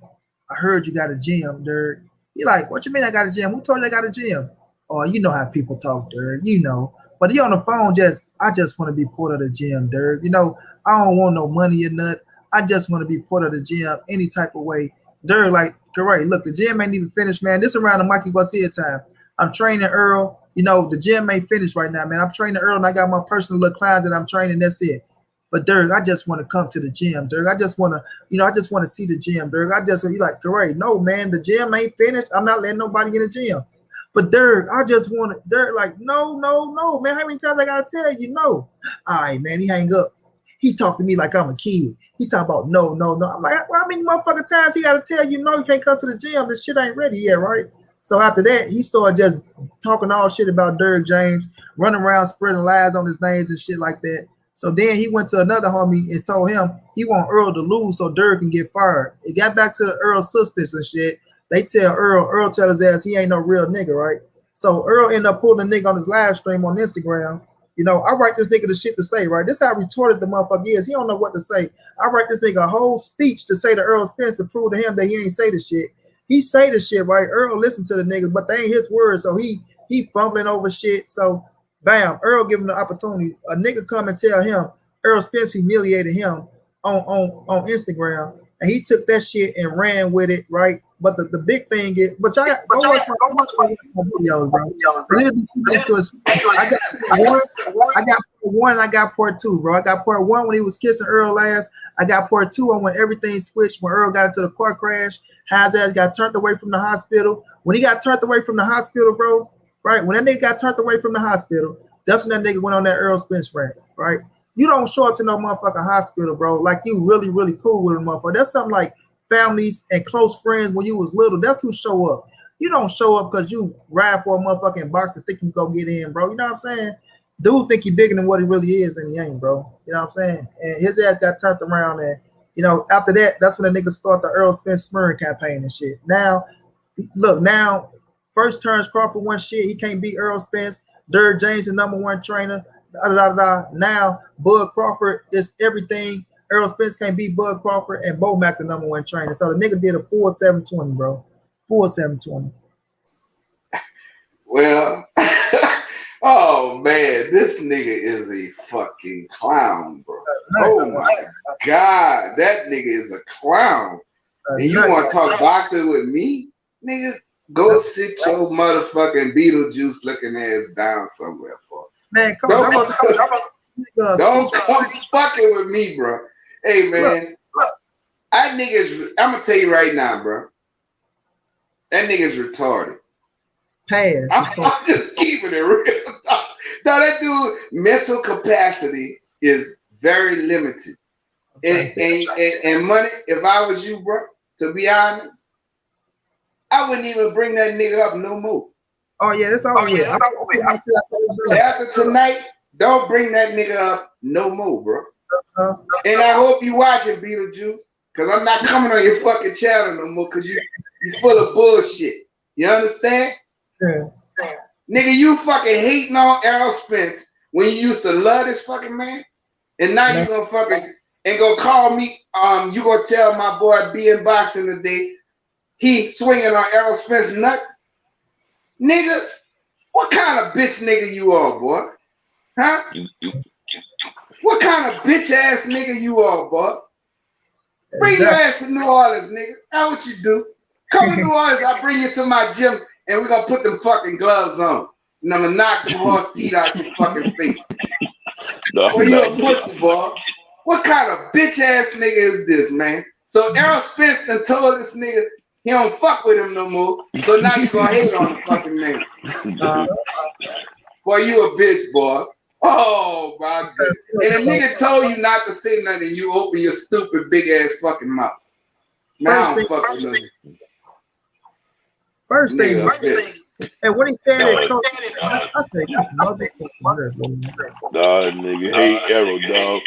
I heard you got a gym, Derrick. He like, what you mean I got a gym? Who told you I got a gym? Oh, you know how people talk, Derrick. You know. But he on the phone I just want to be part of the gym, Derrick. You know, I don't want no money or nothing. I just want to be part of the gym any type of way. Derrick like, great. Look, the gym ain't even finished, man. This around the Mikey Garcia time. I'm training Earl. You know, the gym ain't finished right now, man. I'm training Earl, and I got my personal little clients that I'm training. That's it. But Derrick, I just want to come to the gym, Derrick. I just want to, you know, I just want to see the gym, Derrick. He like, great. No, man, the gym ain't finished. I'm not letting nobody in the gym. But Derrick, I just want to, Derrick, like, no, man. How many times I gotta tell you no? All right, man. He hang up. He talked to me like I'm a kid. He talk about no. I'm like, well, how many motherfucking times he gotta tell you no? You can't come to the gym. This shit ain't ready yet, right? So after that, he started just talking all shit about Derrick James, running around spreading lies on his names and shit like that. So then he went to another homie and told him he want Earl to lose so Derrick can get fired. It got back to the Earl sisters and shit. They tell Earl tell his ass he ain't no real nigga, right? So Earl ended up pulling the nigga on his live stream on Instagram. You know, I write this nigga the shit to say, right? This how retorted the motherfucker is. He don't know what to say. I write this nigga a whole speech to say to Earl Spence to prove to him that he ain't say the shit. He say the shit, right? Earl listen to the niggas, but they ain't his words, so he fumbling over shit. So bam, Earl give him the opportunity. A nigga come and tell him Earl Spence humiliated him on Instagram, and he took that shit and ran with it, right? But the big thing is, but y'all got go watch my videos, bro. I got part one, I got part two, bro. I got part one when he was kissing Earl ass. I got part two on when everything switched, when Earl got into the car crash. His ass got turned away from the hospital. When he got turned away from the hospital, bro, right? When that nigga got turned away from the hospital, that's when that nigga went on that Earl Spence rant, right? You don't show up to no motherfucking hospital, bro, like you really, really cool with a motherfucker. That's something like families and close friends when you was little. That's who show up. You don't show up because you ride for a motherfucking box and think you go get in, bro. You know what I'm saying? Dude think he bigger than what he really is, and he ain't, bro. You know what I'm saying? And his ass got turned around, and you know, after that, that's when the niggas start the Earl Spence smearing campaign and shit. Now, look, now, first turns Crawford won shit. He can't beat Earl Spence. Derrick James, the #1 trainer. Now, Bud Crawford is everything. Earl Spence can't beat Bud Crawford, and Bo Mack the #1 trainer. So the nigga did a 4.720, bro. 4.720. Well, oh man, this nigga is a fucking clown, bro. Oh my God, that nigga is a clown. And you want to talk boxing with me? Nigga, go sit your motherfucking Beetlejuice looking ass down somewhere, bro. Man, come on. Don't come fucking with me, bro. Hey, man. Look. I'm going to tell you right now, bro. That nigga's retarded. I'm just keeping it real. No, that dude, mental capacity is very limited. And money, if I was you, bro, to be honest, I wouldn't even bring that nigga up no more. Oh, yeah, that's all we After tonight, don't bring that nigga up no more, bro. And I hope you watching Beetlejuice, because I'm not coming on your fucking channel no more, because you're full of bullshit. You understand? Yeah. Nigga, you fucking hating on Errol Spence when you used to love this fucking man, and now you gonna fucking and go call me. You gonna tell my boy B in boxing today he swinging on Errol Spence nuts, nigga. What kind of bitch nigga you are, boy? Huh? What kind of bitch ass nigga you are, boy? Bring your ass to New Orleans, nigga. That's what you do. Come to New Orleans, I'll bring you to my gym, and we're gonna put them fucking gloves on. And I'm gonna knock the horse teeth out your fucking face. Boy, you a pussy, boy. What kind of bitch ass nigga is this, man? So Errol Spence done told this nigga he don't fuck with him no more. So now you gonna hate on the fucking man. Boy, you a bitch, boy. Oh my God. And a nigga told you not to say nothing, you open your stupid big ass fucking mouth. Now I'm fucking with you. First thing, And when he said it, Coach, I said, "This motherfucker." Nah, nigga, hate Arrow, dog.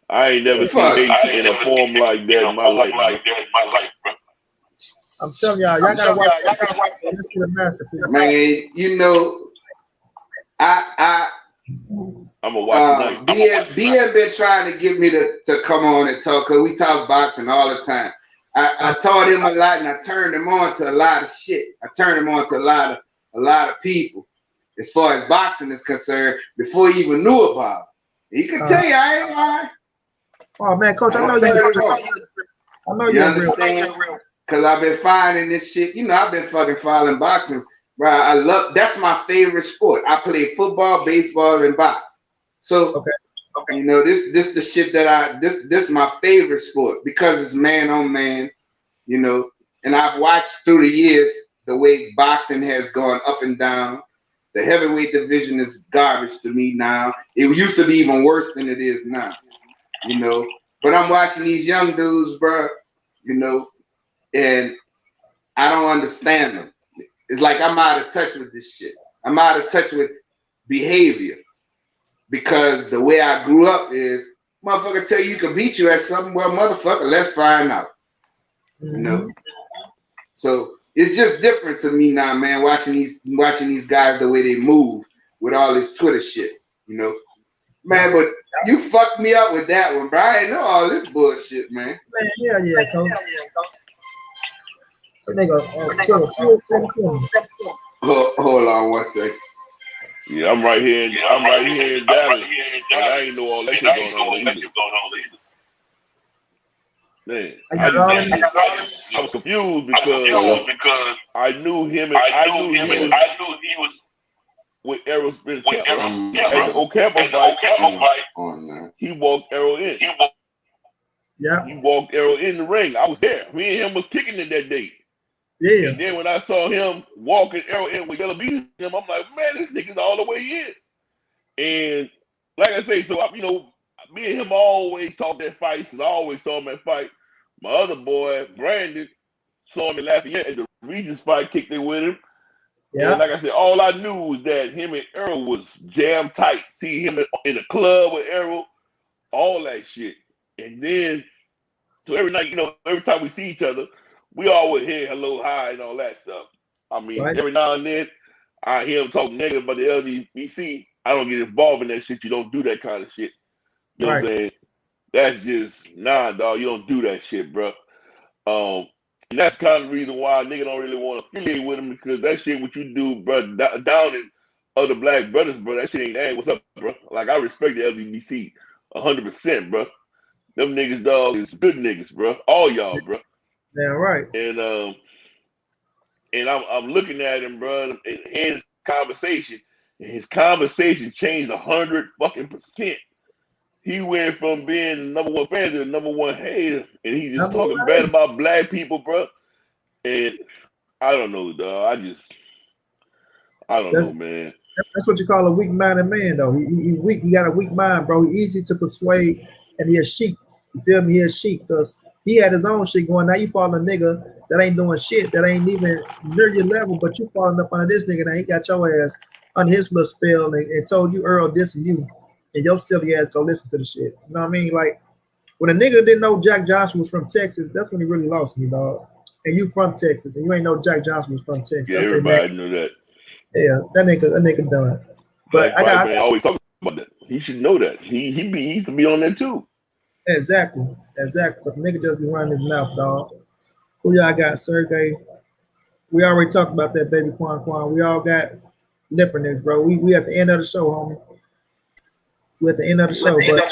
I ain't never seen hate in a form like that in my life, bro. I'm telling y'all gotta watch the masterpiece. Man, you know, I'm gonna watch tonight. BM been trying to get me to come on and talk, cause we talk boxing all the time. I taught him a lot, and I turned him on to a lot of shit. I turned him on to a lot of people, as far as boxing is concerned, before he even knew about it. He could tell you, I ain't lying. Oh man, Coach, I know you understand? Cause I've been finding this shit. You know, I've been fucking following boxing. Bro, that's my favorite sport. I play football, baseball, and box. So, okay. You know, this the shit that this my favorite sport because it's man on man, you know. And I've watched through the years the way boxing has gone up and down. The heavyweight division is garbage to me now. It used to be even worse than it is now, you know. But I'm watching these young dudes, bro, you know, and I don't understand them. It's like I'm out of touch with this shit. I'm out of touch with behavior because the way I grew up is motherfucker tell you can beat you at something. Well, motherfucker, let's find out. You know. So it's just different to me now, man. Watching these guys the way they move with all this Twitter shit. You know, man. But you fucked me up with that one, bro. I ain't know all this bullshit, man. Yeah, Coach. Hold on one second. Yeah, I'm right here in Dallas, and I ain't know all that shit going on either. Man, I was confused because I knew him and I knew he was with Arrow Spence. At the Ocampo fight, he walked Arrow in. Yeah, he walked Arrow in the ring. I was there. Me and him was kicking it that day. Yeah. And then when I saw him walking Arrow in with LDB, I'm like, man, this nigga's all the way in. And like I say, so you know, me and him always talk that fight because I always saw him at fight. My other boy, Brandon, saw him in Lafayette at the Regis fight, kicked it with him. Yeah. And like I said, all I knew was that him and Errol was jam tight. See him in a club with Errol, all that shit. And then, so every night, you know, every time we see each other, we always hear hello, hi, and all that stuff. I mean, every now and then, I hear him talk negative about the LDBC. I don't get involved in that shit. You don't do that kind of shit. You know what I'm saying? That's just, nah, dog, you don't do that shit, bro. And that's kind of the reason why a nigga don't really want to affiliate with him, because that shit what you do, bro, down in other black brothers, bro, that shit ain't, hey, what's up, bro? Like, I respect the LDBC 100%, bro. Them niggas, dog, is good niggas, bro. All y'all, bro. Yeah, right. And I'm looking at him, bro, and his conversation changed 100%. He went from being the number one fan to the number one hater, and he just talking bad about black people, bro. And I don't know, dog. I don't know, man. That's what you call a weak-minded man, though. He weak. He got a weak mind, bro. He easy to persuade, and he a sheep. You feel me? He a sheep because he had his own shit going. Now you following a nigga that ain't doing shit, that ain't even near your level, but you falling up under this nigga. Now he got your ass on his little spell and told you Earl this and you. And your silly ass go listen to the shit. You know what I mean? Like, when a nigga didn't know Jack Johnson was from Texas, that's when he really lost me, dog. And you from Texas, and you ain't know Jack Johnson was from Texas. Yeah, everybody knew that. Yeah, that nigga done. But I always talk about that. He should know that. He used to be on there too. Exactly. But the nigga just be running his mouth, dog. Who y'all got? Sergey. We already talked about that, baby Quan. We all got Lipinets, bro. We at the end of the show, homie. We're at the end of the show, but I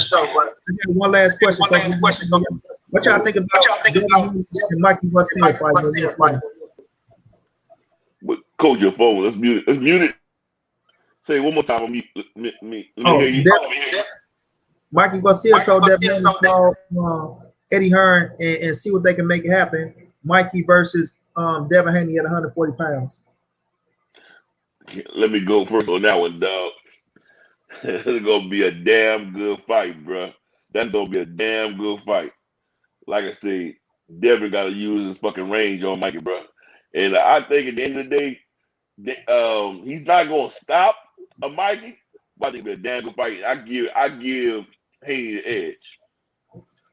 got one last question. What y'all think about and Mikey Garcia fight? But Coach, your phone. Let's mute it. Say it one more time. Let me hear you. Mikey Garcia told that man to call Eddie Hearn and see what they can make happen. Mikey versus Devin Haney at 140 pounds. Let me go first on that one, dog. It's gonna be a damn good fight, bro. That's gonna be a damn good fight. Like I said, Devin gotta use his fucking range on Mikey, bro. And I think at the end of the day, he's not gonna stop a Mikey, but I think the damn good fight. I give Haney the edge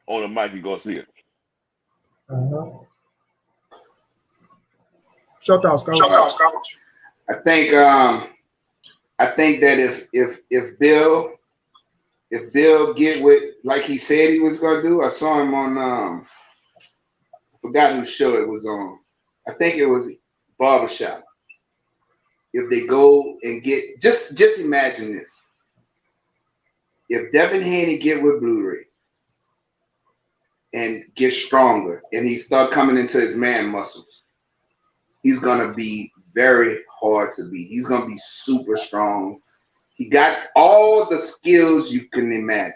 on a Mikey Garcia. Short thoughts, I think that if Bill get with like he said he was gonna do, I saw him on forgot whose show it was on. I think it was Barbershop. If they go and get just imagine this. If Devin Haney get with Blu-ray and get stronger and he start coming into his man muscles, he's gonna be very hard to beat. He's gonna be super strong. He got all the skills you can imagine.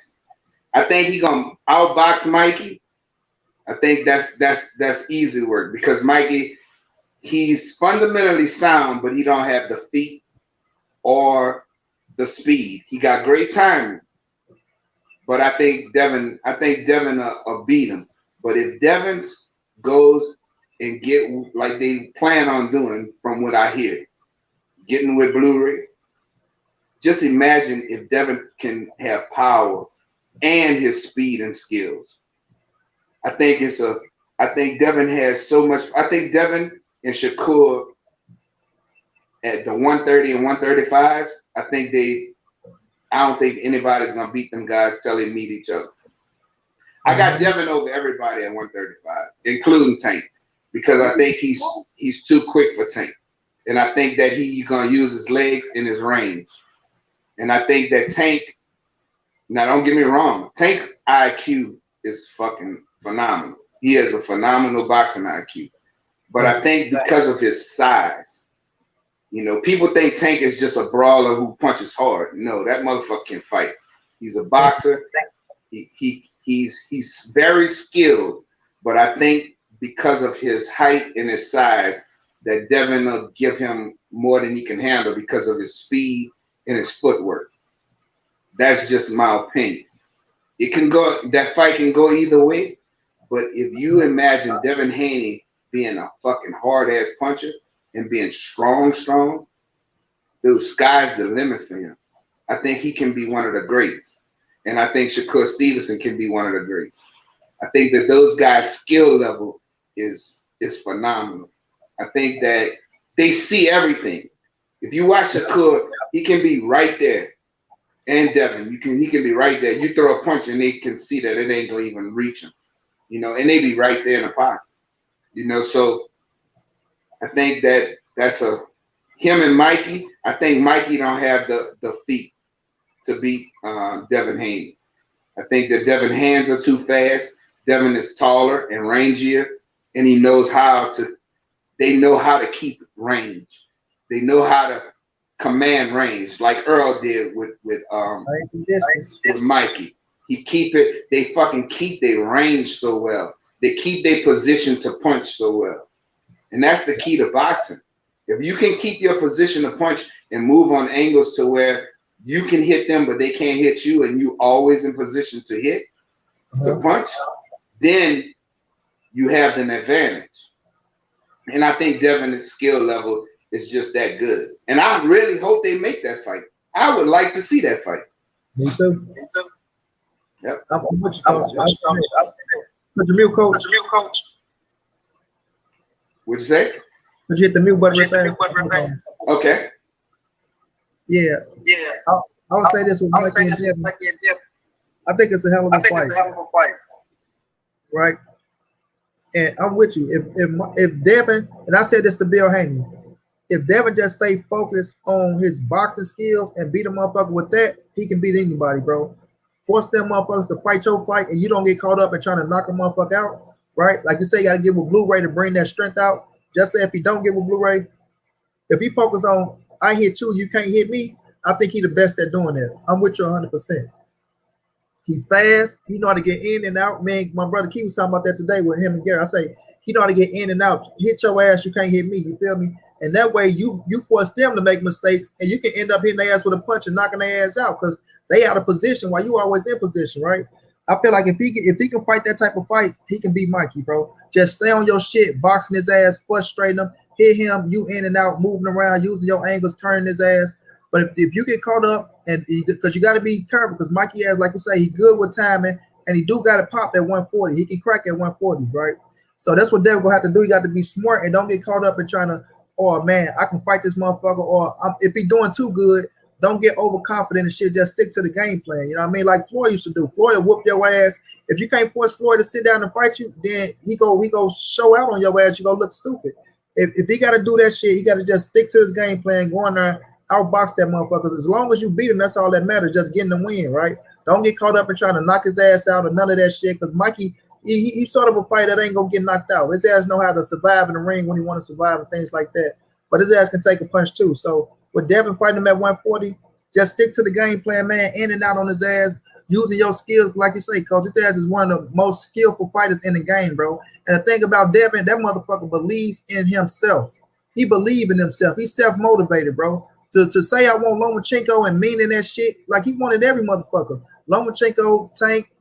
I think he's gonna outbox Mikey. I think that's easy work because Mikey, he's fundamentally sound, but he don't have the feet or the speed. He got great timing, but I think Devin will beat him. But if Devin goes and get like they plan on doing, from what I hear, getting with Blu-ray, just imagine if Devin can have power and his speed and skills. I think Devin has so much. I think Devin and Shakur at the 130 and 135s, I don't think anybody's gonna beat them guys till they meet each other. I got Devin over everybody at 135, including Tank, because I think he's too quick for Tank. And I think that he's gonna use his legs and his range. And I think that Tank, now don't get me wrong, Tank IQ is fucking phenomenal. He has a phenomenal boxing IQ. But I think because of his size, people think Tank is just a brawler who punches hard. No, that motherfucker can fight. He's a boxer. He's very skilled. But I think because of his height and his size, that Devin will give him more than he can handle because of his speed and his footwork. That's just my opinion. That fight can go either way. But if you imagine Devin Haney being a fucking hard-ass puncher and being strong, the sky's the limit for him. I think he can be one of the greats. And I think Shakur Stevenson can be one of the greats. I think that those guys' skill level is phenomenal. I think that they see everything. If you watch Shakur, he can be right there. And Devin, he can be right there. You throw a punch and they can see that it ain't gonna even reach him. And they be right there in the pocket. So I think that's him and Mikey. I think Mikey don't have the feet to beat Devin Haney. I think that Devin hands are too fast. Devin is taller and rangier, and they know how to keep range. They know how to command range, like Earl did with Mikey. They fucking keep their range so well. They keep their position to punch so well. And that's the key to boxing. If you can keep your position to punch and move on angles to where you can hit them, but they can't hit you, and you always in position to hit, to punch, then you have an advantage. And I think Devin's skill level is just that good. And I really hope they make that fight. I would like to see that fight. Me too. Yep. I'm with you. Put your mute, coach. What'd you say? Put you hit the mute button right there. Okay. Yeah. I'll say this with Mikey and Devin. I think it's a hell of a fight. Right? And I'm with you. If Devin, and I said this to Bill Haney, if Devin just stay focused on his boxing skills and beat a motherfucker with that, he can beat anybody, bro. Force them motherfuckers to fight your fight, and you don't get caught up in trying to knock a motherfucker out, right? Like you say, you got to get with Blu-ray to bring that strength out. Just say if he don't get with Blu-ray, if he focus on, I hit you, you can't hit me, I think he the best at doing that. I'm with you 100%. He fast. He know how to get in and out. Man, my brother Key was talking about that today with him and Gary. I say, he know how to get in and out. Hit your ass, you can't hit me. You feel me? And that way you force them to make mistakes, and you can end up hitting their ass with a punch and knocking their ass out because they out of position while you always in position, right? I feel like if he can fight that type of fight, he can beat Mikey, bro. Just stay on your shit, boxing his ass, frustrating him, hit him, you in and out, moving around, using your angles, turning his ass. But if you get caught up, and because you got to be careful, because Mikey has, like you say, he good with timing, and he do got to pop at 140. He can crack at 140, right? So that's what Devin will have to do. You got to be smart and don't get caught up in trying to, oh man, I can fight this motherfucker. Or if he doing too good, don't get overconfident and shit. Just stick to the game plan. You know what I mean? Like Floyd used to do. Floyd will whoop your ass. If you can't force Floyd to sit down and fight you, then he go show out on your ass. You go look stupid. If he got to do that shit, he got to just stick to his game plan, go in there, outbox that motherfucker. As long as you beat him, that's all that matters. Just getting the win, right? Don't get caught up in trying to knock his ass out or none of that shit. Because Mikey, he's sort of a fighter that ain't gonna get knocked out. His ass know how to survive in the ring when he want to survive and things like that. But his ass can take a punch too. So with Devin fighting him at 140, just stick to the game plan, man. In and out on his ass, using your skills, like you say, coach. His ass is one of the most skillful fighters in the game, bro. And the thing about Devin, that motherfucker believes in himself. He believes in himself. He's self-motivated, bro. To say I want Lomachenko and meaning that shit, like he wanted every motherfucker. Lomachenko, Tank,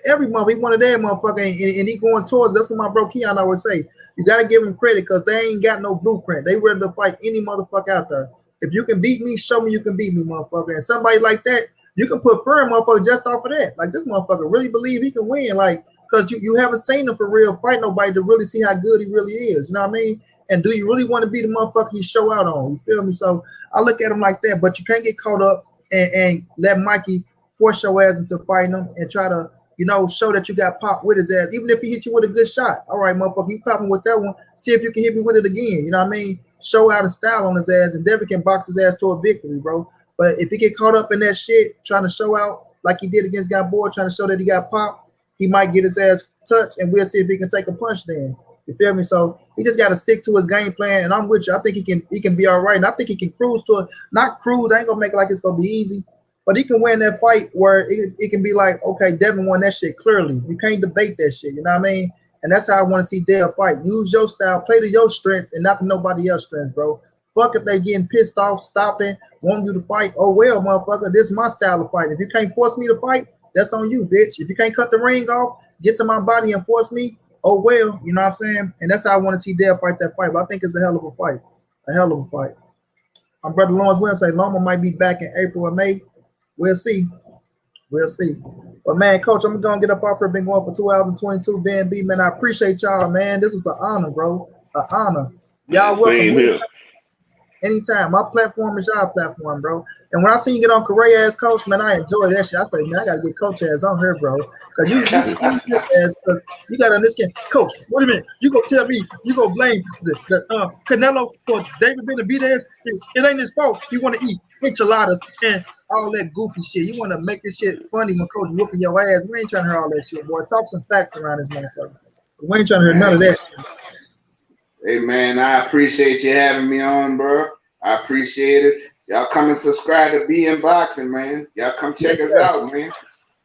every mother, he wanted that motherfucker, and he going towards. That's what my bro Keon always say. You got to give him credit because they ain't got no blueprint. They ready to fight any motherfucker out there. If you can beat me, show me you can beat me, motherfucker. And somebody like that, you can put firm motherfucker just off of that. Like this motherfucker really believe he can win, like because you haven't seen him for real fight nobody to really see how good he really is. You know what I mean? And do you really want to be the motherfucker he show out on? You feel me? So I look at him like that, but you can't get caught up and let Mikey force your ass into fighting him and try to, you know, show that you got popped with his ass. Even if he hit you with a good shot. All right, motherfucker, you pop him with that one. See if you can hit me with it again. You know what I mean? Show out a style on his ass, and Devin can box his ass to a victory, bro. But if he get caught up in that shit, trying to show out like he did against Gabor, trying to show that he got popped, he might get his ass touched, and we'll see if he can take a punch then. You feel me? So he just got to stick to his game plan, and I'm with you. I think he can be all right, and I think he can cruise to it. Not cruise. I ain't gonna make it like it's gonna be easy, but he can win that fight where it can be like, okay, Devin won that shit clearly. You can't debate that shit. You know what I mean? And that's how I want to see Dev fight. Use your style, play to your strengths, and not to nobody else's strengths, bro. Fuck if they getting pissed off, stopping, wanting you to fight. Oh well, motherfucker, this is my style of fight. If you can't force me to fight, that's on you, bitch. If you can't cut the ring off, get to my body and force me. Oh well, you know what I'm saying? And that's how I want to see Dale fight that fight. But I think it's a hell of a fight. A hell of a fight. My brother Lawrence Williams say Loma might be back in April or May. We'll see. We'll see. But man, coach, I'm gonna get up off here. Been going for 2 hours and 22. BNB, man. I appreciate y'all, man. This was an honor, bro. An honor. Y'all welcome. Anytime. My platform is y'all platform, bro. And when I see you get on Correa ass coach, man, I enjoy that shit. I say, man, I gotta get coach ass on here, bro. Cause you gotta understand, coach. Wait a minute, you go tell me you go blame the Canelo for David Benavidez. It ain't his fault. He want to eat enchiladas and all that goofy shit. You want to make this shit funny when coach whooping your ass. We ain't trying to hear all that shit, boy. Talk some facts around this motherfucker. We ain't trying to hear none of that shit. Hey man, I appreciate you having me on, bro. I appreciate it. Y'all come and subscribe to Be in Boxing, man. Y'all come check us out, man.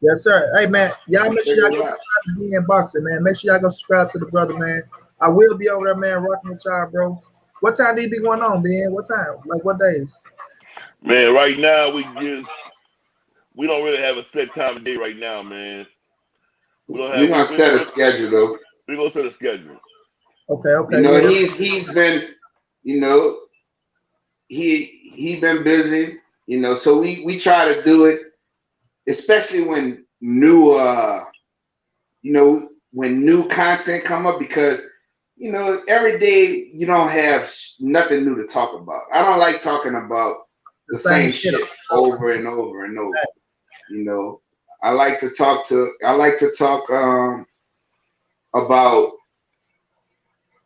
Yes, sir. Hey man, y'all make sure y'all go subscribe to Be in Boxing, man. Make sure y'all go subscribe to the brother, man. I will be over there, man, rocking with y'all, bro. What time do you be going on, man? What time? Like what days? Man, right now we don't really have a set time of day right now, man. We're gonna set a schedule though. We're gonna set a schedule. Okay. You know, he's been, you know, he been busy, you know, so we try to do it, especially when new when new content come up, because you know every day you don't have nothing new to talk about. I don't like talking about the same shit over and over and over. You know, I like to talk about,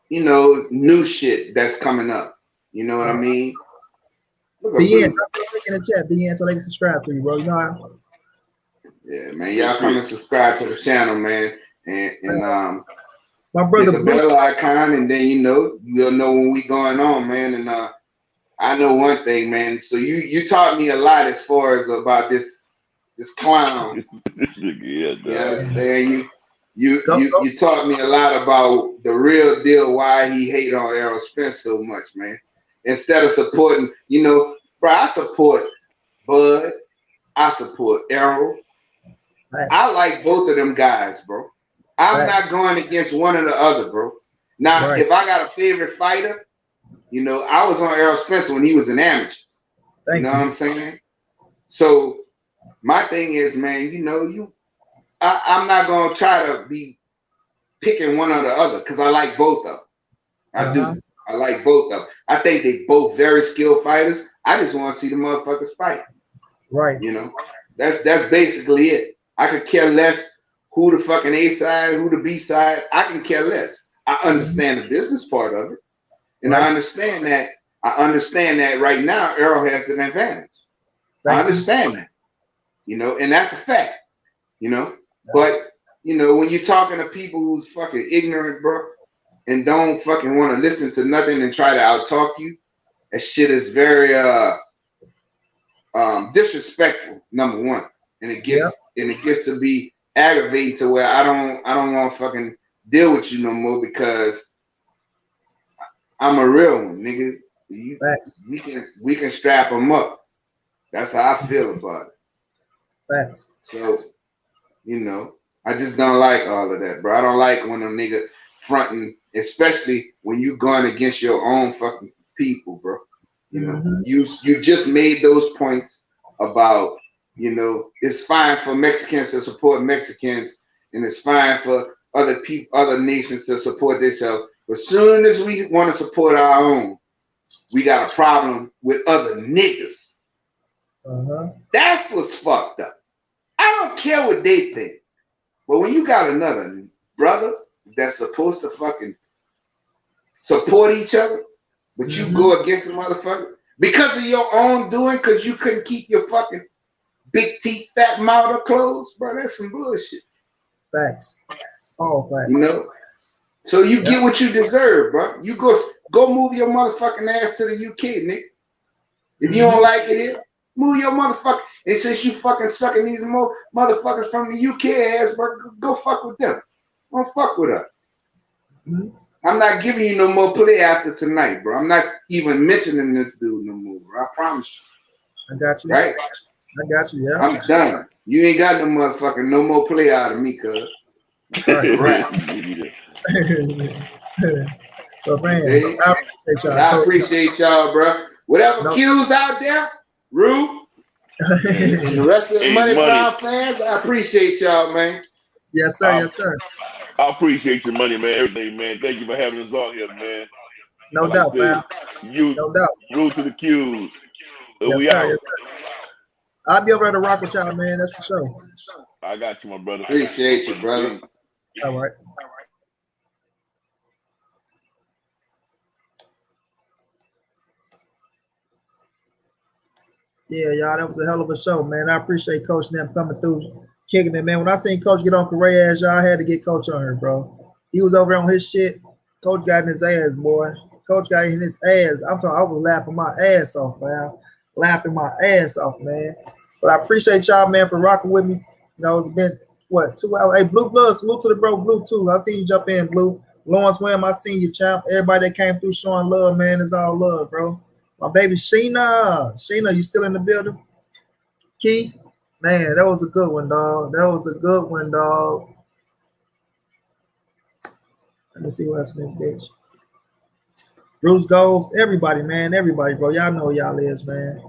you know, new shit that's coming up. You know what I mean? BN, drop your link in the chat, BN, so they can subscribe to you, bro. You know how? Yeah, man. Y'all come and subscribe to the channel, man. And my brother, hit the bell icon, and then you'll know when we going on, man. And I know one thing, man. So you taught me a lot as far as about this clown. Yeah, you understand? You taught me a lot about the real deal, why he hate on Errol Spence so much, man. Instead of supporting, you know, bro, I support Bud, I support Errol. Right. I like both of them guys, bro. I'm not going against one or the other, bro. Now, if I got a favorite fighter, You know, I was on Errol Spencer when he was an amateur. You know what I'm saying? So my thing is, man, you know, I'm not gonna try to be picking one or the other because I like both of them. I do. I like both of them. I think they both very skilled fighters. I just want to see the motherfuckers fight. Right. You know, that's basically it. I could care less who the fucking A side, who the B side. I can care less. I understand the business part of it, and I understand that. I understand that right now Errol has an advantage. I understand that. You know, and that's a fact. You know, but you know, when you're talking to people who's fucking ignorant, bro, and don't fucking want to listen to nothing and try to outtalk you, that shit is very disrespectful, number one. And it gets to be aggravating to where I don't want to fucking deal with you no more because I'm a real one, nigga. We can strap them up. That's how I feel about it. Facts. So, you know, I just don't like all of that, bro. I don't like when a nigga fronting, especially when you going against your own fucking people, bro. You know, you just made those points about, you know, it's fine for Mexicans to support Mexicans, and it's fine for other people, other nations to support themselves. But soon as we want to support our own, we got a problem with other niggas. That's what's fucked up. I don't care what they think. But when you got another brother that's supposed to fucking support each other, but you go against a motherfucker because of your own doing, because you couldn't keep your fucking big teeth, fat mouth closed, bro, that's some bullshit. Facts. Oh, facts. You know? So you get what you deserve, bro. You go move your motherfucking ass to the UK, nigga. If you don't like it here, move your motherfucker. And since you fucking sucking these motherfuckers from the UK ass, bro, go fuck with them. Don't fuck with us. I'm not giving you no more play after tonight, bro. I'm not even mentioning this dude no more, bro. I promise you. I got you. Right? I got you, yeah. I'm done. You ain't got no motherfucking no more play out of me, cuz. Right. So, man, I appreciate y'all, bro. Whatever cues out there, Rue, and the rest of the Money Brown fans, I appreciate y'all, man. Yes, sir. Yes, sir. I appreciate your money, man. Everything, man. Thank you for having us on here, man. No doubt, man. No doubt. Rule to the cues. Yes, we sir. out. Yes, sir. I'll be over there to rock with y'all, man. That's for sure. I got you, my brother. Appreciate you, brother. All right. Yeah, y'all, that was a hell of a show, man. I appreciate Coach and them coming through, kicking it, man. When I seen Coach get on Correa ass, y'all, I had to get Coach on here, bro. He was over on his shit. Coach got in his ass, boy. Coach got in his ass. I'm talking, I was laughing my ass off, man. Laughing my ass off, man. But I appreciate y'all, man, for rocking with me. You know, it's been, what, 2 hours? Hey, Blue Blood, salute to the bro, Blue, too. I seen you jump in, Blue. Lawrence Wim, I seen you, champ. Everybody that came through showing love, man, it's all love, bro. My baby Sheena, you still in the building? Key, man, that was a good one, dog. That was a good one, dog. Let me see what else in this bitch. Bruce Goals, everybody, man, everybody, bro. Y'all know who y'all is, man.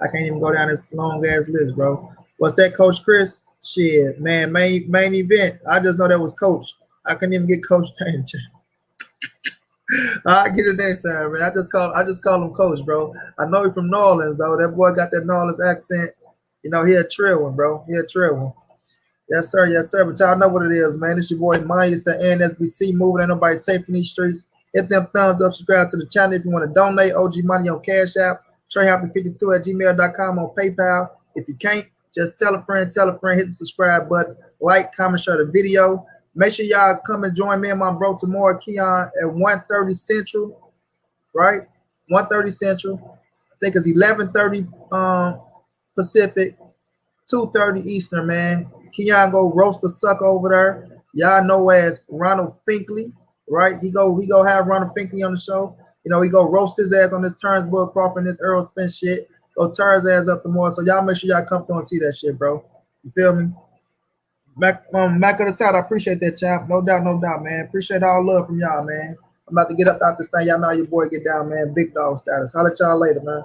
I can't even go down this long ass list, bro. What's that, Coach Chris? Shit, man, main event. I just know that was Coach. I couldn't even get Coach name. I'll get it next time, man. I just call him Coach, bro. I know he's from New Orleans, though. That boy got that New Orleans accent. You know, he a trill one, bro. He a trill one. Yes, sir. Yes, sir. But y'all know what it is, man. It's your boy Myers, the NSBC moving. Ain't nobody safe in these streets. Hit them thumbs up, subscribe to the channel if you want to donate. OG Money on Cash App. TreyHopton52@gmail.com on PayPal. If you can't, just tell a friend, hit the subscribe button, like, comment, share the video. Make sure y'all come and join me and my bro tomorrow, Keon, at 1:30 Central, right? 1:30 Central. I think it's 11:30 Pacific, 2:30 Eastern, man. Keon go roast the sucker over there. Y'all know as Ronald Finkley, right? He go have Ronald Finkley on the show. You know, he go roast his ass on this Turnbull Crawford and this Earl Spence shit. Go tear his ass up the more. So y'all make sure y'all come through and see that shit, bro. You feel me? Mac of the South, I appreciate that, champ. No doubt, man. Appreciate all love from y'all, man. I'm about to get up out this thing. Y'all know how your boy get down, man. Big dog status. Holla at y'all later, man.